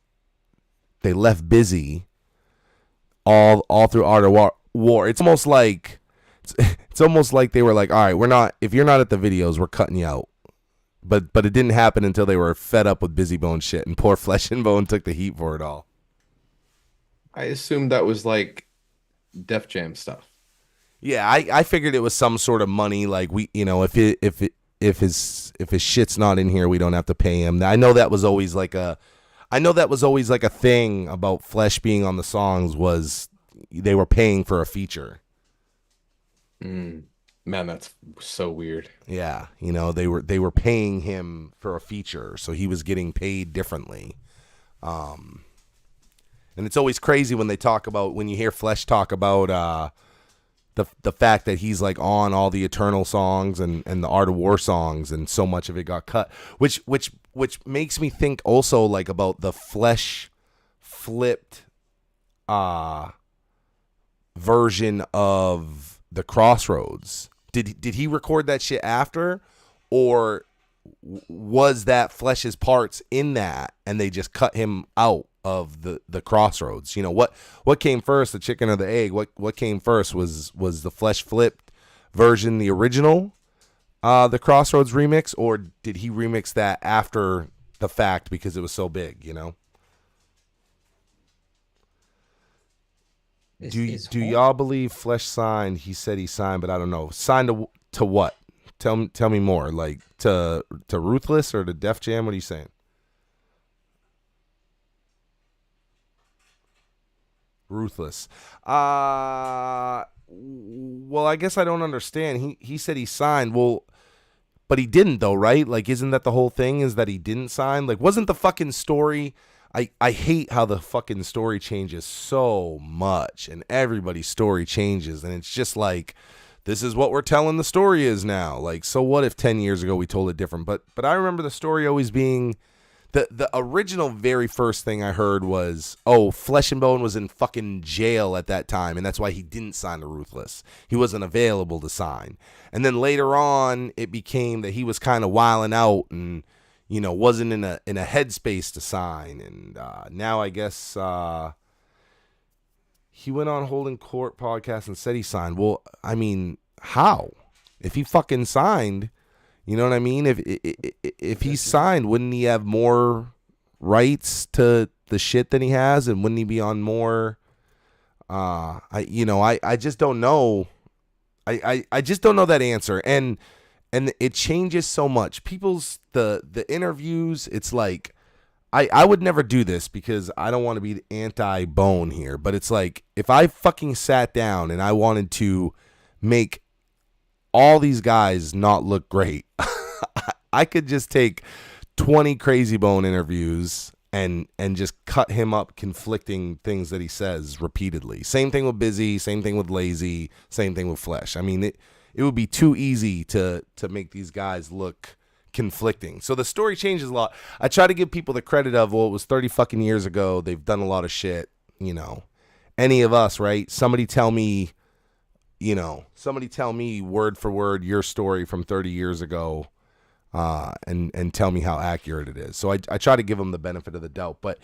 Busy all through Art of War. It's almost like they were like, all right, if you're not at the videos, we're cutting you out. But it didn't happen until they were fed up with Busy Bone shit, and poor Flesh and Bone took the heat for it all. I assumed that was like Def Jam stuff. Yeah, I figured it was some sort of money, like if his shit's not in here, we don't have to pay him. I know that was always like a thing about Flesh being on the songs, was they were paying for a feature. Man, that's so weird. Yeah, they were paying him for a feature, so he was getting paid differently. And it's always crazy when you hear Flesh talk about the fact that he's like on all the Eternal songs and the Art of War songs, and so much of it got cut, which makes me think also like about the Flesh flipped version of the Crossroads. Did he record that shit after, or was that Flesh's parts in that and they just cut him out of the Crossroads? What came first, the chicken or the egg? What came first? Was the Flesh flipped version the original, the Crossroads remix, or did he remix that after the fact because it was so big? Do y'all believe Flesh signed? He said he signed, but I don't know. Signed to what? Tell me more. Like to Ruthless or to Def Jam? What are you saying? Ruthless. Well, I guess I don't understand. He said he signed. Well, but he didn't though, right? Like, isn't that the whole thing? Is that he didn't sign? Like, wasn't the fucking story? I hate how the fucking story changes so much, and everybody's story changes, and it's just like, this is what we're telling the story is now. Like, so what if 10 years ago we told it different? But I remember the story always being, the original very first thing I heard was, oh, Flesh and Bone was in fucking jail at that time, and that's why he didn't sign to Ruthless. He wasn't available to sign. And then later on, it became that he was kind of wilding out and wasn't in a headspace to sign. And now I guess he went on Holding Court podcast and said he signed. Well, I mean, how? If he fucking signed, you know what I mean? If he signed, wouldn't he have more rights to the shit than he has, and wouldn't he be on more? I just don't know. I just don't know that answer, and it changes so much. People's the interviews, it's like, I would never do this because I don't want to be anti-Bone here, but it's like, if I fucking sat down and I wanted to make all these guys not look great, I could just take 20 Crazy Bone interviews and just cut him up conflicting things that he says repeatedly. Same thing with Busy, same thing with Lazy, same thing with Flesh. I mean, it would be too easy to make these guys look conflicting. So the story changes a lot. I try to give people the credit of, well, it was 30 fucking years ago. They've done a lot of shit, Any of us, right? Somebody tell me word for word your story from 30 years ago, and tell me how accurate it is. So I try to give them the benefit of the doubt, but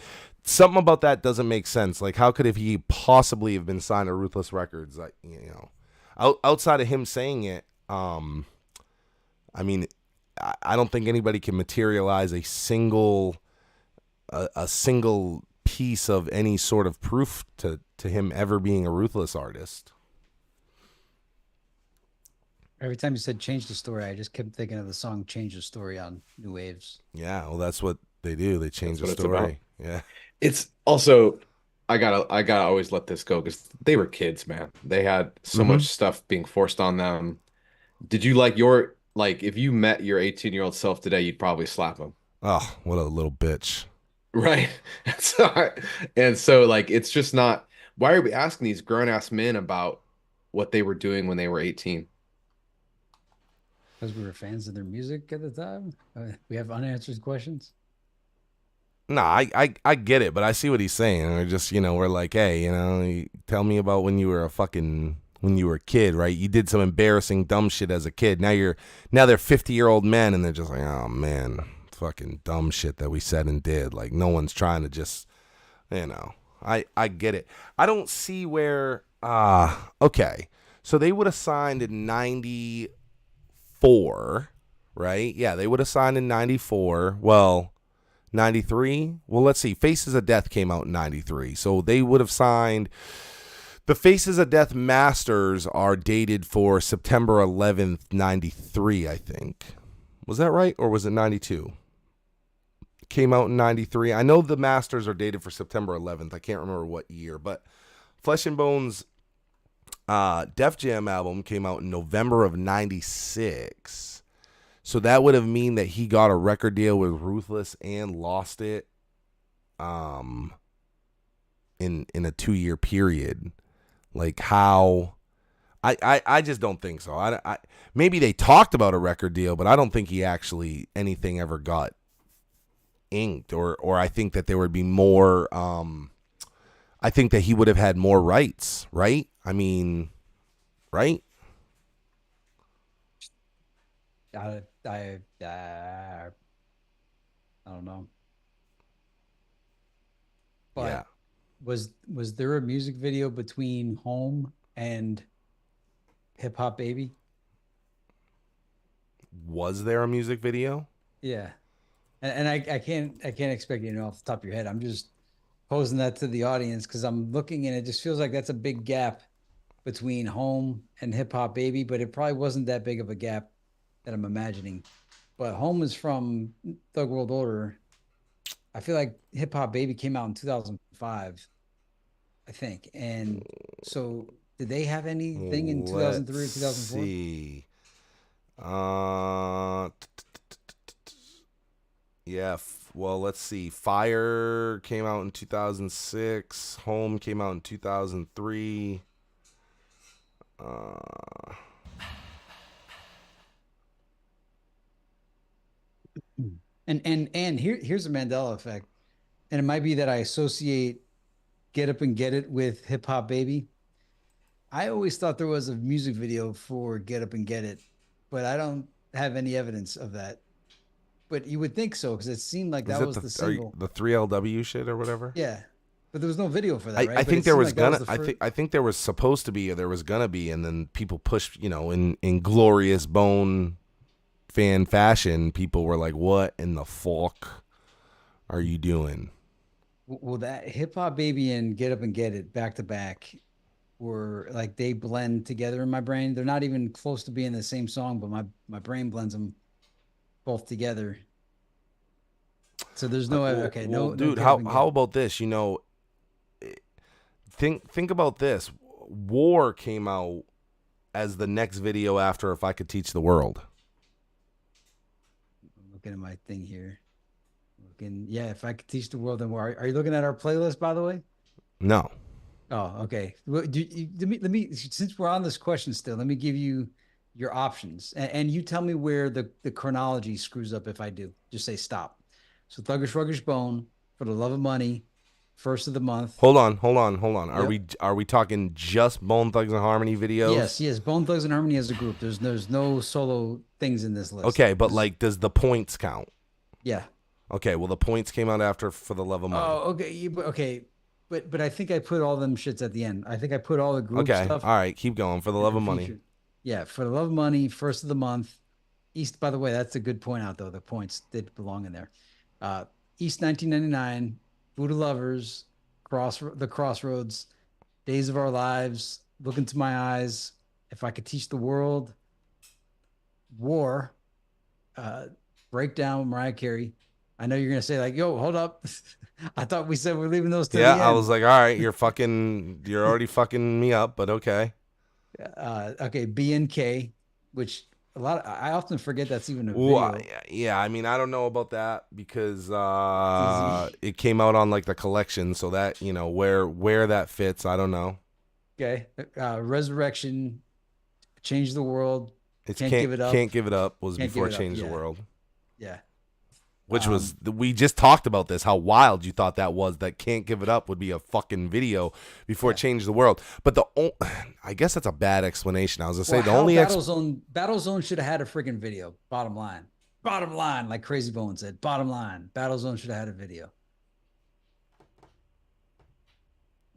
something about that doesn't make sense. Like, how could he possibly have been signed to Ruthless Records? Like, outside of him saying it, I mean, I don't think anybody can materialize a single piece of any sort of proof to him ever being a Ruthless artist. Every time you said change the story, I just kept thinking of the song Change the Story on New Waves. Yeah, well, that's what they do. They change the story. Yeah. It's also, I gotta always let this go because they were kids, man. They had so Mm-hmm. much stuff being forced on them. Did you like if you met your 18-year-old self today, you'd probably slap him, Oh, what a little bitch. right? So, and so like it's just not. Why are we asking these grown-ass men about what they were doing when they were 18? Because we were fans of their music at the time. We have unanswered questions. No, I get it, but I see what he's saying. We're just, we're like, hey, tell me about when you were a kid, right? You did some embarrassing dumb shit as a kid. Now they're 50-year-old men and they're just like, oh man, fucking dumb shit that we said and did. Like no one's trying to just, you know. I get it. I don't see where okay. So they would have signed in 94, right? Yeah, they would have signed in 94. Well, 93? Well, let's see. Faces of Death came out in 93. So they would have signed. The Faces of Death masters are dated for September 11th, 93, I think. Was that right? Or was it 92? Came out in 93. I know the masters are dated for September 11th. I can't remember what year. But Flesh and Bones Def Jam album came out in November of 96. So that would have mean that he got a record deal with Ruthless and lost it in a 2-year period. Like how I just don't think so. I maybe they talked about a record deal, but I don't think he actually anything ever got inked or I think that there would be more I think that he would have had more rights, right? I mean, right? I I I don't know. Yeah. But was there a music video between Home and Hip Hop Baby? Was there a music video? Yeah. And I can't expect you to know off the top of your head. I'm just posing that to the audience because I'm looking and it just feels like that's a big gap between Home and Hip Hop Baby, but it probably wasn't that big of a gap that I'm imagining. But Home is from Thug World Order. I feel like Hip Hop Baby came out in 2005, I think. And so did they have anything in Let's 2003 or 2004? see. Uh, yeah. Well, let's see. Fire came out in 2006. Home came out in 2003. Uh, And here's a Mandela effect. And it might be that I associate Get Up and Get It with Hip Hop Baby. I always thought there was a music video for Get Up and Get It, but I don't have any evidence of that. But you would think so because it seemed like is that it was the are single. the 3LW shit or whatever? Yeah. But there was no video for that, I right? But think it there seemed was like that was gonna the first. I think there was supposed to be or there was gonna be and then people pushed in glorious bone fan fashion people were like what in the fuck are you doing? Well, that Hip Hop Baby and Get Up and Get It back to back were like they blend together in my brain. They're not even close to being the same song, but my brain blends them both together. So there's no okay, no Dude, Get Up and Get how It. about this? Think about this. War came out as the next video after If I Could Teach the World. I'm looking at my thing here. Looking, yeah, if I could teach the world, then more. Are you looking at our playlist, by the way? No. Oh, okay. Well, let me since we're on this question still, let me give you your options, and you tell me where the chronology screws up if I do. Just say stop. So Thuggish Ruggish Bone, For the Love of Money, First of the Month. Hold on. Yep. Are we talking just Bone Thugs and Harmony videos? Yes. Bone Thugs and Harmony as a group. There's no solo things in this list. Okay, but like does the points count? Yeah. Okay, well the points came out after For the Love of Money. Oh, okay. Okay. But I think I put all them shits at the end. I think I put all the group Okay. stuff All right, keep going. For the Love and of Money. featured. Yeah, For the Love of Money, First of the Month. East, by the way, that's a good point out though. The points did belong in there. East 1999, Voodoo Lovers, the Crossroads, Days of Our Lives, Look Into My Eyes, If I Could Teach the World, War, Breakdown with Mariah Carey, I know you're gonna say like, "Yo, hold up." I thought we said we're leaving those to Yeah, the I was end. like, all right, you're already fucking me up, but okay. Okay, B and K, which I often forget that's even a Ooh, video. yeah, I mean, I don't know about that because DZ. it came out on like the collection, so that where that fits, I don't know. Okay, Resurrection, Change the World, It's Can't Give It Up, can't give it up was Can't Give before It Up. Change the Yeah, World, yeah. which was Um, we just talked about this, how wild you thought that was, that Can't Give It Up would be a fucking video before yeah. Change the World. But I guess that's a bad explanation. I was gonna say Well, the how only Battlezone should have had a freaking video. Bottom line, like Crazy Bone said. Bottom line, Battlezone should have had a video.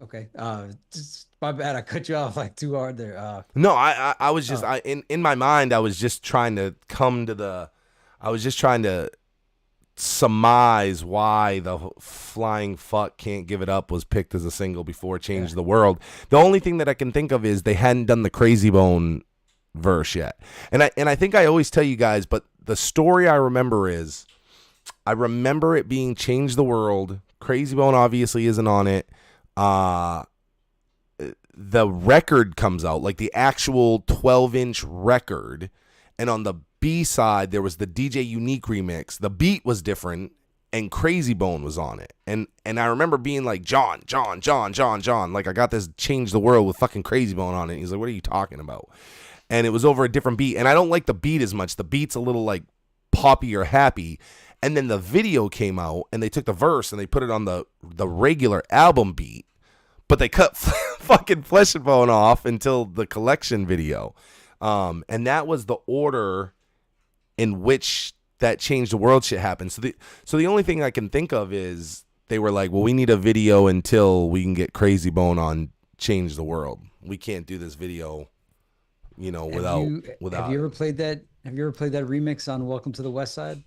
Okay. My bad. I cut you off like too hard there. No, I was just Oh, in my mind I was just trying to I was just trying to surmise why the flying fuck Can't Give It Up was picked as a single before yeah. Change the World. The only thing that I can think of is they hadn't done the Crazy Bone verse yet. And I think I always tell you guys, but the story I remember is I remember it being Change the World. Crazy Bone obviously isn't on it. Uh the record comes out, like the actual 12-inch record, and on the B side there was the DJ Unique remix. The beat was different and Crazy Bone was on it. And I remember being like, John, like I got this Change the World with fucking Crazy Bone on it. He's like, what are you talking about? And it was over a different beat. And I don't like the beat as much. The beat's a little like poppy or happy. And then the video came out and they took the verse and they put it on the regular album beat, but they cut fucking Flesh and Bone off until the collection video. And that was the order in which that Changed the World shit happened. So the only thing I can think of is they were like, well, we need a video until we can get Crazy Bone on Change the World. We can't do this video, Have without you ever him. played that? Have you ever played that remix on Welcome to the West Side?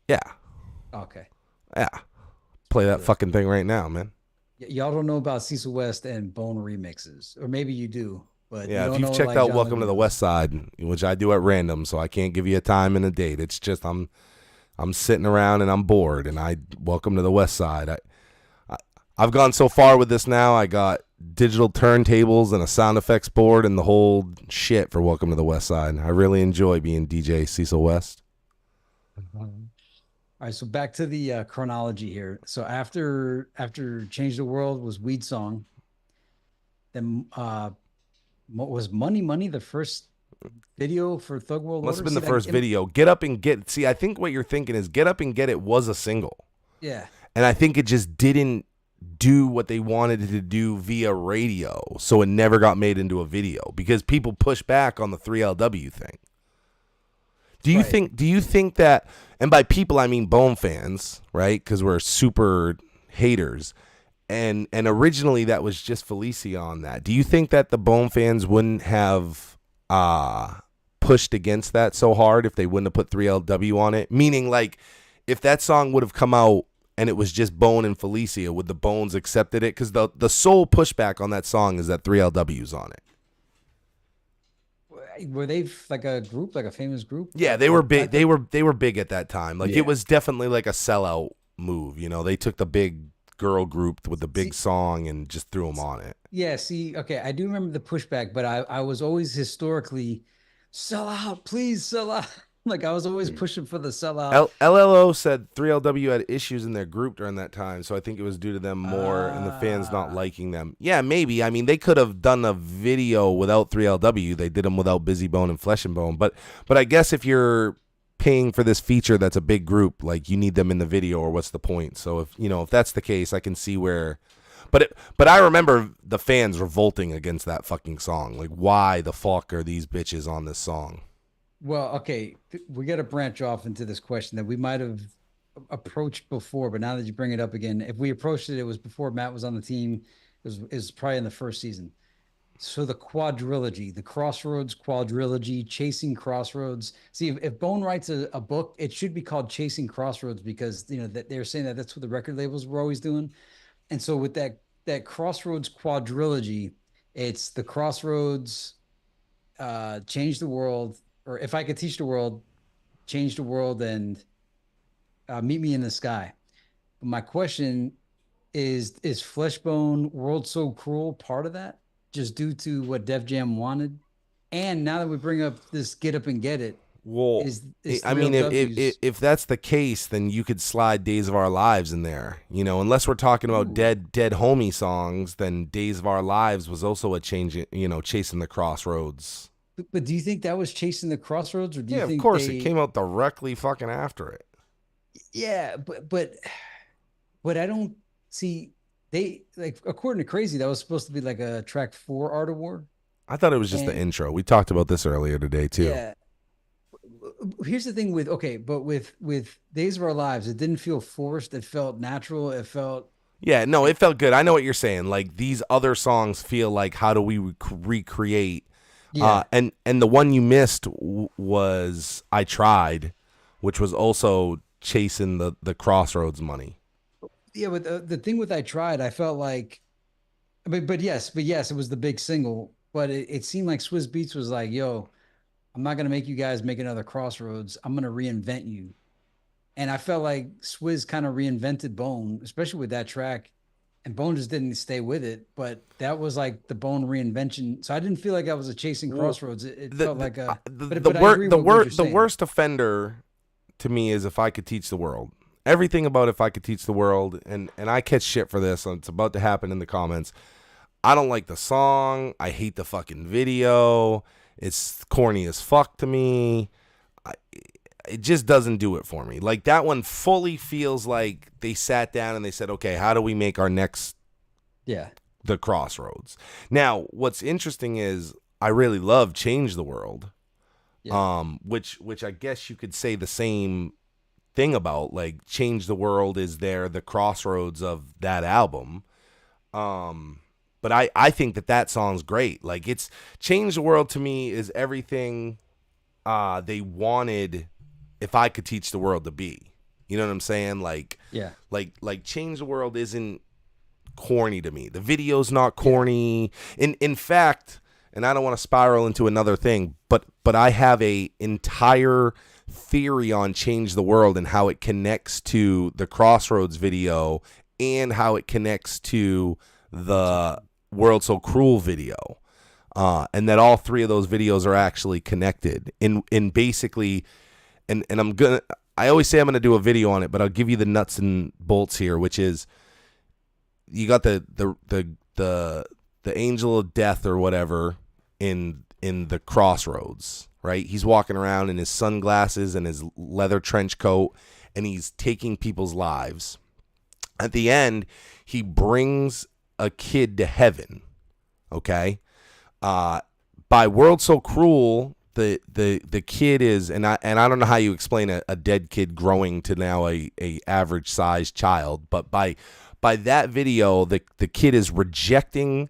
Yeah, Okay. yeah. Play that The, fucking thing right now, man. y'all don't know about Cecil West and Bone remixes, or maybe you do, but you Yeah, if don't you've know checked like out John Welcome to the Laguna. West Side, which I do at random, so I can't give you a time and a date. It's just I'm sitting around and I'm bored, and I Welcome to the West Side. I've gone so far with this now. I got digital turntables and a sound effects board and the whole shit for Welcome to the West Side. I really enjoy being DJ Cecil West. All right, so back to the chronology here. So after Change the World was Weed Song, then was Money Money the first video for Thug World Must have Order? been See the that first video. Get Up and Get. See, I think what you're thinking is Get Up and Get It was a single, yeah, and I think it just didn't do what they wanted it to do via radio, so it never got made into a video because people push back on the 3LW thing. right. Do you think that, and by people I mean Bone fans, right? Because we're super haters, and originally that was just Felicia on that. Do you think that the Bone fans wouldn't have pushed against that so hard if they wouldn't have put 3LW on it? Meaning, like, if that song would have come out and it was just Bone and Felicia, would the Bones accepted it? Because the sole pushback on that song is that 3LW's on it. Were they like a group, like a famous group? Yeah, they were I big. think They were big at that time. Like it Yeah. was definitely like a sellout move. They took the big girl group with the big see, song and just threw them on it. yeah, see, okay, I do remember the pushback, but I was always historically sell out, please sell out. Like I was always Mm. pushing for the sellout. LLO said 3LW had issues in their group during that time, so I think it was due to them more and the fans not Ah, liking them. Yeah, maybe. I mean, they could have done a video without 3LW. They did them without Busy Bone and Flesh and Bone. But I guess if you're paying for this feature that's a big group, like you need them in the video, or what's the point? So if that's the case, I can see where. But I remember the fans revolting against that fucking song. Like, why the fuck are these bitches on this song? well, okay, we got to branch off into this question that we might have approached before, but now that you bring it up again, if we approached it, it was before Matt was on the team. It was probably in the first season. So the quadrilogy, the Crossroads quadrilogy, Chasing Crossroads. See, if Bone writes a book, it should be called Chasing Crossroads because that they're saying that that's what the record labels were always doing. And so with that Crossroads quadrilogy, it's the Crossroads, Change the World, or If I Could Teach the World, Change the World, and Meet Me in the Sky. But my question is Fleshbone World So Cruel part of that? Just due to what Def Jam wanted? And now that we bring up this Get Up and Get It, Well, is I Three mean, LW's. if that's the case, then you could slide "Days of Our Lives" in there. You know, unless we're talking about Ooh. dead homie songs, then "Days of Our Lives" was also a change. You know, chasing the crossroads. But do you think that was Chasing the Crossroads, or do you Yeah, of think course, it they? came out directly fucking after it. Yeah, but I don't see they like according to Crazy that was supposed to be like a track 4 Art of War. I thought it was just the And intro. We talked about this earlier today too. yeah, here's the thing with okay, but with Days of Our Lives, it didn't feel forced. It felt natural. It felt Yeah, no, like it felt good. I know what you're saying. Like these other songs feel like how do we recreate? yeah, And the one you missed was "I Tried," which was also chasing the Crossroads money. yeah. But the thing with I Tried, I felt like, but yes, it was the big single. But it seemed like Swiss Beats was like, "Yo, I'm not gonna make you guys make another Crossroads. I'm gonna reinvent you." And I felt like Swizz kind of reinvented Bone, especially with that track. And Bone just didn't stay with it, but that was like the Bone reinvention. So I didn't feel like I was a chasing Well, Crossroads. It the felt like a, the but I agree with what you're the saying. worst offender to me is "If I Could Teach the World." Everything about "If I Could Teach the World," and I catch shit for this, and it's about to happen in the comments. I don't like the song. I hate the fucking video. It's corny as fuck to me. I, it just doesn't do it for me. Like that one fully feels like they sat down and they said, "Okay, how do we make our next Yeah, the Crossroads?" Now, what's interesting is I really love "Change the World," yeah, which I guess you could say the same thing about. Like "Change the World" is the crossroads of that album. But I think that song's great. Like it's "Change the World" to me is everything they wanted "If I Could Teach the World" to be. You know what I'm saying? yeah, Like "Change the World" isn't corny to me. The video's not yeah. corny. In fact, and I don't want to spiral into another thing, but I have a entire theory on "Change the World" and how it connects to the Crossroads video and how it connects to the "World So Cruel" video. And that all three of those videos are actually connected in basically, and I always say I'm gonna do a video on it, but I'll give you the nuts and bolts here, which is you got the angel of death or whatever in the Crossroads, right? He's walking around in his sunglasses and his leather trench coat, and he's taking people's lives. At the end, he brings a kid to heaven. Okay, by "World So Cruel," the kid is, and I don't know how you explain a dead kid growing to now a average sized child, but by that video, the kid is rejecting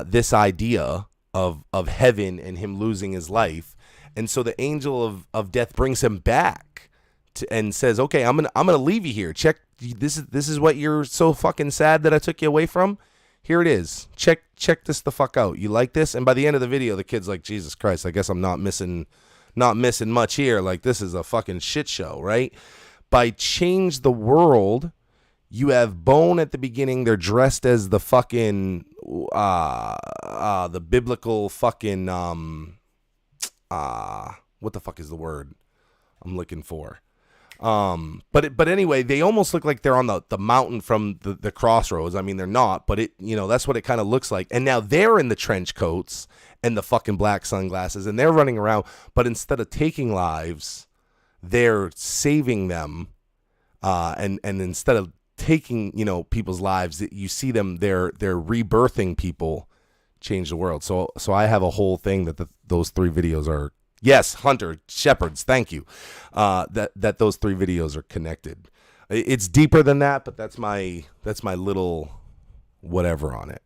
this idea of heaven and him losing his life, and so the angel of death brings him back and says, "Okay, I'm gonna leave you here. Check this is what you're so fucking sad that I took you away from. Here it is. Check this the fuck out. You like this?" And by the end of the video, the kid's like, "Jesus Christ, I guess I'm not missing much here. Like this is a fucking shit show, right?" By "Change the World," you have Bone at the beginning. They're dressed as the fucking the biblical fucking what the fuck is the word I'm looking for? But anyway, they almost look like they're on the mountain from the Crossroads. I mean, they're not, but that's what it kind of looks like. And now they're in the trench coats and the fucking black sunglasses, and they're running around. But instead of taking lives, they're saving them. And instead of taking people's lives, you see them they're rebirthing people, change the world. So I have a whole thing that those three videos are. Yes, Hunter Shepherds. Thank you. That those three videos are connected. It's deeper than that, but that's my little whatever on it.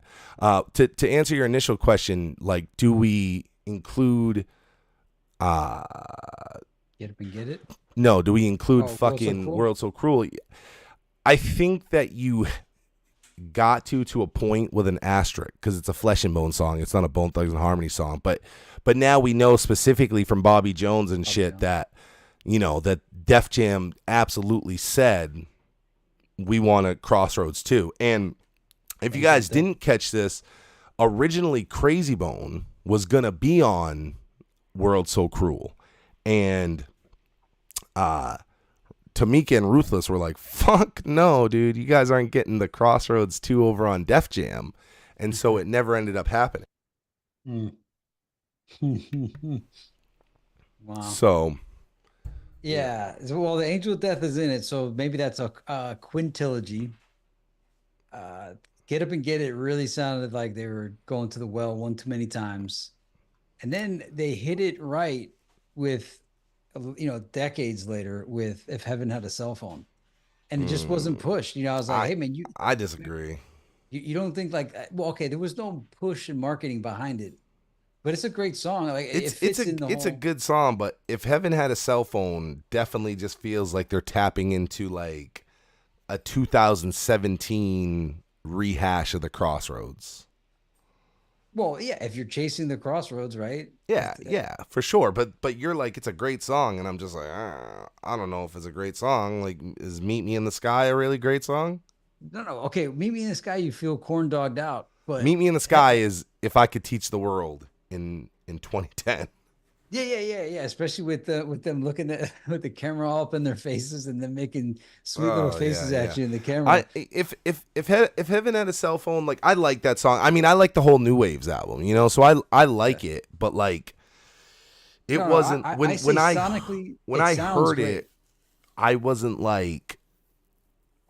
To answer your initial question, like, do we include? Get Up and Get It. No, do we include Oh, World So fucking Cruel. "World So Cruel"? I think that you got to a point with an asterisk because it's a Flesh and Bone song. It's not a Bone Thugs and Harmony song, but now we know specifically from Bobby Jones and shit Jones. that Def Jam absolutely said we want a Crossroads too. And if you guys didn't catch this, originally Crazy Bone was gonna be on World So Cruel, and Tamika and Ruthless were like, fuck no, dude, you guys aren't getting the Crossroads 2 over on Def Jam. And so it never ended up happening. Wow. So yeah. Well, the Angel of Death is in it, so maybe that's a quintilogy. Get Up and Get It really sounded like they were going to the well one too many times. And then they hit it right with, decades later with If Heaven Had a Cell Phone. And it just wasn't pushed. I was like, hey, man, I disagree. You don't think like, well, okay, there was no push and marketing behind it, but it's a great song. Like it fits in the it's whole... a good song, but If Heaven Had a Cell Phone definitely just feels like they're tapping into like a 2017 rehash of the Crossroads. Well, yeah, if you're chasing the Crossroads, right? Yeah, for sure. But you're like, it's a great song, and I'm just like, I don't know if it's a great song. Like, is Meet Me in the Sky a really great song? No. Okay, Meet Me in the Sky, you feel corn dogged out, but Meet Me in the Sky is If I Could Teach the World in 2010. Yeah. Especially with them looking at with the camera all up in their faces and then making sweet little faces at you in the camera. If Heaven Had a Cell Phone, like, I like that song. I mean, I like the whole New Waves album, so I like it, but like it wasn't when I heard great. it, I wasn't like,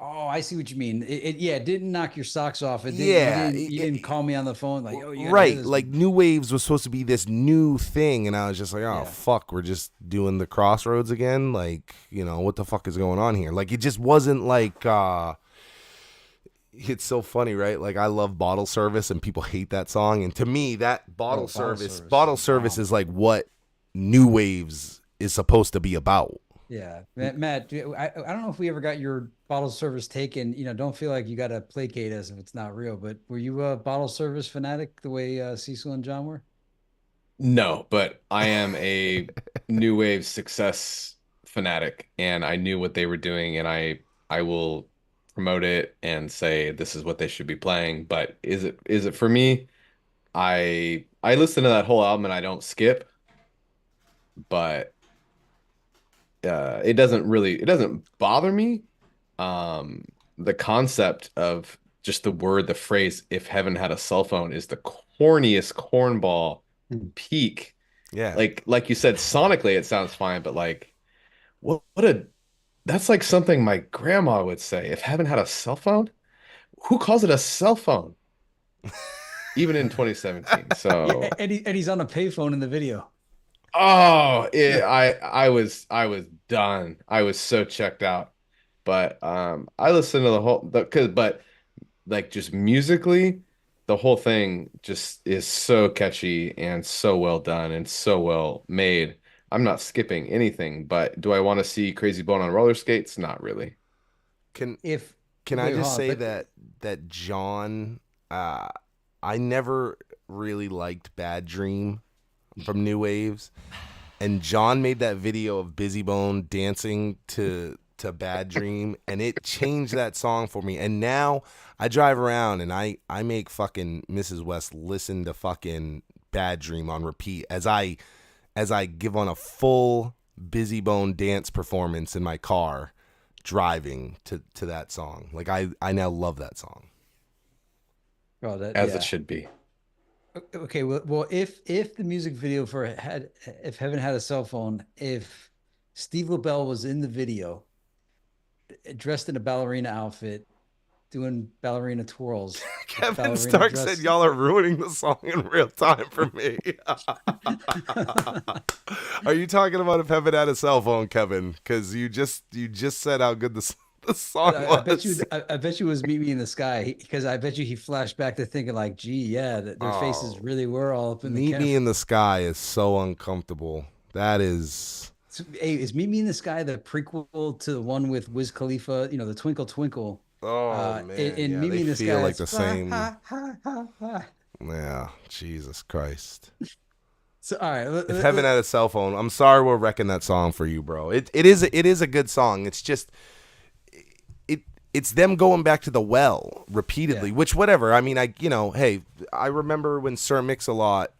oh, I see what you mean. It didn't knock your socks off. It didn't, you didn't call me on the phone like, oh, you right. Like New Waves was supposed to be this new thing, and I was just like, oh, fuck, we're just doing the Crossroads again. Like, what the fuck is going on here? Like, it just wasn't like. It's so funny, right? Like, I love Bottle Service, and people hate that song, and to me, that Bottle Service is like what New Waves is supposed to be about. Yeah, Matt, I don't know if we ever got your bottle service taken. Don't feel like you got to placate us if it's not real. But were you a bottle service fanatic the way Cecil and John were? No, but I am a new wave success fanatic, and I knew what they were doing, and I will promote it and say this is what they should be playing. But is it for me? I listen to that whole album and I don't skip, but it doesn't bother me. The concept of just the phrase "if heaven had a cell phone" is the corniest cornball peak. Yeah. Like you said, sonically it sounds fine, but like what a that's like something my grandma would say. If heaven had a cell phone, who calls it a cell phone? Even in 2017. So Yeah, and he's on a payphone in the video. oh, I was done. I was so checked out. But I listened to but like just musically, the whole thing just is so catchy and so well done and so well made. I'm not skipping anything, but do I want to see Crazy Bone on roller skates? Not really. Can I just say that John, I never really liked Bad Dream from New Waves, and John made that video of Busy Bone dancing to Bad Dream, and it changed that song for me. And now I drive around and I make fucking Mrs. West listen to fucking Bad Dream on repeat as I give on a full Busy Bone dance performance in my car driving to that song. Like, I now love that song. Oh, As it should be. Okay, well, if the music video for if Heaven Had a Cell Phone, if Steve LaBelle was in the video, dressed in a ballerina outfit, doing ballerina twirls. Kevin Stark said y'all are ruining the song in real time for me. Are you talking about If Heaven Had a Cell Phone, Kevin? Because you just said how good the song was. I bet you it was Meet Me in the Sky, because I bet you he flashed back to thinking like, gee, yeah, their faces really were all up in the Meet Me in the Sky is so uncomfortable. That is... Hey, is Meet Me in the Sky the prequel to the one with Wiz Khalifa, the Twinkle Twinkle? Oh, man. And Meet Me in the feel Sky, like the same. Ha, ha, ha, ha. Yeah, Jesus Christ. So all right, If Heaven Had a Cell Phone, I'm sorry we're wrecking that song for you, bro. It is a good song. It's just it it's them going back to the well repeatedly, yeah. which whatever. I mean, hey, I remember when Sir Mix-a-Lot,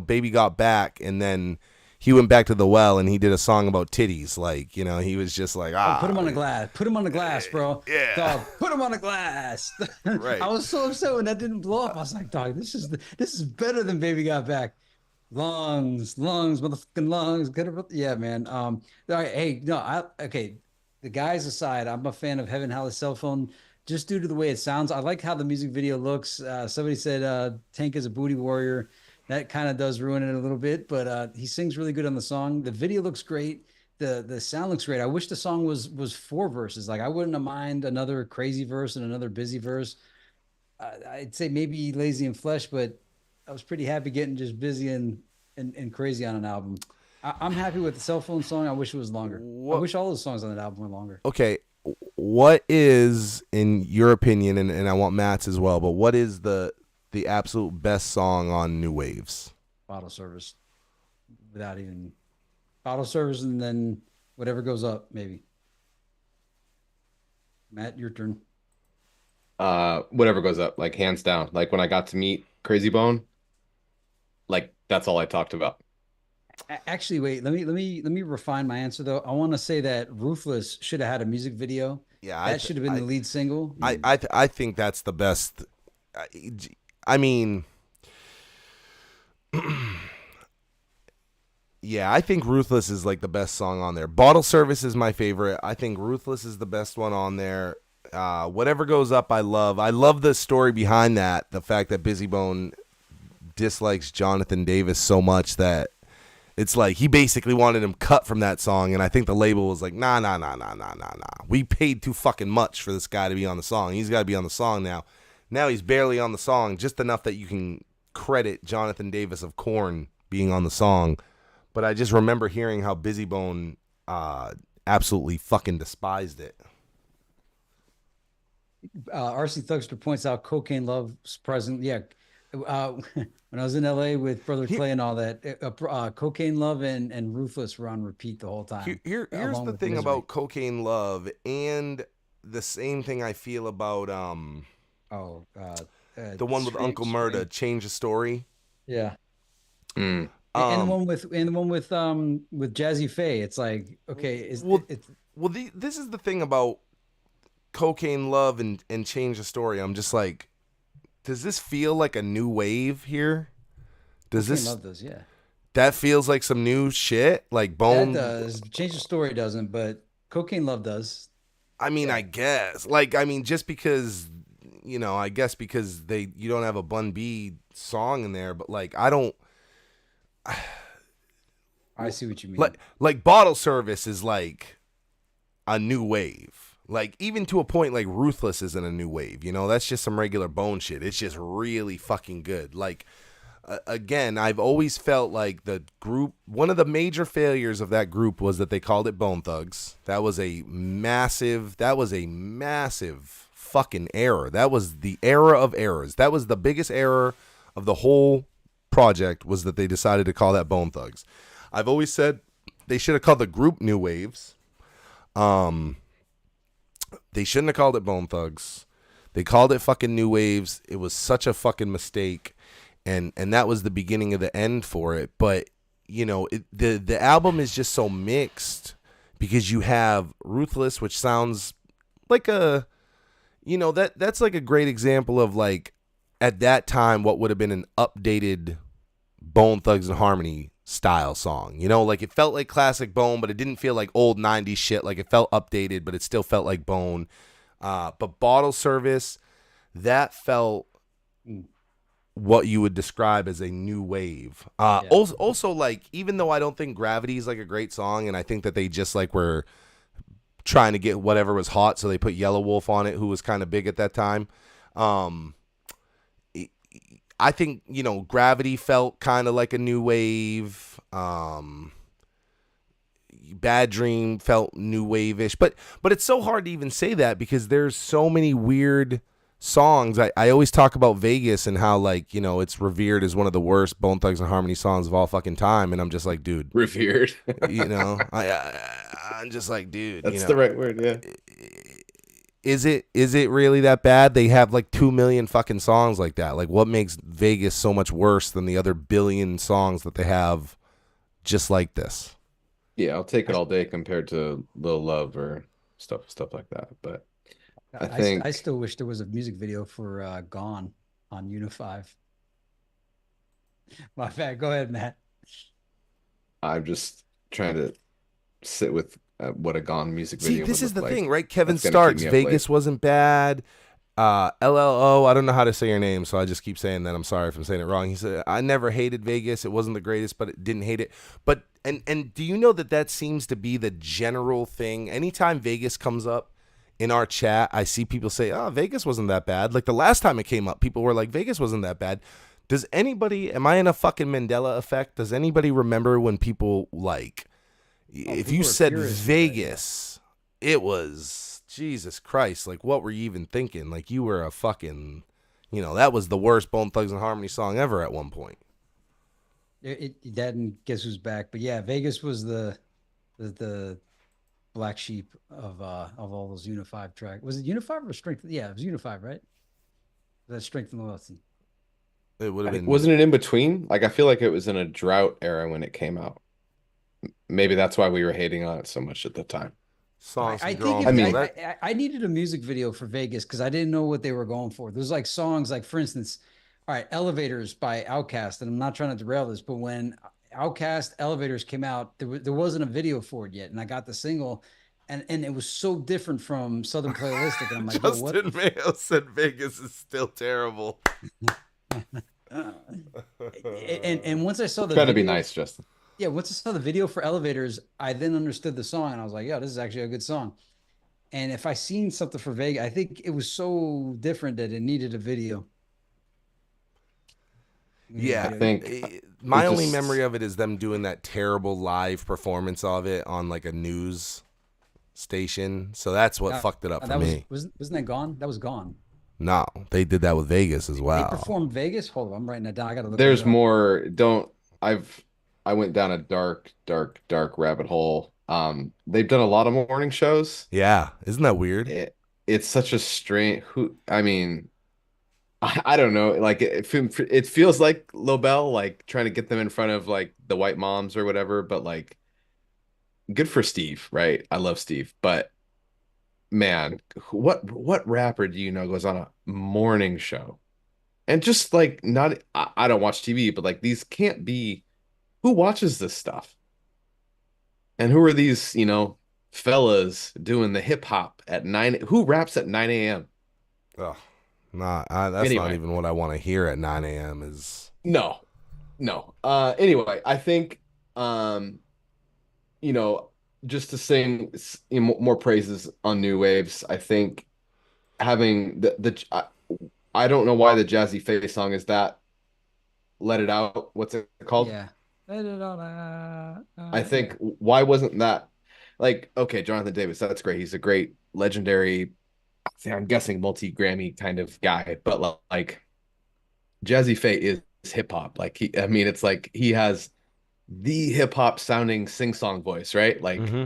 Baby Got Back, and then he went back to the well and he did a song about titties. Like, he was just like, Oh, put him on the glass. Put him on the glass, bro. yeah. Dog, put him on the glass. Right. I was so upset when that didn't blow up. I was like, dog, this is better than Baby Got Back. Lungs, motherfucking lungs. Yeah, man. All right, hey, no, okay. The guys aside, I'm a fan of Heaven Hell Cell Phone just due to the way it sounds. I like how the music video looks. Somebody said Tank is a booty warrior. That kind of does ruin it a little bit, but he sings really good on the song. The video looks great. The sound looks great. I wish the song was 4 verses. Like I wouldn't have mind another crazy verse and another busy verse. I'd say maybe Lazy and Flesh, but I was pretty happy getting just busy and crazy on an album. I'm happy with the cell phone song. I wish it was longer. I wish all those songs on that album were longer. Okay, what is, in your opinion, and I want Matt's as well, but what is the absolute best song on New Waves? Bottle Service, without even Bottle Service, and then whatever goes up, maybe. Matt, your turn. Whatever goes up, like hands down. Like when I got to meet Crazy Bone, like that's all I talked about. Actually, wait. Let me refine my answer though. I want to say that Ruthless should have had a music video. Yeah, that should have been the lead single. I think that's the best. I mean, yeah, I think Ruthless is like the best song on there. Bottle Service is my favorite. I think Ruthless is the best one on there. Whatever Goes Up, I love. I love the story behind that. The fact that Busy Bone dislikes Jonathan Davis so much that it's like he basically wanted him cut from that song, and I think the label was like, nah. We paid too fucking much for this guy to be on the song. He's got to be on the song now. Now he's barely on the song, just enough that you can credit Jonathan Davis of Korn being on the song. But I just remember hearing how Busy Bone absolutely fucking despised it. RC Thugster points out Cocaine Love surprising. Yeah. When I was in LA with Brother Clay and all that, Cocaine Love and Ruthless were on repeat the whole time. Here's the thing Misery. about Cocaine Love, and the same thing I feel about the one with Uncle Murda, Change the Story. Yeah. Mm. And the one with Jazzy Faye. It's like, okay, this is the thing about Cocaine Love and Change the Story. I'm just like, does this feel like a new wave here? Love does, yeah. That feels like some new shit, like Bone. That does. Change the Story doesn't, but Cocaine Love does. I mean, yeah. I guess. Just because, I guess because you don't have a Bun B song in there, but I don't. I see what you mean. Like Bottle Service is like a new wave. Like, even to a point, like, Ruthless isn't a new wave, That's just some regular Bone shit. It's just really fucking good. Like, again, I've always felt like the group, one of the major failures of that group was that they called it Bone Thugs. That was a massive fucking error. That was the error of errors. That was the biggest error of the whole project, was that they decided to call that Bone Thugs. I've always said they should have called the group New Waves. They shouldn't have called it Bone Thugs. They called it fucking New Waves. It was such a fucking mistake, and that was the beginning of the end for it. But the album is just so mixed, because you have Ruthless, which sounds like a, that's like a great example of, like, at that time what would have been an updated Bone Thugs and Harmony style song. Like, it felt like classic Bone, but it didn't feel like old 90s shit. Like, it felt updated, but it still felt like Bone. But Bottle Service, that felt what you would describe as a new wave. Yeah. Also, like, even though I don't think Gravity is like a great song, and I think that they just like were trying to get whatever was hot, so they put Yellow Wolf on it, who was kind of big at that time. I think, Gravity felt kind of like a new wave. Bad Dream felt new wave-ish. But it's so hard to even say that, because there's so many weird songs. I always talk about Vegas and how, like, you know, it's revered as one of the worst Bone Thugs and Harmony songs of all fucking time, and I'm just like, dude, Revered. you know, I'm just like, dude, you That's know, the right word, yeah. is it really that bad? They have like 2 million fucking songs like that. Like, what makes Vegas so much worse than the other billion songs that they have just like this? Yeah, I'll take it all day compared to Lil Love or stuff like that. But I I think still wish there was a music video for Gone on Unifive. My bad. Go ahead, Matt. I'm just trying to sit with what a Gone music See, video this would is look the like. thing, right? Kevin That's gonna keep Starks, me up Vegas late. wasn't bad. LLO, I don't know how to say your name, so I just keep saying that. I'm sorry if I'm saying it wrong. He said, I never hated Vegas. It wasn't the greatest, but it didn't hate it. But, and do you know that seems to be the general thing? Anytime Vegas comes up in our chat, I see people say, oh, Vegas wasn't that bad. Like the last time it came up, people were like, Vegas wasn't that bad. Does anybody, am I in a fucking Mandela effect? Does anybody remember when people like, if you People are said purists with that, yeah. Vegas, it was Jesus Christ. Like, what were you even thinking? Like, you were a fucking, you know, that was the worst Bone Thugs and Harmony song ever at one point. That and Guess Who's Back. But yeah, Vegas was the black sheep of all those Unifive tracks. Was it Unifive or Strength? Yeah, it was Unifive, right? That Strength and Loyalty. It would have been Wasn't it in between? Like I feel like it was in a drought era when it came out. Maybe that's why we were hating on it so much at the time. songs I from think Drawn if I mean, People. That I needed a music video for Vegas because I didn't know what they were going for. There's like songs like, for instance, all right, Elevators by Outkast, and I'm not trying to derail this, but when Outkast Elevators came out, there wasn't a video for it yet, and I got the single, and it was so different from Southern Playalistic, and I'm like, yo, what? Justin Mayo said Vegas is still terrible. And once I saw the trying to be video, nice, Justin. yeah, once I saw the video for Elevators, I then understood the song, and I was like, yeah, this is actually a good song. And if I seen something for Vegas, I think it was so different that it needed a video. Yeah. I think My it only just memory of it is them doing that terrible live performance of it on like a news station. So that's what fucked it up for That was me. wasn't that Gone? That was Gone. No, they did that with Vegas as They well. performed Vegas. Hold on, I'm writing that down. I gotta look there's that up. more. Don't I went down a dark rabbit hole. They've done a lot of morning shows. Yeah. Isn't that weird? It's such a strange who I mean, I don't know. Like it feels like Lobel, like trying to get them in front of like the white moms or whatever, but like good for Steve, right? I love Steve, but man, what rapper do you know goes on a morning show? And just like not I don't watch TV, but like these can't be who watches this stuff? And who are these, fellas doing the hip hop at 9? Who raps at 9 a.m.? Oh, that's not Anyway, even what I want to hear at 9 a.m. is. no, no. Anyway, I think, um, you know, just to sing more praises on New Waves, I think having I don't know why the Jazzy Face song is that. Let It Out. What's it called? Yeah. Let it all out. I think Yeah. why wasn't that like okay, Jonathan Davis, that's great. He's a great legendary, I'm guessing multi-Grammy kind of guy, but like Jazzy Faye is hip hop. Like I mean, it's like he has the hip hop sounding sing-song voice, right? Like Mm-hmm.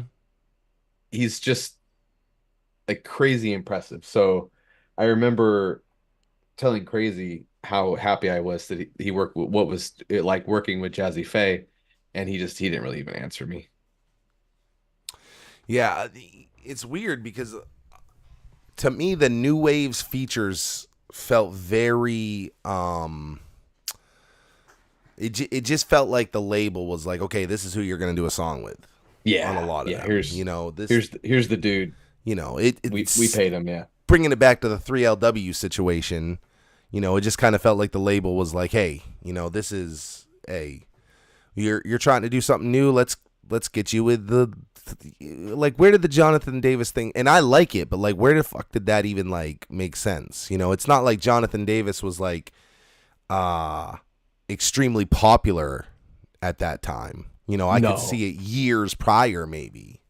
he's just like crazy impressive. So I remember telling Crazy how happy I was that he worked with what was it like working with Jazzy Faye, and he didn't really even answer me. Yeah, it's weird because to me the New Waves features felt very it just felt like the label was like, okay, this is who you're going to do a song with. Yeah, On a lot of them. Here's the dude. We paid him. Yeah, bringing it back to the 3LW situation. It just kind of felt like the label was like, hey, this is you're trying to do something new. Let's get you with the like, where did the Jonathan Davis thing, and I like it, but like, where the fuck did that even like make sense? It's not like Jonathan Davis was like extremely popular at that time. I could see it years prior maybe.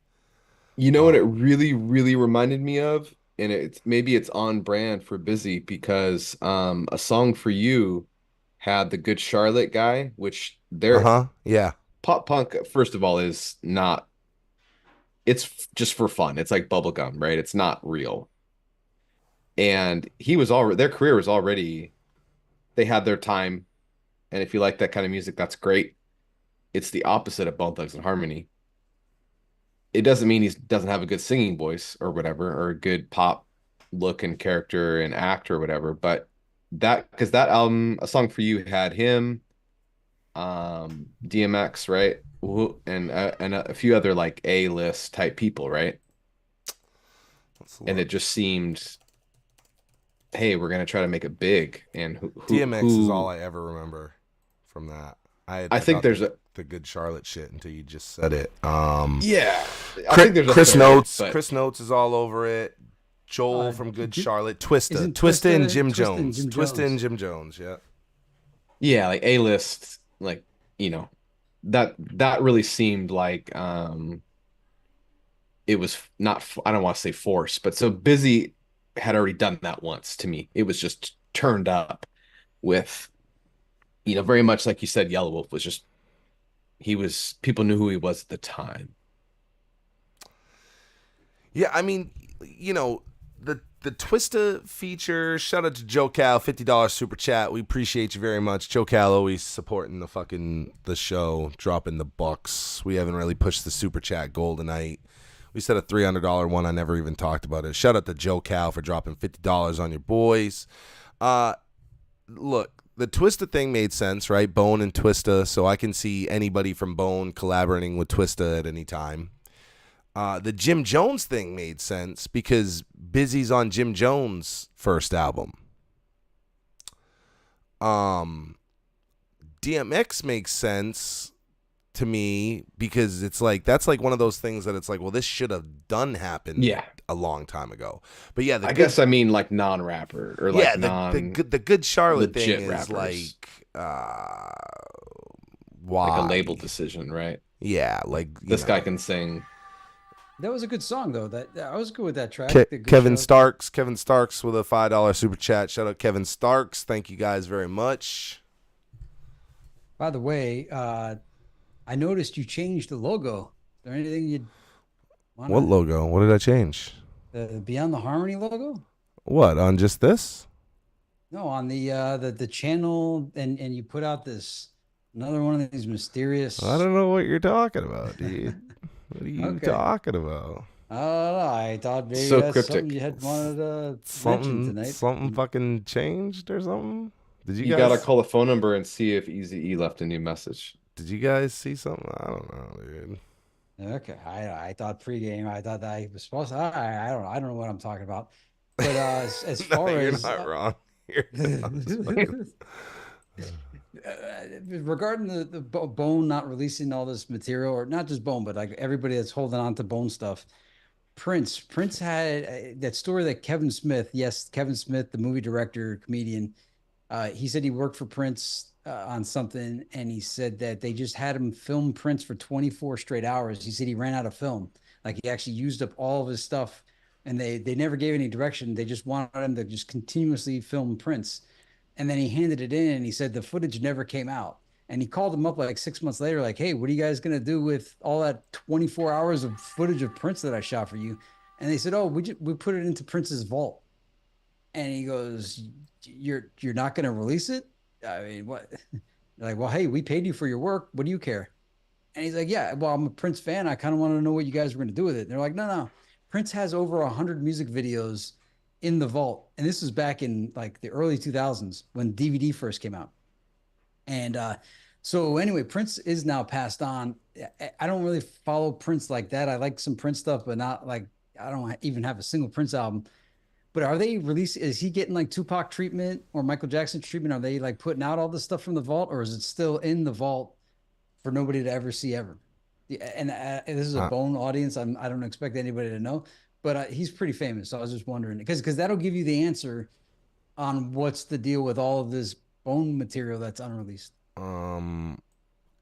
You know what it really, really reminded me of and it's maybe it's on brand for Busy because A Song for You had the Good Charlotte guy, which their Uh-huh. Yeah. pop punk, first of all, is not, just for fun. It's like bubblegum, right? It's not real. And he was already, their career was already, they had their time. And if you like that kind of music, that's great. It's the opposite of Bone Thugs and Harmony. It doesn't mean he doesn't have a good singing voice or whatever, or a good pop look and character and act or whatever. But that, because that album, A Song for You, had him, DMX, right? And a few other like A-list type people, right? Let's And look. it just seemed, hey, we're gonna try to make it big. And DMX is all who I ever remember from that. I I think thought there's a, the Good Charlotte shit until you just said it. yeah, I think there's a Chris third, Notes. but Chris Notes is all over it. Joel Uh, from Good J- Charlotte. Twista. isn't Twista and Jim Twista and Jones. Jim Twista and Jones? Jim Jones. Yeah. yeah, like A-list, like, you know, that really seemed like it was not, I don't want to say forced, but so Busy had already done that once to me. It was just turned up with, very much like you said, Yellow Wolf was just, people knew who he was at the time. Yeah, I mean, the Twista feature. Shout out to Joe Cal, $50 super chat. We appreciate you very much. Joe Cal always supporting the show, dropping the bucks. We haven't really pushed the super chat goal tonight. We said a $300 one. I never even talked about it. Shout out to Joe Cal for dropping $50 on your boys. Look, the Twista thing made sense, right? Bone and Twista, so I can see anybody from Bone collaborating with Twista at any time. The Jim Jones thing made sense because Busy's on Jim Jones' first album. DMX makes sense to me because it's like that's like one of those things that it's like, well, this should have happened Yeah. a long time ago. But yeah, I guess I mean like non-rapper or like the Good Charlotte thing legit is rappers. like why Like a label decision, right? Yeah, like This guy can sing. That was a good song though. That I was good with that track. Kevin Starks with a $5 super chat. Shout out Kevin Starks. Thank you guys very much. By the way, I noticed you changed the logo. Is there anything you'd want? What logo? What did I change? The Beyond the Harmony logo? What, on just this? No, on the channel, and you put out another one of these mysterious. I don't know what you're talking about, dude. What are you Okay. talking about? I don't know. I thought maybe So that's cryptic. something you had wanted to mention tonight. Something fucking changed or something? Did you You guys gotta call the phone number and see if Eazy-E left a new message. Did you guys see something? I don't know, dude. Okay, I thought pregame. I thought that I was supposed to. I don't know what I'm talking about. But as No, far you're as not wrong. You're not fucking- regarding the Bone not releasing all this material, or not just Bone, but like everybody that's holding on to Bone stuff. Prince had that story that Kevin Smith, yes, Kevin Smith, the movie director, comedian, he said he worked for Prince on something, and he said that they just had him film Prince for 24 straight hours. He said he ran out of film. Like he actually used up all of his stuff, and they never gave any direction. They just wanted him to just continuously film Prince. And then he handed it in, and he said the footage never came out. And he called him up like 6 months later, like, hey, what are you guys going to do with all that 24 hours of footage of Prince that I shot for you? And they said, oh, we put it into Prince's vault. And he goes, you're not going to release it? I mean, what? They're like, well, hey, we paid you for your work. What do you care? And he's like, yeah, well, I'm a Prince fan. I kind of want to know what you guys were going to do with it. And they're like, no. Prince has over 100 music videos in the vault. And this was back in like the early 2000s when DVD first came out. And so anyway, Prince is now passed on. I don't really follow Prince like that. I like some Prince stuff, but not like, I don't even have a single Prince album. But are they releasing? Is he getting like Tupac treatment or Michael Jackson treatment? Are they like putting out all this stuff from the vault, or is it still in the vault for nobody to ever see ever? And this is a Bone audience. I don't expect anybody to know, but he's pretty famous. So I was just wondering because that'll give you the answer on what's the deal with all of this Bone material that's unreleased.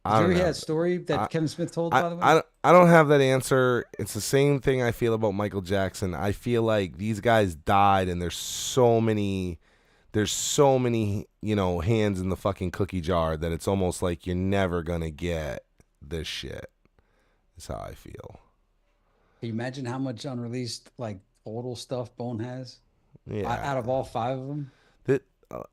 Did I you don't ever hear know. that story I, that Kevin Smith told, by the way? I don't have that answer. It's the same thing I feel about Michael Jackson. I feel like these guys died, and there's so many, hands in the fucking cookie jar that it's almost like you're never gonna get this shit. That's how I feel. Can you imagine how much unreleased like total stuff Bone has Yeah. out of all five of them? That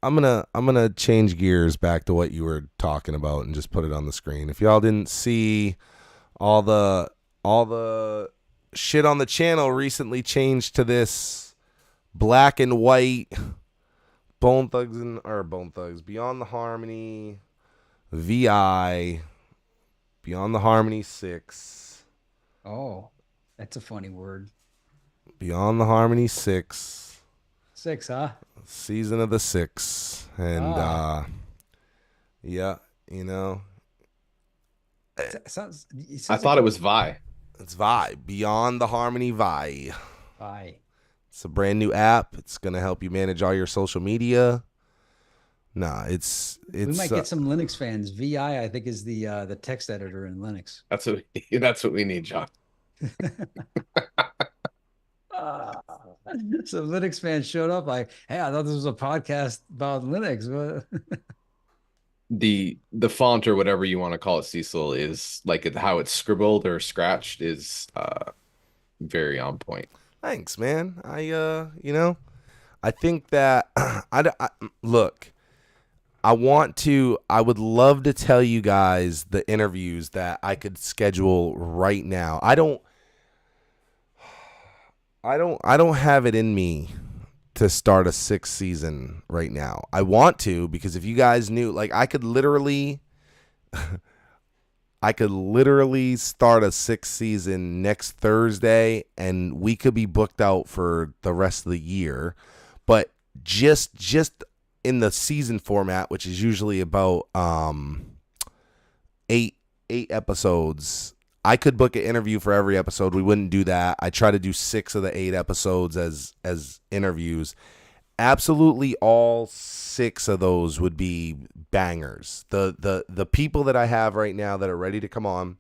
I'm gonna change gears back to what you were talking about and just put it on the screen. If y'all didn't see all the shit on the channel recently changed to this black and white Bone Thugs Beyond the Harmony VI Beyond the Harmony 6 Oh, that's a funny word. Beyond the Harmony 6 Six, huh? Season of the 6 and Ah, yeah, it I sounds like thought it was Vi. it's Vi Beyond the Harmony Vi. I. It's a brand new app. It's gonna help you manage all your social media. Nah, it's We might get some Linux fans. I think is the text editor in Linux. That's what we need, John. Ah. So Linux fans showed up like, hey, I thought this was a podcast about Linux. The font or whatever you want to call it, Cecil, is like how it's scribbled or scratched is very on point. thanks, man. I think that look. I would love to tell you guys the interviews that I could schedule right now. I don't have it in me to start a 6th season right now. I want to, because if you guys knew, like, I could literally start a 6th season next Thursday and we could be booked out for the rest of the year. But just in the season format, which is usually about 8 episodes, I could book an interview for every episode. We wouldn't do that. I try to do 6 of the 8 episodes as interviews. Absolutely all 6 of those would be bangers. The people that I have right now that are ready to come on,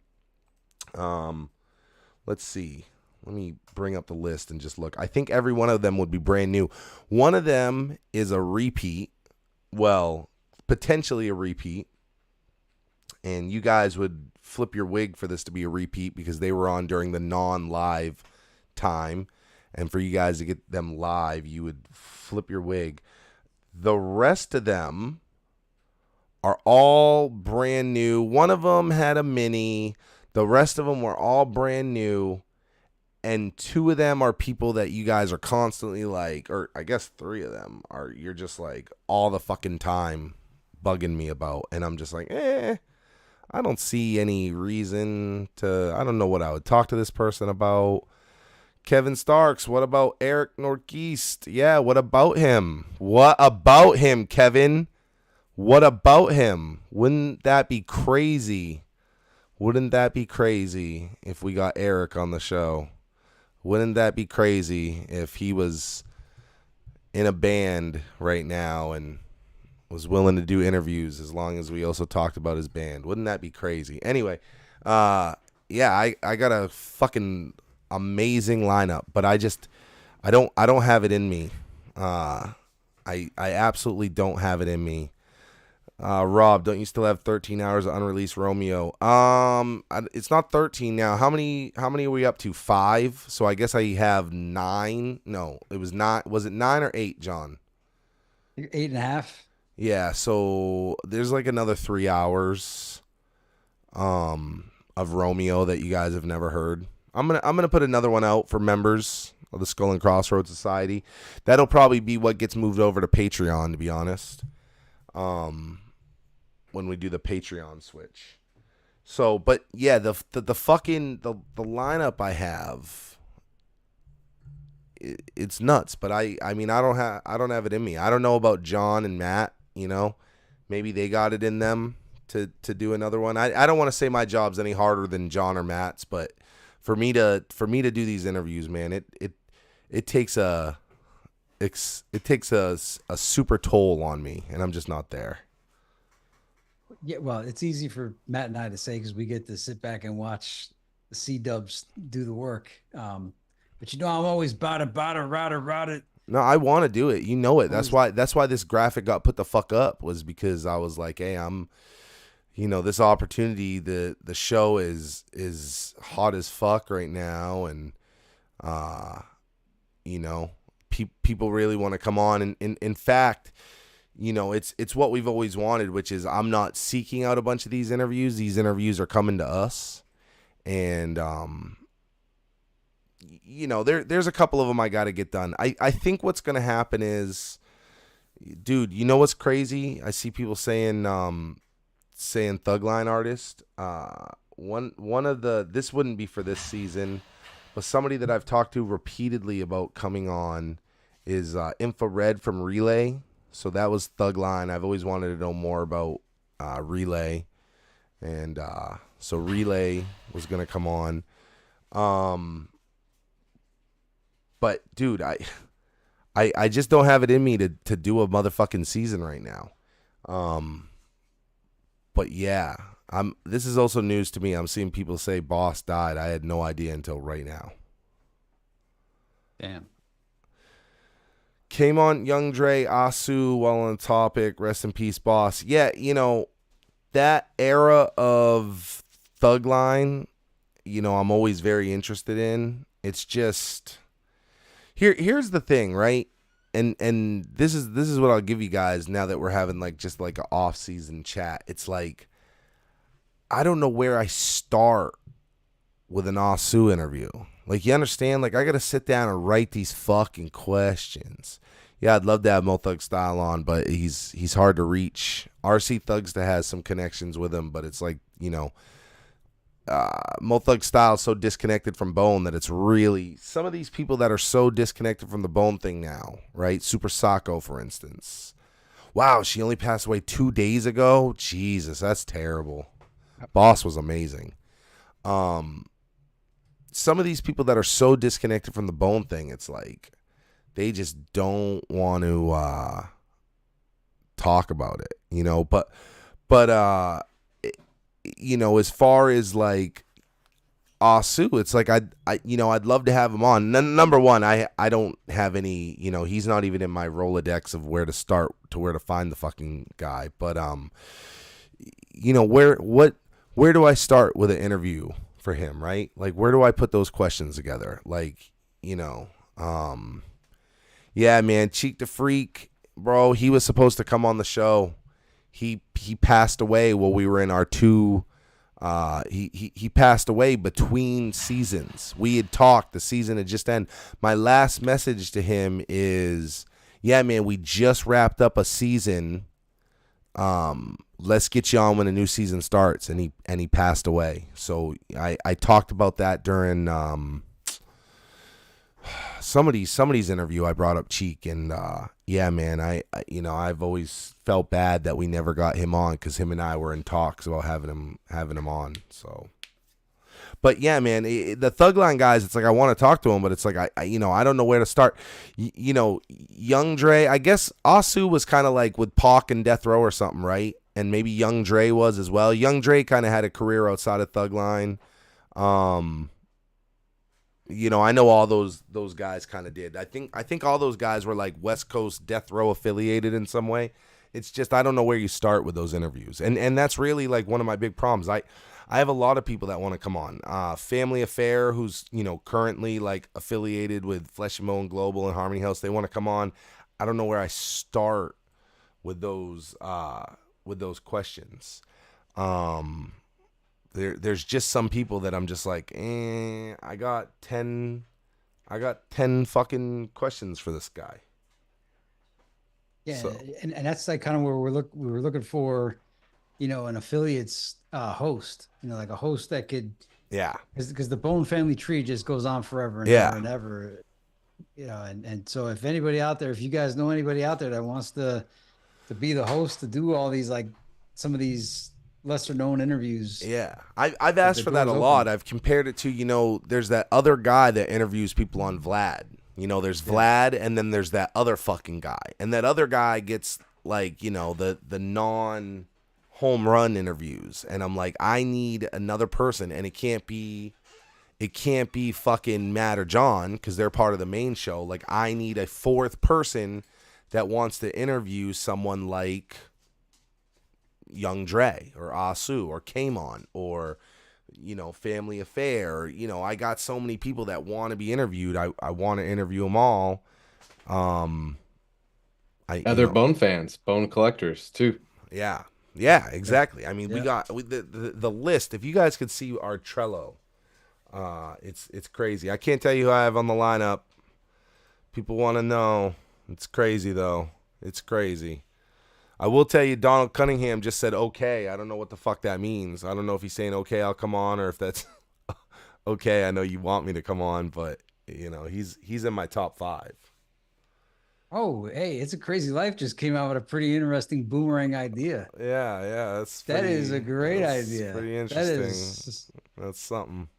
let's see. Let me bring up the list and just look. I think every one of them would be brand new. One of them is a repeat. Well, potentially a repeat. And you guys would flip your wig for this to be a repeat because they were on during the non-live time. And for you guys to get them live, you would flip your wig. The rest of them are all brand new. One of them had a mini. The rest of them were all brand new. And 2 of them are people that you guys are constantly like, or I guess 3 of them are, you're just like all the fucking time bugging me about. And I'm just like, I don't see any reason to, I don't know what I would talk to this person about. Kevin Starks, what about Eric Northeast? Yeah, what about him? What about him, Kevin? What about him? Wouldn't that be crazy? Wouldn't that be crazy if we got Eric on the show? Wouldn't that be crazy if he was in a band right now and was willing to do interviews as long as we also talked about his band? Wouldn't that be crazy? Anyway, yeah, I got a fucking amazing lineup, but I don't have it in me. I absolutely don't have it in me. Rob, don't you still have 13 hours of unreleased Romeo? It's not 13 now. How many are we up to? 5. So I guess I have 9. No, it was not. Was it 9 or 8, John? 8.5. Yeah. So there's like another 3 hours, of Romeo that you guys have never heard. I'm gonna put another one out for members of the Skull and Crossroads Society. That'll probably be what gets moved over to Patreon, to be honest. When we do the Patreon switch. So, but yeah, the fucking the lineup I have, it's nuts. But I mean I don't have it in me. I don't know about John and Matt. Maybe they got it in them to do another one. I don't want to say my job's any harder than John or Matt's, but for me to do these interviews, man, it takes a super toll on me, and I'm just not there. Yeah, well, it's easy for Matt and I to say because we get to sit back and watch the C Dubs do the work. But I'm always about it. No, I want to do it. You know it. Always, That's why this graphic got put the fuck up, was because I was like, hey, this opportunity, the show is hot as fuck right now, and people really want to come on, and in fact, it's what we've always wanted, which is I'm not seeking out a bunch of these interviews. These interviews are coming to us, and there's a couple of them I got to get done. I think what's going to happen is, dude, you know what's crazy? I see people saying Thugline artist. One of this wouldn't be for this season, but somebody that I've talked to repeatedly about coming on is Infrared from Relay. So that was Thugline. I've always wanted to know more about Relay, and so Relay was going to come on. But dude, I just don't have it in me to do a motherfucking season right now. But yeah, this is also news to me. I'm seeing people say Boss died. I had no idea until right now. damn. Came on Young Dre, Asu, while on the topic. Rest in peace, Boss. Yeah, that era of Thugline, I'm always very interested in. It's just here's the thing, right? And this is what I'll give you guys now that we're having just an off-season chat. It's like, I don't know where I start with an Asu interview. You understand? I got to sit down and write these fucking questions. Yeah, I'd love to have Mo Thug Style on, but he's hard to reach. RC Thugsta has some connections with him, but it's Mo Thug Style is so disconnected from Bone that it's really some of these people that are so disconnected from the Bone thing now, right? Super Sacco, for instance. Wow, she only passed away 2 days ago. Jesus, that's terrible. Boss was amazing. Some of these people that are so disconnected from the Bone thing, it's they just don't want to talk about it, but as far as Asu, it's I'd love to have him on. Number one, I don't have any, he's not even in my Rolodex of where to start to where to find the fucking guy. But where do I start with an interview for him, right? Where do I put those questions together? Yeah, man, Cheek the Freak, bro, he was supposed to come on the show. He passed away while we were in our two. He passed away between seasons. We had talked. The season had just ended. My last message to him is, yeah, man, we just wrapped up a season. Let's get you on when a new season starts. And he passed away. So I talked about that during somebody's interview. I brought up Cheek, and yeah, man, I've always felt bad that we never got him on, because him and I were in talks about having him on. So, but yeah, man, the Thugline guys, it's I want to talk to him, but it's I don't know where to start. Young Dre, I guess Asu was kind of with Pac and Death Row or something, right? And maybe Young Dre was as well. Young Dre kind of had a career outside of Thugline. I know all those guys kind of did. I think all those guys were West Coast Death Row affiliated in some way. It's just I don't know where you start with those interviews, and that's really one of my big problems. I have a lot of people that want to come on. Family Affair, who's currently affiliated with Flesh and Bone Global and Harmony House, they want to come on. I don't know where I start with those questions. There's just some people that I'm just I got 10 fucking questions for this guy. Yeah, So, and that's kind of where we were looking for, an affiliates host, a host that could, yeah, because the Bone family tree just goes on forever and Yeah. ever and ever, and so if anybody out there, if you guys know anybody out there that wants to be the host to do all these some of these lesser known interviews. Yeah. I've asked for that a lot. I've compared it to, there's that other guy that interviews people on Vlad. There's Vlad, and then there's that other fucking guy. And that other guy gets the non home run interviews, and I'm like, I need another person, and it can't be fucking Matt or John because they're part of the main show. Like, I need a fourth person that wants to interview someone like Young Dre or Asu or Kamon or, Family Affair. Or, I got so many people that want to be interviewed. I want to interview them all. They're Bone fans, Bone collectors too. Yeah. Yeah, exactly. I mean, Yeah. the list. If you guys could see our Trello, it's crazy. I can't tell you who I have on the lineup. People want to know. It's crazy though. It's crazy. I will tell you, Donald Cunningham just said okay. I don't know what the fuck that means. I don't know if he's saying okay, I'll come on, or if that's okay. I know you want me to come on, but he's in my top 5. Oh, hey, It's a Crazy Life just came out with a pretty interesting boomerang idea. Yeah, That is a great that's idea. pretty interesting. That's something.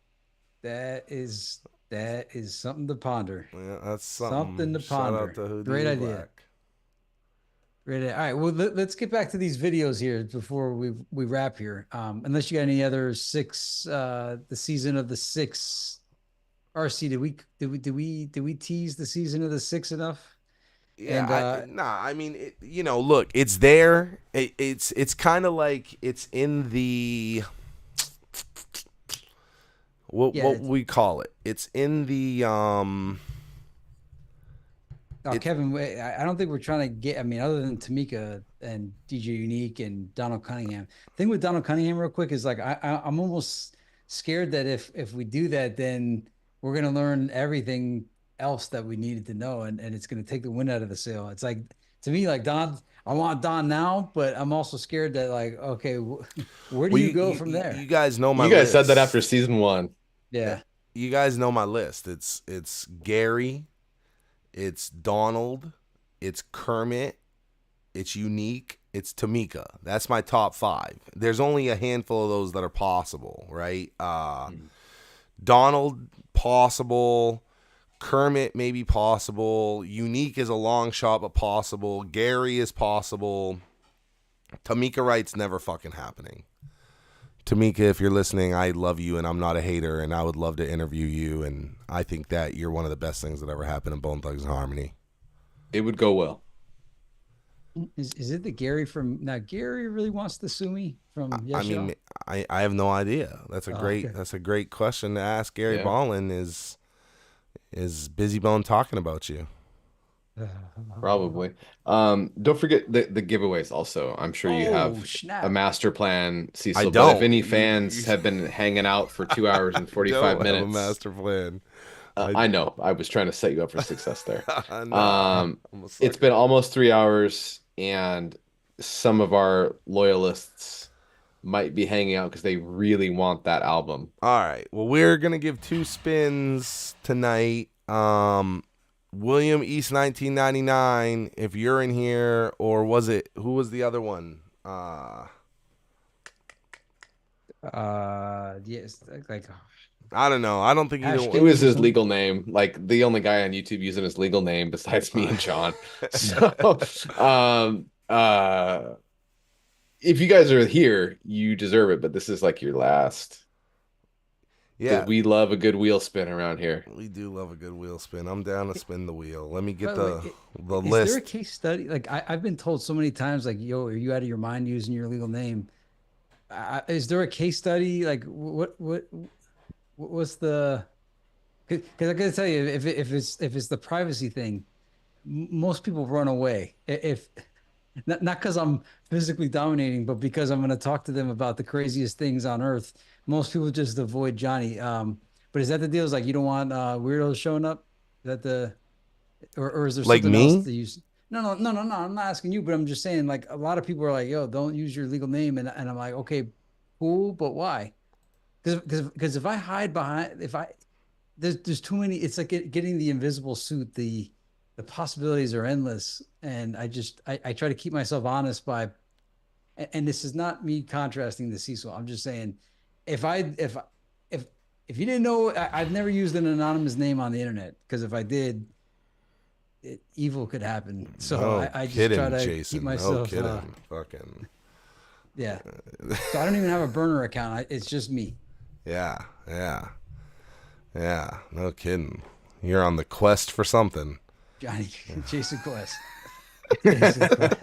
That is something to ponder. Yeah, that's something. Something to Shout ponder. out to Houdini Great idea. Black. Great idea. All right, well, let's get back to these videos here before we wrap here. Unless you got any other the season of the 6. RC, did we tease the season of the 6 enough? Yeah, I mean, look, it's there. It's kind of like it's in the what we call it. It's in the Kevin, I don't think we're trying to get. I mean, other than Tamika and DJ Unique and Donald Cunningham. The thing with Donald Cunningham, real quick, is like I'm almost scared that if we do that, then we're gonna learn everything else that we needed to know, and it's gonna take the wind out of the sail. It's like, to me, like, Don, I want Don now, but I'm also scared that, like, okay, where do you go from there? You guys know my You guys list. said that after season 1. Yeah. You guys know my list. It's Gary, it's Donald, it's Kermit, it's Unique, it's Tamika. That's my top 5. There's only a handful of those that are possible, right? Donald, possible. Kermit may be possible. Unique is a long shot, but possible. Gary is possible. Tamika Wright's never fucking happening. Tamika, if you're listening, I love you, and I'm not a hater, and I would love to interview you, and I think that you're one of the best things that ever happened in Bone Thugs and Harmony. It would go well. Is it the Gary from now? Gary really wants to sue me from Yes I mean, I have no idea. That's a great question to ask Gary Ballin. Is Busy Bone talking about you? Probably. Don't forget the giveaways also. I'm sure you have a master plan, Cecil. I don't. But if any fans have been hanging out for 2 hours and 45 minutes, have a master plan. I know. I was trying to set you up for success there. No, it's been almost 3 hours, and some of our loyalists might be hanging out because they really want that album. All right. Well, we're gonna give 2 spins tonight. William East 1999. If you're in here, or was it? Who was the other one? Yes, like. I don't know. I don't think it was his legal name. Like, the only guy on YouTube using his legal name besides me and John. So, if you guys are here, you deserve it. But this is like your last. Yeah, we love a good wheel spin around here. We do love a good wheel spin. I'm down to spin the wheel. Let me get the list. Is there a case study? Like, I've been told so many times, like, yo, are you out of your mind using your legal name? Is there a case study? Like, what's the? Because I gotta tell you, if it's the privacy thing, most people run away. If not because I'm physically dominating, but because I'm going to talk to them about the craziest things on earth. Most people just avoid Johnny. But is that the deal? Is like, you don't want weirdos showing up? Is that the, or is there like something me? else to use? No. I'm not asking you, but I'm just saying, like, a lot of people are like, yo, don't use your legal name, and I'm like, okay, cool, but why? Because if I hide behind, there's too many. It's like getting the invisible suit. The possibilities are endless, and I try to keep myself honest by, and this is not me contrasting the Cecil. I'm just saying, if you didn't know, I've never used an anonymous name on the internet, because if I did, evil could happen. So I just try to keep myself. Fucking. Yeah. So I don't even have a burner account. It's just me, Yeah, yeah, yeah. No kidding. You're on the quest for something. Johnny Jason Quest. Jason Quest.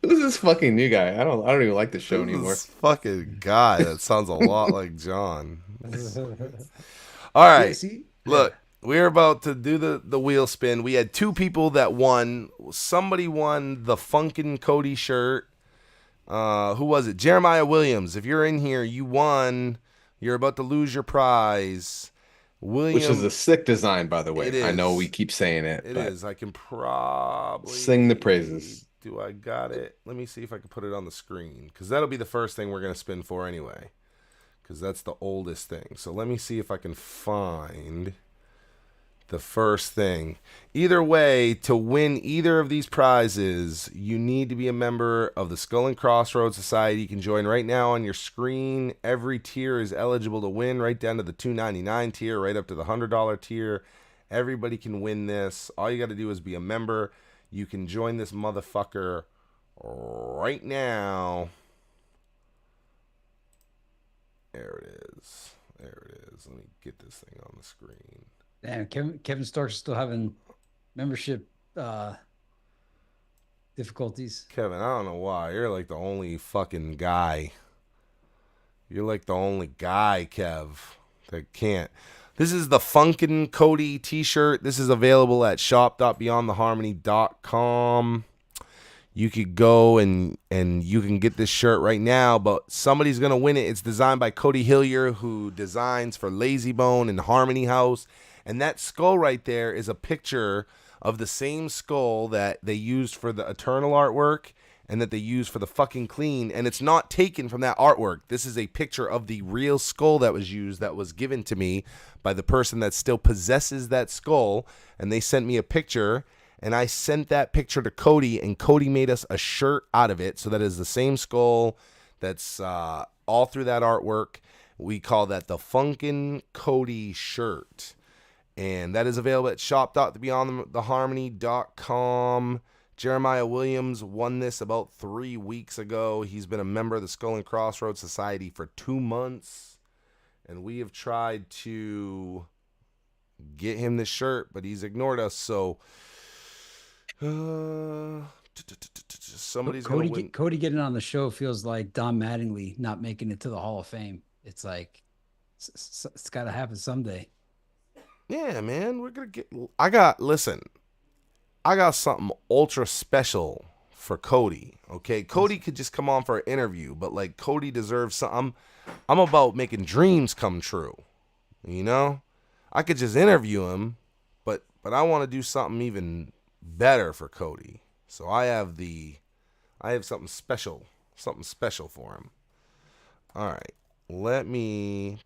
Who's this fucking new guy? I don't even like the show Who's anymore. this fucking guy that sounds a lot like John? All Yeah. right, See. Yeah. look, we're about to do the wheel spin. We had two people that won. Somebody won the Funkin' Cody shirt. Who was it? Jeremiah Williams. If you're in here, you won. You're about to lose your prize. Which is a William, sick design, by the it way. I know we is. keep saying it, It but is. I can probably sing the praises. Do I got it? Let me see if I can put it on the screen because that'll be the first thing we're gonna spin for anyway. Because that's the oldest thing. So let me see if I can find the first thing. Either way, to win either of these prizes, you need to be a member of the Skull and Crossroads Society. You can join right now on your screen. Every tier is eligible to win, right down to the $2.99 tier, right up to the $100 tier. Everybody can win this. All you got to do is be a member. You can join this motherfucker right now. There it is. There it is. Let me get this thing on the screen. Damn, Kevin Stark's still having membership difficulties. Kevin, I don't know why. You're like the only fucking guy. You're like the only guy, Kev, that can't. This is the Funkin' Cody t-shirt. This is available at shop.beyondtheharmony.com. You could go and you can get this shirt right now, but somebody's going to win it. It's designed by Cody Hillier, who designs for Lazy Bone and Harmony House. And that skull right there is a picture of the same skull that they used for the Eternal artwork and that they used for the fucking clean. And it's not taken from that artwork. This is a picture of the real skull that was used, that was given to me by the person that still possesses that skull. And they sent me a picture, and I sent that picture to Cody, and Cody made us a shirt out of it. So that is the same skull that's all through that artwork. We call that the Funkin' Cody shirt. And that is available at shop.beyondtheharmony.com. Jeremiah Williams won this about 3 weeks ago. He's been a member of the Skull and Crossroads Society for 2 months. And we have tried to get him this shirt, but he's ignored us. So somebody's going to win. Cody getting on the show feels like Don Mattingly not making it to the Hall of Fame. It's like it's got to happen someday. Yeah, man, we're gonna get. I got something ultra special for Cody. Okay, Cody could just come on for an interview, but like Cody deserves something. I'm about making dreams come true. You know, I could just interview him, but I want to do something even better for Cody. So I have something special for him. All right, let me.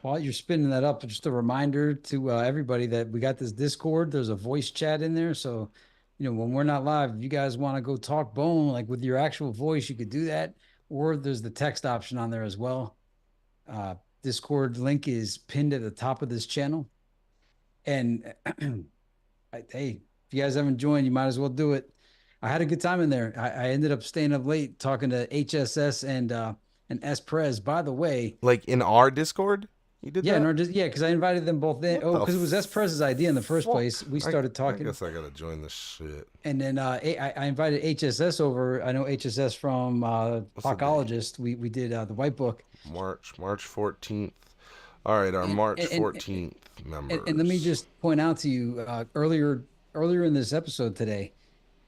While you're spinning that up, just a reminder to everybody that we got this Discord. There's a voice chat in there. So, when we're not live, if you guys want to go talk bone, like with your actual voice, you could do that. Or there's the text option on there as well. Discord link is pinned at the top of this channel. And hey, if you guys haven't joined, you might as well do it. I had a good time in there. I ended up staying up late talking to HSS and S Perez. By the way, like in our Discord, you did that? Yeah, because I invited them both in. Oh, because it was S Perez's idea in the first place. We started talking. I guess I gotta join this shit. And then I invited HSS over. I know HSS from Pocologist. We did the White Book. March 14th. All right, our March 14th members. And let me just point out to you earlier in this episode today,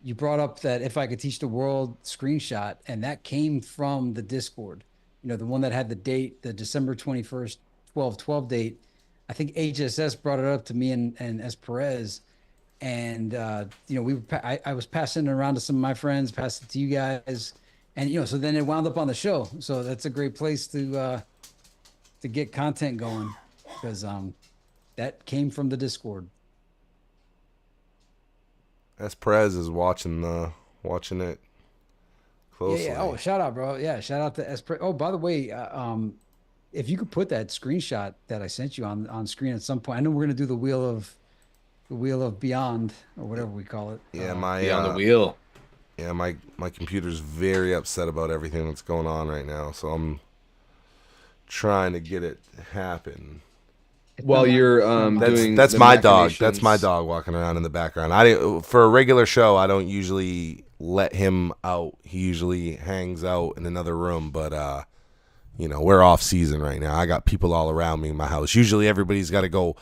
you brought up that if I could teach the world screenshot, and that came from the Discord. The one that had the date, the December 21st, 12/12 date. I think HSS brought it up to me and S Perez, and I was passing it around to some of my friends, passed it to you guys, and so then it wound up on the show. So that's a great place to get content going, because that came from the Discord. S Perez is watching it closely. Yeah. Oh, shout out, bro. Yeah, shout out to S Perez. Oh, by the way, if you could put that screenshot that I sent you on screen at some point. I know we're gonna do the wheel of Beyond, or whatever we call it. Yeah, Beyond the wheel. Yeah, my computer's very upset about everything that's going on right now, so I'm trying to get it happen. It's While you're not mine. doing That's the my dog. That's my machinations, dog walking around in the background. I didn't, for a regular show, I don't usually let him out. He usually hangs out in another room, but we're off season right now. I got people all around me in my house. Usually everybody's got to go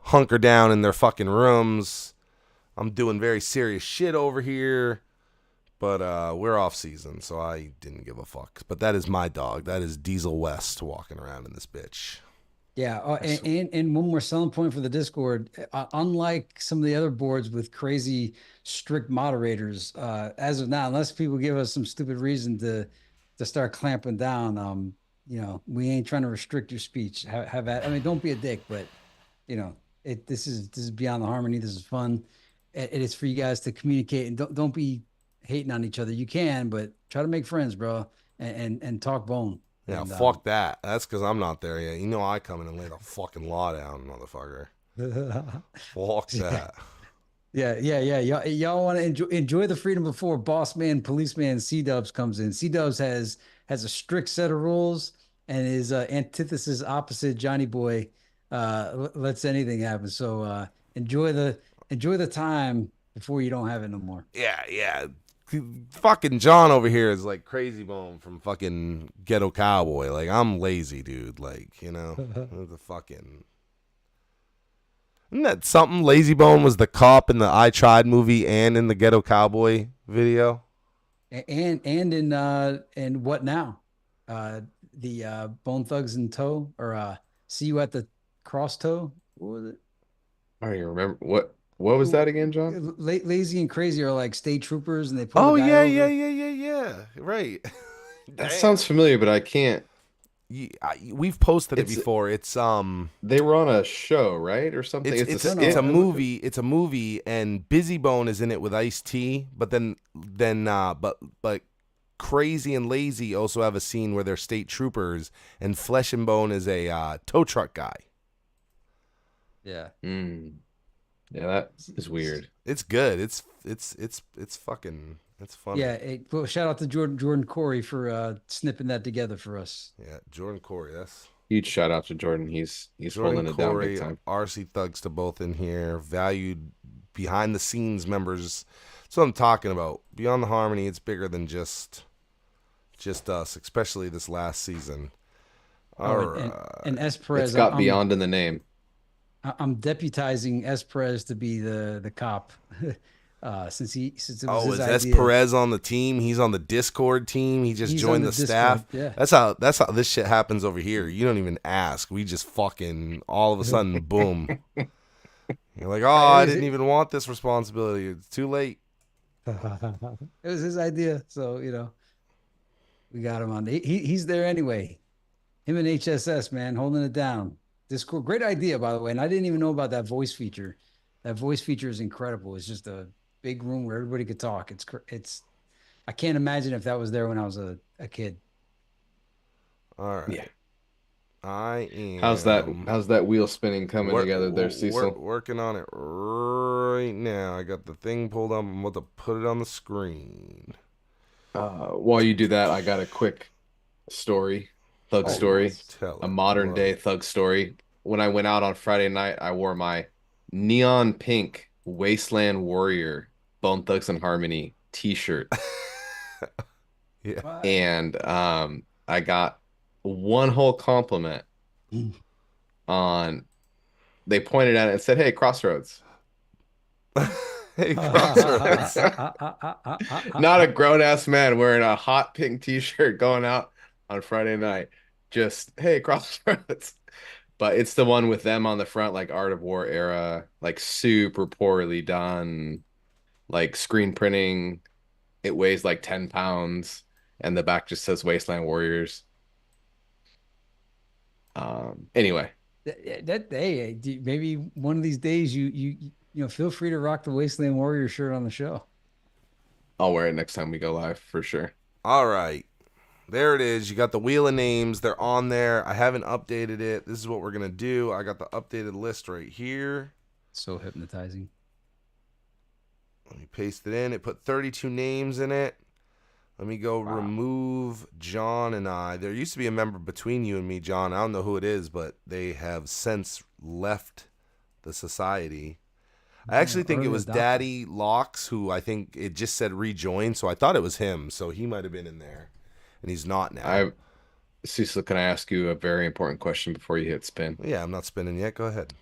hunker down in their fucking rooms. I'm doing very serious shit over here. But we're off season, so I didn't give a fuck. But that is my dog. That is Diesel West walking around in this bitch. Yeah, that's and one more selling point for the Discord, unlike some of the other boards with crazy strict moderators, as of now, unless people give us some stupid reason to start clamping down, we ain't trying to restrict your speech. Have at, I mean, don't be a dick, but this is beyond the harmony. This is fun. It is for you guys to communicate and don't be hating on each other. You can, but try to make friends, bro, and talk bone. Yeah, And fuck that. That's because I'm not there yet. You know I come in and lay the fucking law down, motherfucker. Fuck yeah. that. Yeah. Y'all want to enjoy the freedom before boss man, policeman C Dubs comes in. C Dubs has a strict set of rules and his antithesis opposite Johnny Boy lets anything happen. So enjoy the time before you don't have it no more. Yeah. Fucking John over here is like Crazy Bone from fucking Ghetto Cowboy. Like, I'm lazy, dude. Like, the fucking... Isn't that something? Lazy Bone was the cop in the I Tried movie and in the Ghetto Cowboy video. And what now? The Bone Thugs in Tow or See You at the Cross Toe. What was it? I don't even remember what was that again, John? Lazy and Crazy are like state troopers and they pull the Oh, guy over. yeah. Right. That Damn. sounds familiar, but I can't. We've posted it It's before. they were on a show, right, or something. It's It's a it's a, No, it's a skit. movie. It's a movie, and Busy Bone is in it with Ice-T. But but Crazy and Lazy also have a scene where they're state troopers, and Flesh and Bone is a tow truck guy. Yeah. Mm, yeah, that is weird. It's good. It's fucking it's funny. Yeah. Well, shout out to Jordan Corey for snipping that together for us. Yeah, Jordan Corey. That's Huge shout out to Jordan. He's Jordan holding it down big Corey. time. RC Thugs to both in here. Valued behind the scenes members. That's what I'm talking about. Beyond the Harmony, it's bigger than just us, especially this last season. All Oh, right. and S It's Perez, got beyond in the name. I'm deputizing S Perez to be the cop, since it was Oh, his is S idea. Perez on the team? He's on the Discord team. He just He's on joined the the staff. Discord, yeah. That's how this shit happens over here. You don't even ask. We just fucking all of a sudden boom. You're like, oh, I didn't even want this responsibility. It's too late. It was his idea, so we got him on. He's there anyway. Him and HSS, man, holding it down. Discord, great idea, by the way. And I didn't even know about that voice feature. That voice feature is incredible. It's just a big room where everybody could talk. It's. I can't imagine if that was there when I was a kid. All right. Yeah. I am. How's that wheel spinning coming together there, Cecil? Working on it right now. I got the thing pulled up. I'm about to put it on the screen. While you do that, I got a quick story, thug story, Tell a it. modern Love day it. thug story. When I went out on Friday night, I wore my neon pink Wasteland Warrior Bone Thugs and Harmony t-shirt. Yeah. And I got one whole compliment on they pointed at it and said, "Hey, Crossroads." Hey, Crossroads. Not a grown-ass man wearing a hot pink t-shirt going out on Friday night. Just, "Hey, Crossroads." But it's the one with them on the front, like Art of War era, like super poorly done, like screen printing. It weighs like 10 pounds, and the back just says Wasteland Warriors. Anyway, Hey, maybe one of these days feel free to rock the Wasteland Warrior shirt on the show. I'll wear it next time we go live for sure. All right. There it is. You got the wheel of names. They're on there. I haven't updated it. This is what we're going to do. I got the updated list right here. So hypnotizing. Let me paste it in. It put 32 names in it. Let me go remove John and I. There used to be a member between you and me, John. I don't know who it is, but they have since left the society. I actually think it Early was adopter. Daddy Locks, who I think it just said rejoin, so I thought it was him. So he might have been in there, and he's not now. Cecil, can I ask you a very important question before you hit spin? Yeah, I'm not spinning yet. Go ahead.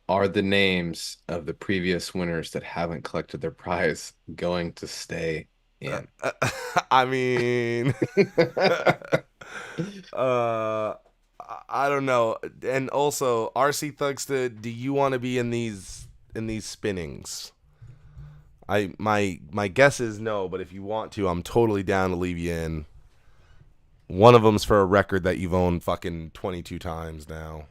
Are the names of the previous winners that haven't collected their prize going to stay in? I mean, I don't know. And also, RC Thugsta, do you want to be in these spinnings? My guess is no, but if you want to, I'm totally down to leave you in. One of them's for a record that you've owned fucking 22 times now.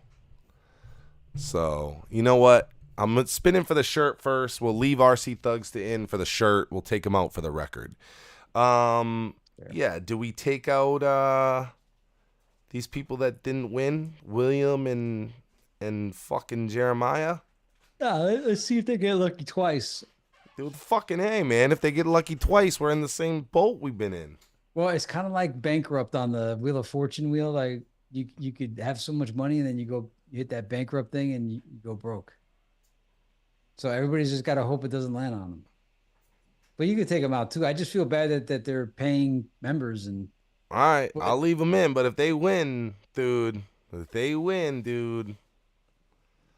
So, you know what? I'm spinning for the shirt first. We'll leave RC Thugsta in for the shirt. We'll take him out for the record. Yeah, do we take out these people that didn't win? William and fucking Jeremiah? Yeah, let's see if they get lucky twice. Dude, fucking hey, man. If they get lucky twice, we're in the same boat we've been in. Well, it's kind of like bankrupt on the Wheel of Fortune wheel. Like you could have so much money and then you hit that bankrupt thing and you go broke. So everybody's just got to hope it doesn't land on them. But you could take them out too. I just feel bad that they're paying members and. All right, I'll leave them in. But if they win, dude.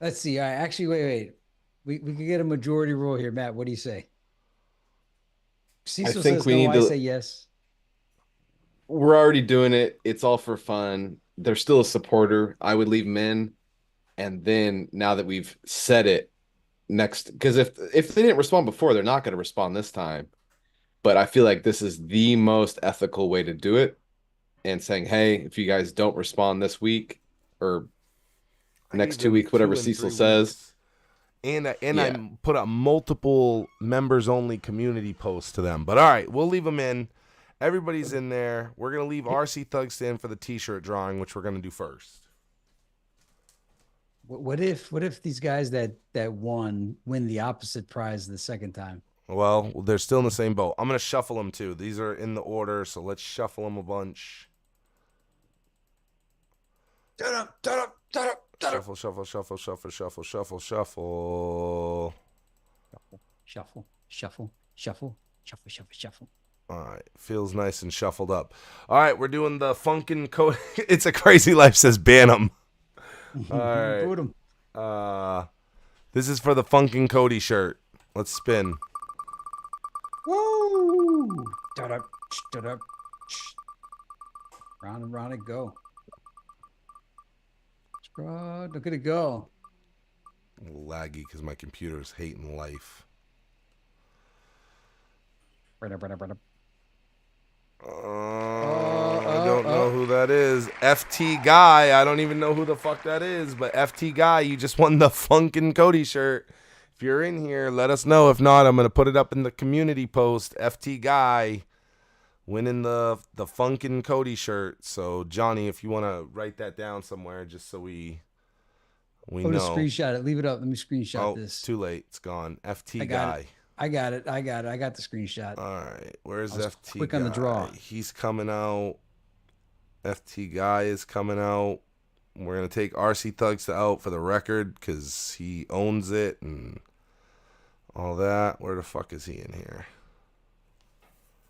Let's see. All right, actually, wait. We could get a majority rule here, Matt. What do you say? Cecil think says we no. need I to- say yes. We're already doing it. It's all for fun. They're still a supporter. I would leave them in. And then now that we've said it next, because if they didn't respond before, they're not going to respond this time. But I feel like this is the most ethical way to do it. And saying, hey, if you guys don't respond this week or next 2 weeks, whatever Cecil says. And I put up multiple members only community posts to them. But all right, we'll leave them in. Everybody's in there. We're gonna leave RC Thugs in for the T-shirt drawing, which we're gonna do first. What if these guys that won win the opposite prize the second time? Well, they're still in the same boat. I'm gonna shuffle them too. These are in the order, so let's shuffle them a bunch. Shuffle, shuffle, shuffle, shuffle, shuffle, shuffle, shuffle. Shuffle, shuffle, shuffle, shuffle, shuffle, shuffle. All right, feels nice and shuffled up. All right, we're doing the Funkin' Code. It's a Crazy Life says ban them. All right. Boot 'em. This is for the Funkin' Cody shirt. Let's spin. Woo! Da-da. Round and round it go. Look at it go. A little laggy because my computer's hating life. I don't know who that is. FT Guy. I don't even know who the fuck that is. But FT Guy, you just won the Funkin' Cody shirt. If you're in here, let us know. If not, I'm going to put it up in the community post. FT Guy winning the Funkin' Cody shirt. So, Johnny, if you want to write that down somewhere just so we I'm know. gonna screenshot it. Leave it up. Let me screenshot this. It's too late. It's gone. FT got Guy. it. I got it. I got the screenshot. All right. Where's I was FT quick Guy? on the draw. He's coming out. FT Guy is coming out. We're going to take RC Thugs out for the record because he owns it and all that. Where the fuck is he in here?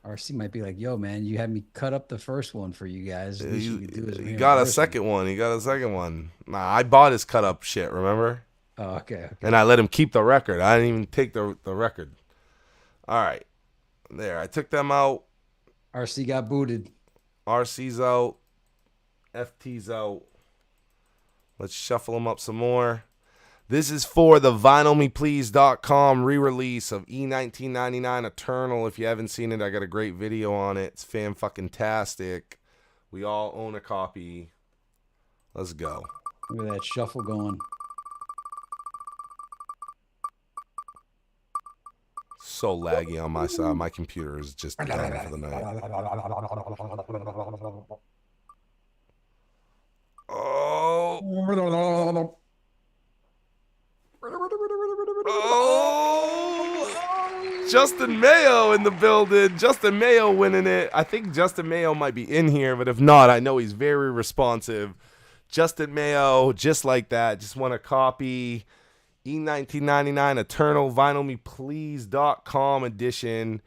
RC might be like, yo, man, you had me cut up the first one for you guys. At least you could do is He got a second one. Nah, I bought his cut up shit, remember? Oh, okay. And I let him keep the record. I didn't even take the record. All right. There. I took them out. RC got booted. RC's out. FT's out. Let's shuffle them up some more. This is for the vinylmeplease.com re-release of E1999 Eternal. If you haven't seen it, I got a great video on it. It's fan-fucking-tastic. We all own a copy. Let's go. Look at that shuffle going. So laggy on my side. My computer is just done for the night. Oh. Oh. Justin Mayo in the building. Justin Mayo winning it. I think Justin Mayo might be in here, but if not, I know he's very responsive. Justin Mayo, just like that, just want a copy. E1999 Eternal VinylMePlease.com edition.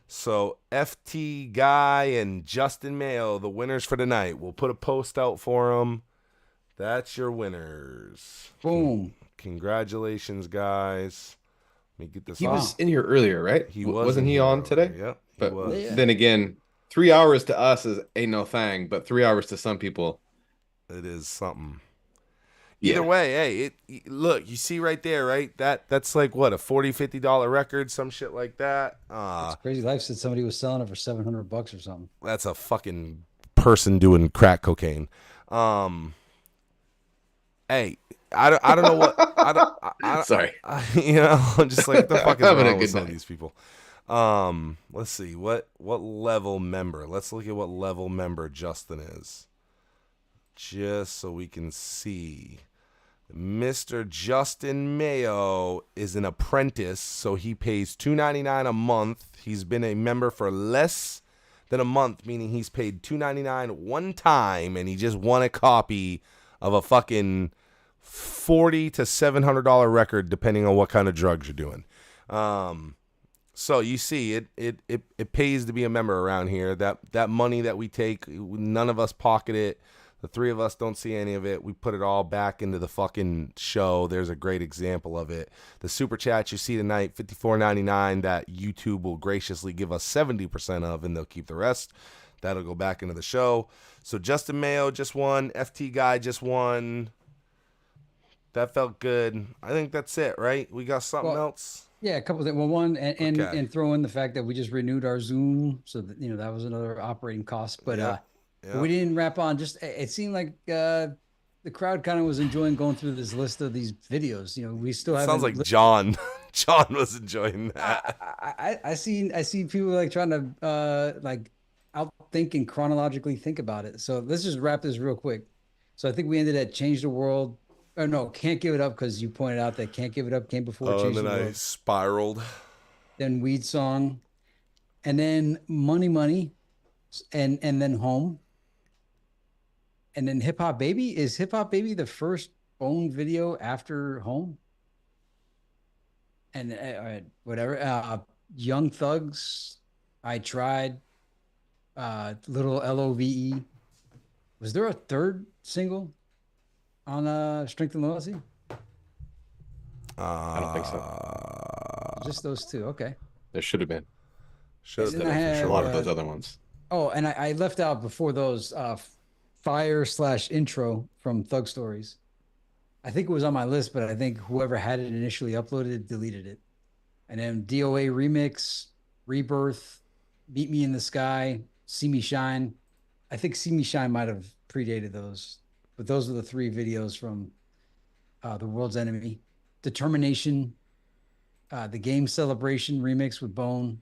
So FT Guy and Justin Mayo, the winners for tonight. We'll put a post out for them. That's your winners. Boom. Congratulations, guys. Let me get this. He was in here earlier, right? He was. Wasn't he on today? Yep. But was. then again, 3 hours to us is ain't no thing, but 3 hours to some people, it is something. Yeah. Either way, hey, look, you see right there, right? That's like what, a $40-$50 record, some shit like that. It's Crazy Life said somebody was selling it for $700 or something. That's a fucking person doing crack cocaine. Hey, I don't know what. Sorry. You know, I'm just like, what the fuck is Having a wrong with good some of night. these people? Let's see what level member. Let's look at what level member Justin is, just so we can see. Mr. Justin Mayo is an apprentice, so he pays $2.99 a month. He's been a member for less than a month, meaning he's paid $2.99 one time, and he just won a copy of a fucking $40 to $700 record, depending on what kind of drugs you're doing. So you see, it pays to be a member around here. That money that we take, none of us pocket it. The three of us don't see any of it. We put it all back into the fucking show. There's a great example of it. The super chat you see tonight, $54.99, that YouTube will graciously give us 70% of, and they'll keep the rest. That'll go back into the show. So Justin Mayo just won. FT Guy just won. That felt good. I think that's it, right? We got something else? Yeah, a couple of things. Well, one, and Okay. and throw in the fact that we just renewed our Zoom, so that that was another operating cost. But Yep. we didn't wrap on. Just it seemed like the crowd kind of was enjoying going through this list of these videos. We still have. Sounds like John. John was enjoying that. I see people like trying to like outthink and chronologically think about it. So let's just wrap this real quick. So I think we ended at Change the World. Or no, Can't Give It Up, because you pointed out that Can't Give It Up came before Change the And then World. I spiraled. Then Weed Song, and then Money, and then Home, and then Hip Hop Baby. Is Hip Hop Baby the first own video after Home? And whatever. Young Thugs, I Tried. Little LOVE. Was there a third single on Strength and Loyalty? I don't think so. Just those two. Okay. There should have been. Should And have then I been for had, A sure. lot of those other ones. Oh, and I left out before those Fire/intro from Thug Stories. I think it was on my list, but I think whoever had it initially uploaded deleted it. And then DOA Remix, Rebirth, Meet Me in the Sky, See Me Shine. I think See Me Shine might have predated those, but those are the three videos from The World's Enemy. Determination, the Game Celebration remix with Bone,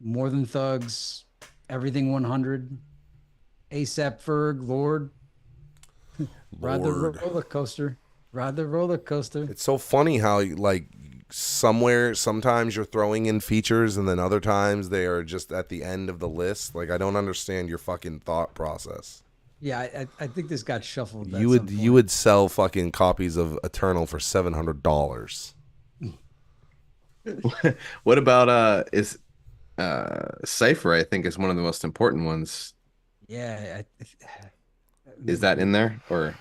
More Than Thugs, Everything 100, ASAP Ferg, Lord. Ride the roller coaster. Ride the roller coaster. It's so funny how like sometimes you're throwing in features and then other times they are just at the end of the list. Like, I don't understand your fucking thought process. Yeah, I think this got shuffled. You would sell fucking copies of Eternal for $700. What about is Cypher? I think is one of the most important ones. Yeah. Is that in there or?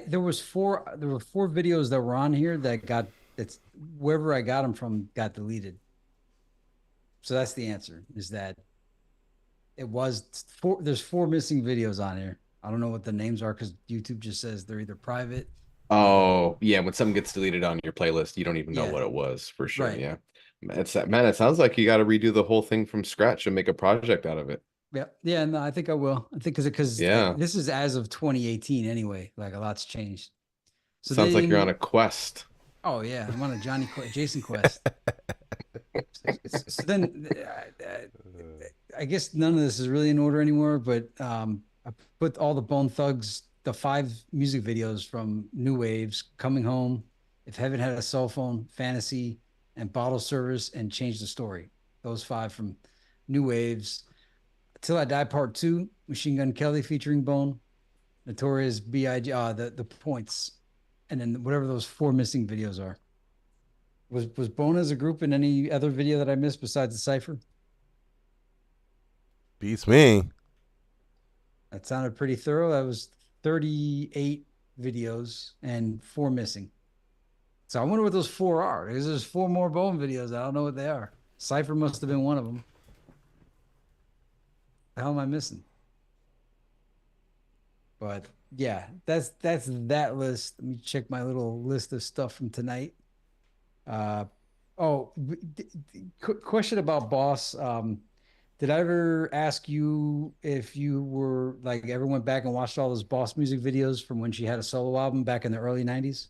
There were four videos that were on here that's wherever I got them from got deleted. So that's the answer, is that it was four. There's four missing videos on here. I don't know what the names are because YouTube just says they're either private. Oh, yeah. When something gets deleted on your playlist, you don't even know Yeah. what it was for sure. Right. Yeah. It sounds like you got to redo the whole thing from scratch and make a project out of it. Yeah. Yeah. No, I think I will. I think because Yeah. this is as of 2018 anyway. Like, a lot's changed. So Sounds like you're then- on a quest. Oh yeah, I'm on a Jason quest. So then, I guess none of this is really in order anymore. But I put all the Bone Thugs, the 5 music videos from New Waves, Coming Home, If Heaven Had a Cell Phone, Fantasy, and Bottle Service and Change the Story. Those 5 from New Waves. Till I Die Part 2, Machine Gun Kelly featuring Bone, Notorious B.I.G. The points, and then whatever those 4 missing videos are. Was Bone as a group in any other video that I missed besides the cipher? Beats me. That sounded pretty thorough. That was 38 videos and 4 missing. So I wonder what those 4 are. Because there's 4 more Bone videos. I don't know what they are. Cypher must have been one of them. The hell am I missing? But yeah, that's that list. Let me check my little list of stuff from tonight. Oh, question about Boss. Did I ever ask you if you were like ever went back and watched all those Boss music videos from when she had a solo album back in the early 90s?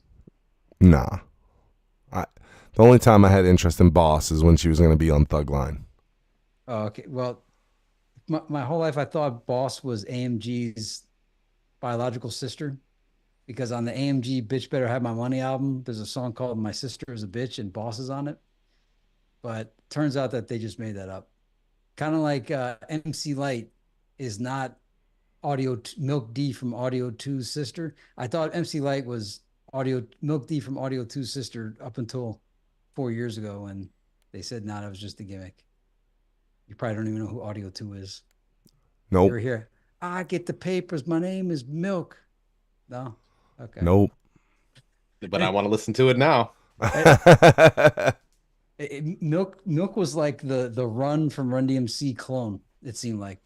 Nah. The only time I had interest in Boss is when she was going to be on Thug Line. Oh, okay. Well, my whole life I thought Boss was AMG's biological sister because on the AMG Bitch Better Have My Money album, there's a song called My Sister is a Bitch and Boss is on it. But turns out that they just made that up. Kind of like MC Light is not Milk D from Audio 2's sister. I thought MC Light was Milk D from Audio 2's sister up until 4 years ago, and they said, nah, that was just a gimmick. You probably don't even know who Audio 2 is. Nope. You were here. I get the papers. My name is Milk. No? Okay. Nope. But I want to listen to it now. Milk was like the Run from Run DMC clone, it seemed like.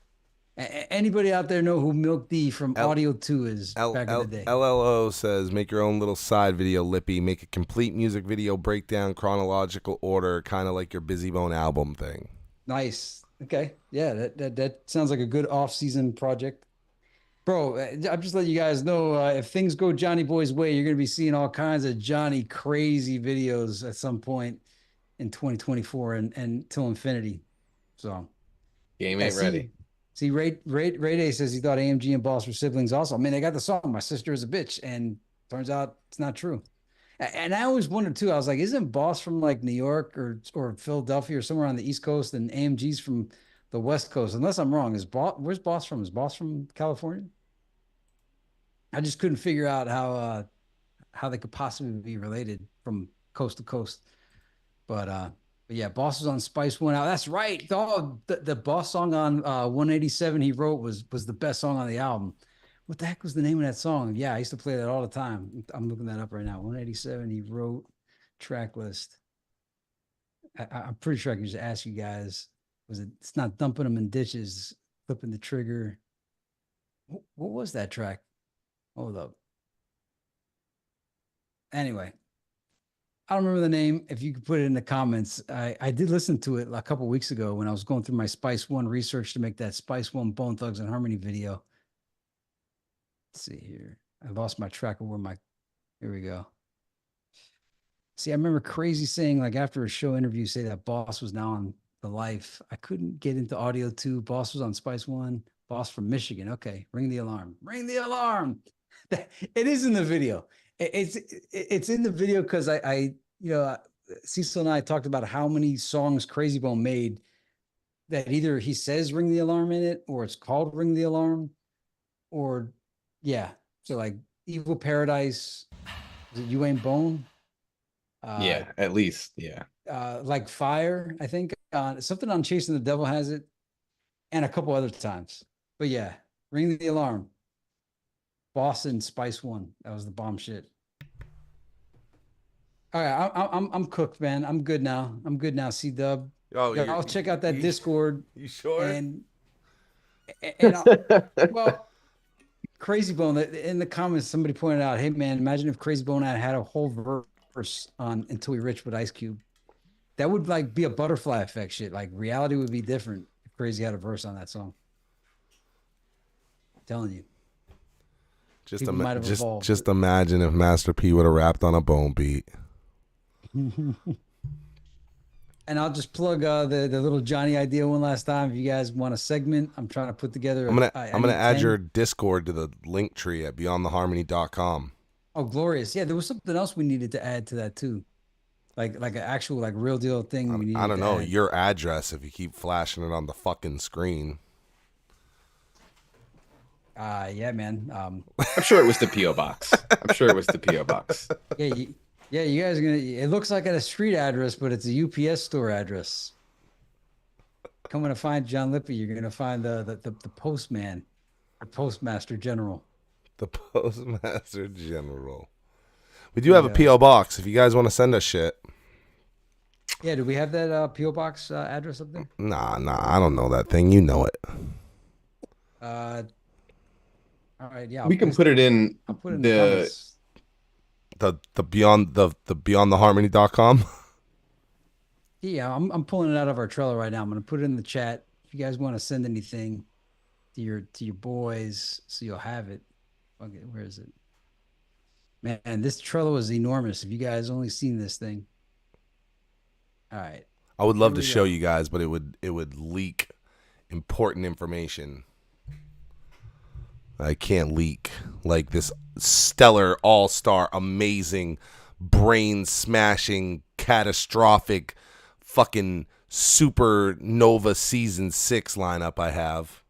Anybody out there know who Milk D from Audio 2 is back in the day? LLO says, make your own little side video, Lippy. Make a complete music video breakdown, chronological order, kind of like your Busy Bone album thing. Nice. Okay. Yeah, that sounds like a good off-season project. Bro, I'm just letting you guys know, if things go Johnny Boy's way, you're going to be seeing all kinds of Johnny crazy videos at some point in 2024 and till infinity. So game ain't ready. See, Ray Day says he thought AMG and Boss were siblings also. I mean, they got the song My Sister is a Bitch, and turns out it's not true. And I always wondered too, I was like, isn't Boss from like New York or Philadelphia or somewhere on the East Coast, and AMG's from the West Coast? Unless I'm wrong. Where's Boss from? Is Boss from California? I just couldn't figure out how they could possibly be related from coast to coast. But yeah, Boss was on Spice One Out. That's right. The Boss song on 187 he wrote was the best song on the album. What the heck was the name of that song? Yeah, I used to play that all the time. I'm looking that up right now. 187 he wrote track list. I'm pretty sure I can just ask you guys. It's not Dumping Them in Ditches, Flipping the Trigger. What was that track? Hold up. Anyway, I don't remember the name. If you could put it in the comments. I did listen to it a couple weeks ago when I was going through my Spice One research to make that Spice One Bone Thugs and Harmony video. Let's see here. I lost my track of here we go. See, I remember Crazy saying, like, after a show interview, say that Boss was now on The Life. I couldn't get into Audio 2. Boss was on Spice One. Boss from Michigan. Okay, ring the alarm. Ring the alarm. It is in the video. It's in the video because Cecil and I talked about how many songs Crazy Bone made that either he says ring the alarm in it, or it's called Ring the Alarm, or yeah. So like Evil Paradise, is it You Ain't Bone? Yeah, at least. Yeah. Like Fire, I think. Something on Chasing the Devil has it, and a couple other times. But yeah, Ring the Alarm. Boston Spice One. That was the bomb shit. All right, I'm cooked, man. I'm good now. C-Dub. Oh, I'll check out that Discord. You sure? And well, Crazy Bone, in the comments, somebody pointed out, hey man, imagine if Crazy Bone had a whole verse on Until We Rich with Ice Cube. That would like be a butterfly effect shit. Like reality would be different if Crazy had a verse on that song. I'm telling you. Just imagine if Master P would have rapped on a Bone beat. And I'll just plug the little Johnny idea one last time. If you guys want a segment, I'm trying to put together. I'm gonna add your Discord to the link tree at beyondtheharmony.com. Oh, glorious! Yeah, there was something else we needed to add to that too. like an actual like real deal thing we need. I don't know add. your address if you keep flashing it on the fucking screen. Yeah, man. I'm sure it was the PO box. I'm sure it was the PO box. Yeah, you guys are gonna. It looks like a street address, but it's a UPS store address. Coming to find John Lippy, you're gonna find the postman, the postmaster general. The Postmaster General. We do have a PO box if you guys want to send us shit. Yeah, do we have that PO box address up there? Nah, I don't know that thing. You know it. All right, yeah. We can put it in I'll put it in the comments. The beyond the beyondtheharmony.com. Yeah, I'm pulling it out of our Trello right now. I'm gonna put it in the chat. If you guys want to send anything to your boys, so you'll have it. Okay, where is it? Man, this Trello is enormous. If you guys only seen this thing. All right. I would love Here to we show go. you guys, but it would leak important information. I can't leak like this stellar, all-star, amazing, brain-smashing, catastrophic, fucking supernova season 6 lineup I have.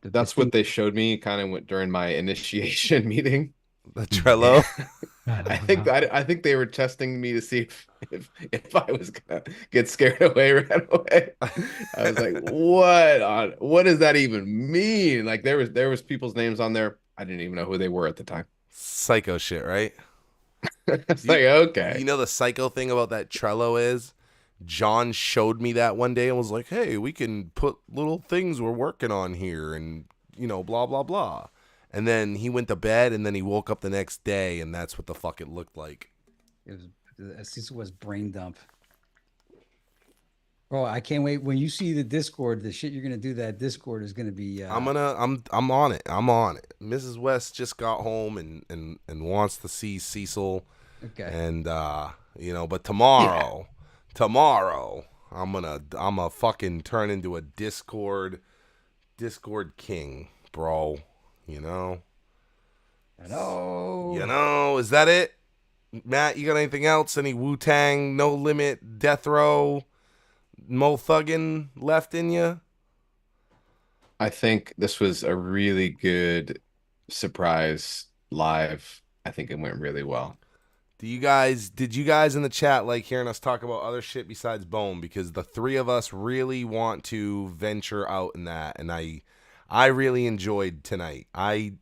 That's what they showed me kind of during my initiation meeting. The Trello. I think they were testing me to see if I was gonna get scared away right away. I was like, what does that even mean? Like there was people's names on there. I didn't even know who they were at the time. Psycho shit, right? It's like, okay. You know the psycho thing about that Trello is? John showed me that one day and was like, hey, we can put little things we're working on here and, blah, blah, blah. And then he went to bed and then he woke up the next day and that's what the fuck it looked like. It was Cecil was brain dump. Bro, I can't wait. When you see the Discord, the shit you're gonna do that Discord is gonna be I'm on it. I'm on it. Mrs. West just got home and wants to see Cecil. okay. And but tomorrow, I'm gonna fucking turn into a Discord king, bro. Hello. Is that it? Matt, you got anything else? Any Wu-Tang, No Limit, Death Row, Mo Thuggin left in you? I think this was a really good surprise live. I think it went really well. Did you guys in the chat like hearing us talk about other shit besides Bone? Because the three of us really want to venture out in that, and I really enjoyed tonight. I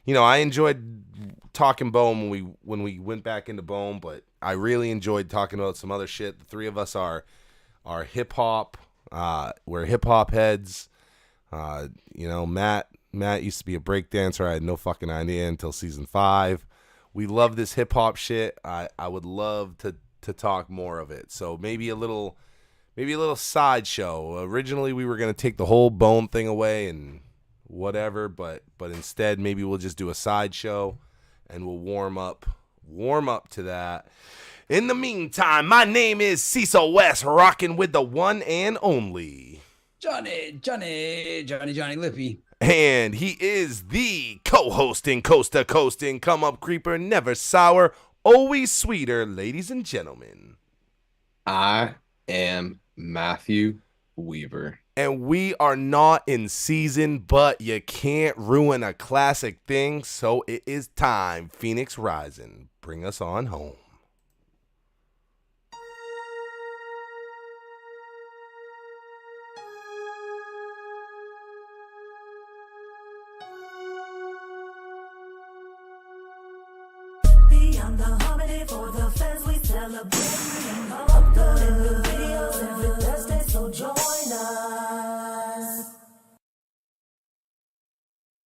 enjoyed talking Bone when we went back into Bone, but I really enjoyed talking about some other shit. The three of us are hip hop. We're hip hop heads. Matt used to be a break dancer. I had no fucking idea until season 5. We love this hip hop shit. I would love to talk more of it. So maybe a little sideshow. Originally we were gonna take the whole Bone thing away and whatever, but instead maybe we'll just do a sideshow and we'll warm up to that. In the meantime, my name is Cecil West, rocking with the one and only Johnny Lippy. And he is the co-hosting, coast to coasting, come up creeper, never sour, always sweeter, ladies and gentlemen. I am Matthew Weaver. And we are not in season, but you can't ruin a classic thing, so it is time. Feenics Ryzin, bring us on home. Beyond the harmony for the fans we celebrate. Up good in the